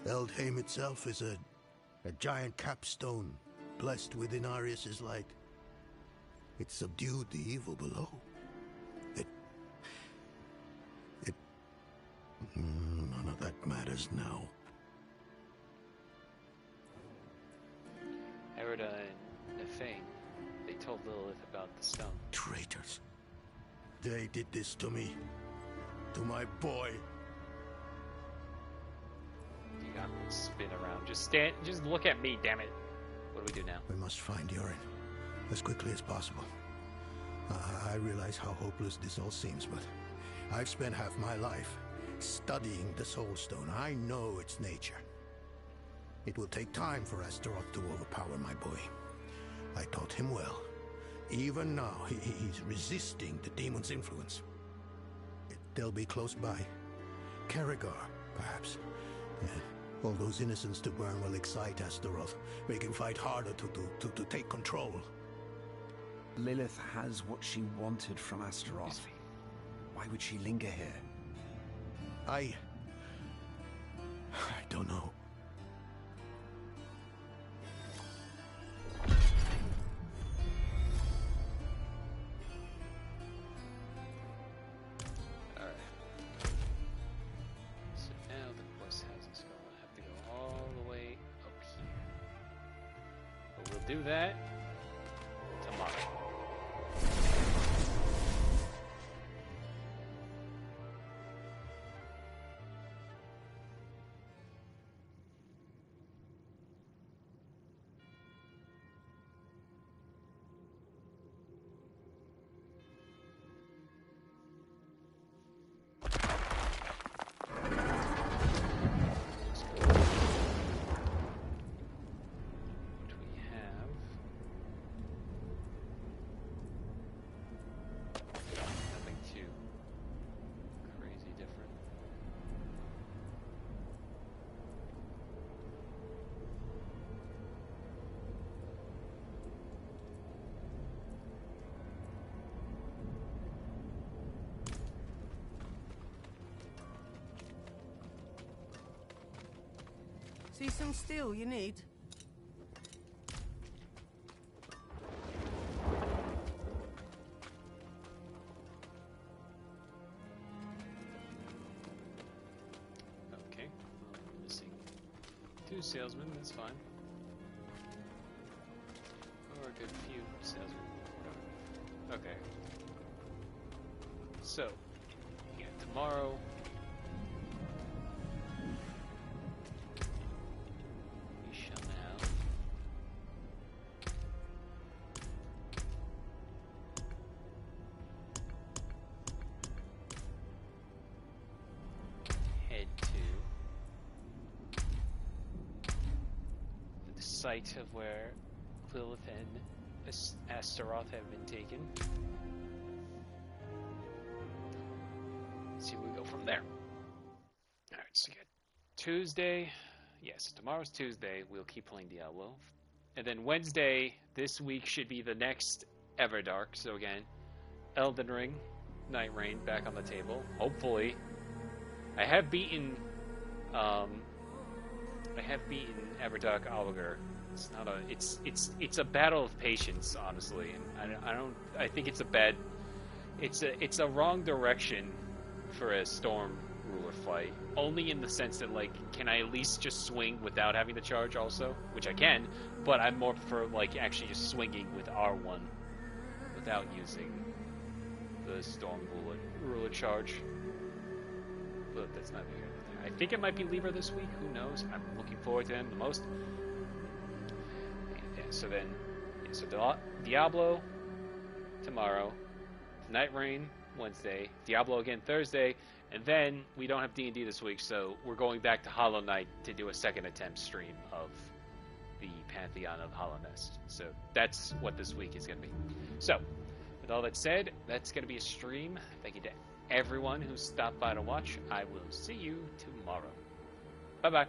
Eldheim itself is a giant capstone, blessed with Inarius' light. It subdued the evil below. None of that matters now. Erida and Nefane, they told Lilith about the stone. Traitors. They did this to me. To my boy. You got to spin around. Just look at me, damn it. What do we do now? We must find Yorin as quickly as possible. I realize how hopeless this all seems, but I've spent half my life studying the Soul Stone. I know its nature. It will take time for Astaroth to overpower my boy. I taught him well, Even now, he's resisting the demon's influence. They'll be close by. Carragher, perhaps. All those innocents to burn will excite Astaroth, make him fight harder to take control. Lilith has what she wanted from Astaroth. Why would she linger here? I don't know. Do that tomorrow. See some steel you need? Okay. Missing 2 salesmen, that's fine. Or a good few salesmen. Okay. So, yeah, tomorrow. Site of where Lilith and Astaroth have been taken. Let's see where we go from there. Alright, so we got Tuesday. Yes, tomorrow's Tuesday. We'll keep playing Diablo. And then Wednesday, this week, should be the next Everdark. So again, Elden Ring, Night Rain back on the table. Hopefully. I have beaten Everdark Albagar. It's not a. It's a battle of patience, honestly. And I think it's a bad. It's a wrong direction for a Storm Ruler fight. Only in the sense that, like, can I at least just swing without having to charge also, which I can, but I more prefer like actually just swinging with R1 without using the Storm Ruler charge. But that's not here. I think it might be Libra this week. Who knows? I'm looking forward to him the most. Yeah, so then, Diablo tomorrow, Night Rain Wednesday, Diablo again Thursday, and then we don't have D&D this week, so we're going back to Hollow Knight to do a second attempt stream of the Pantheon of Hollownest. So that's what this week is going to be. So, with all that said, that's going to be a stream. Thank you to everyone who stopped by to watch. I will see you tomorrow. Bye-bye.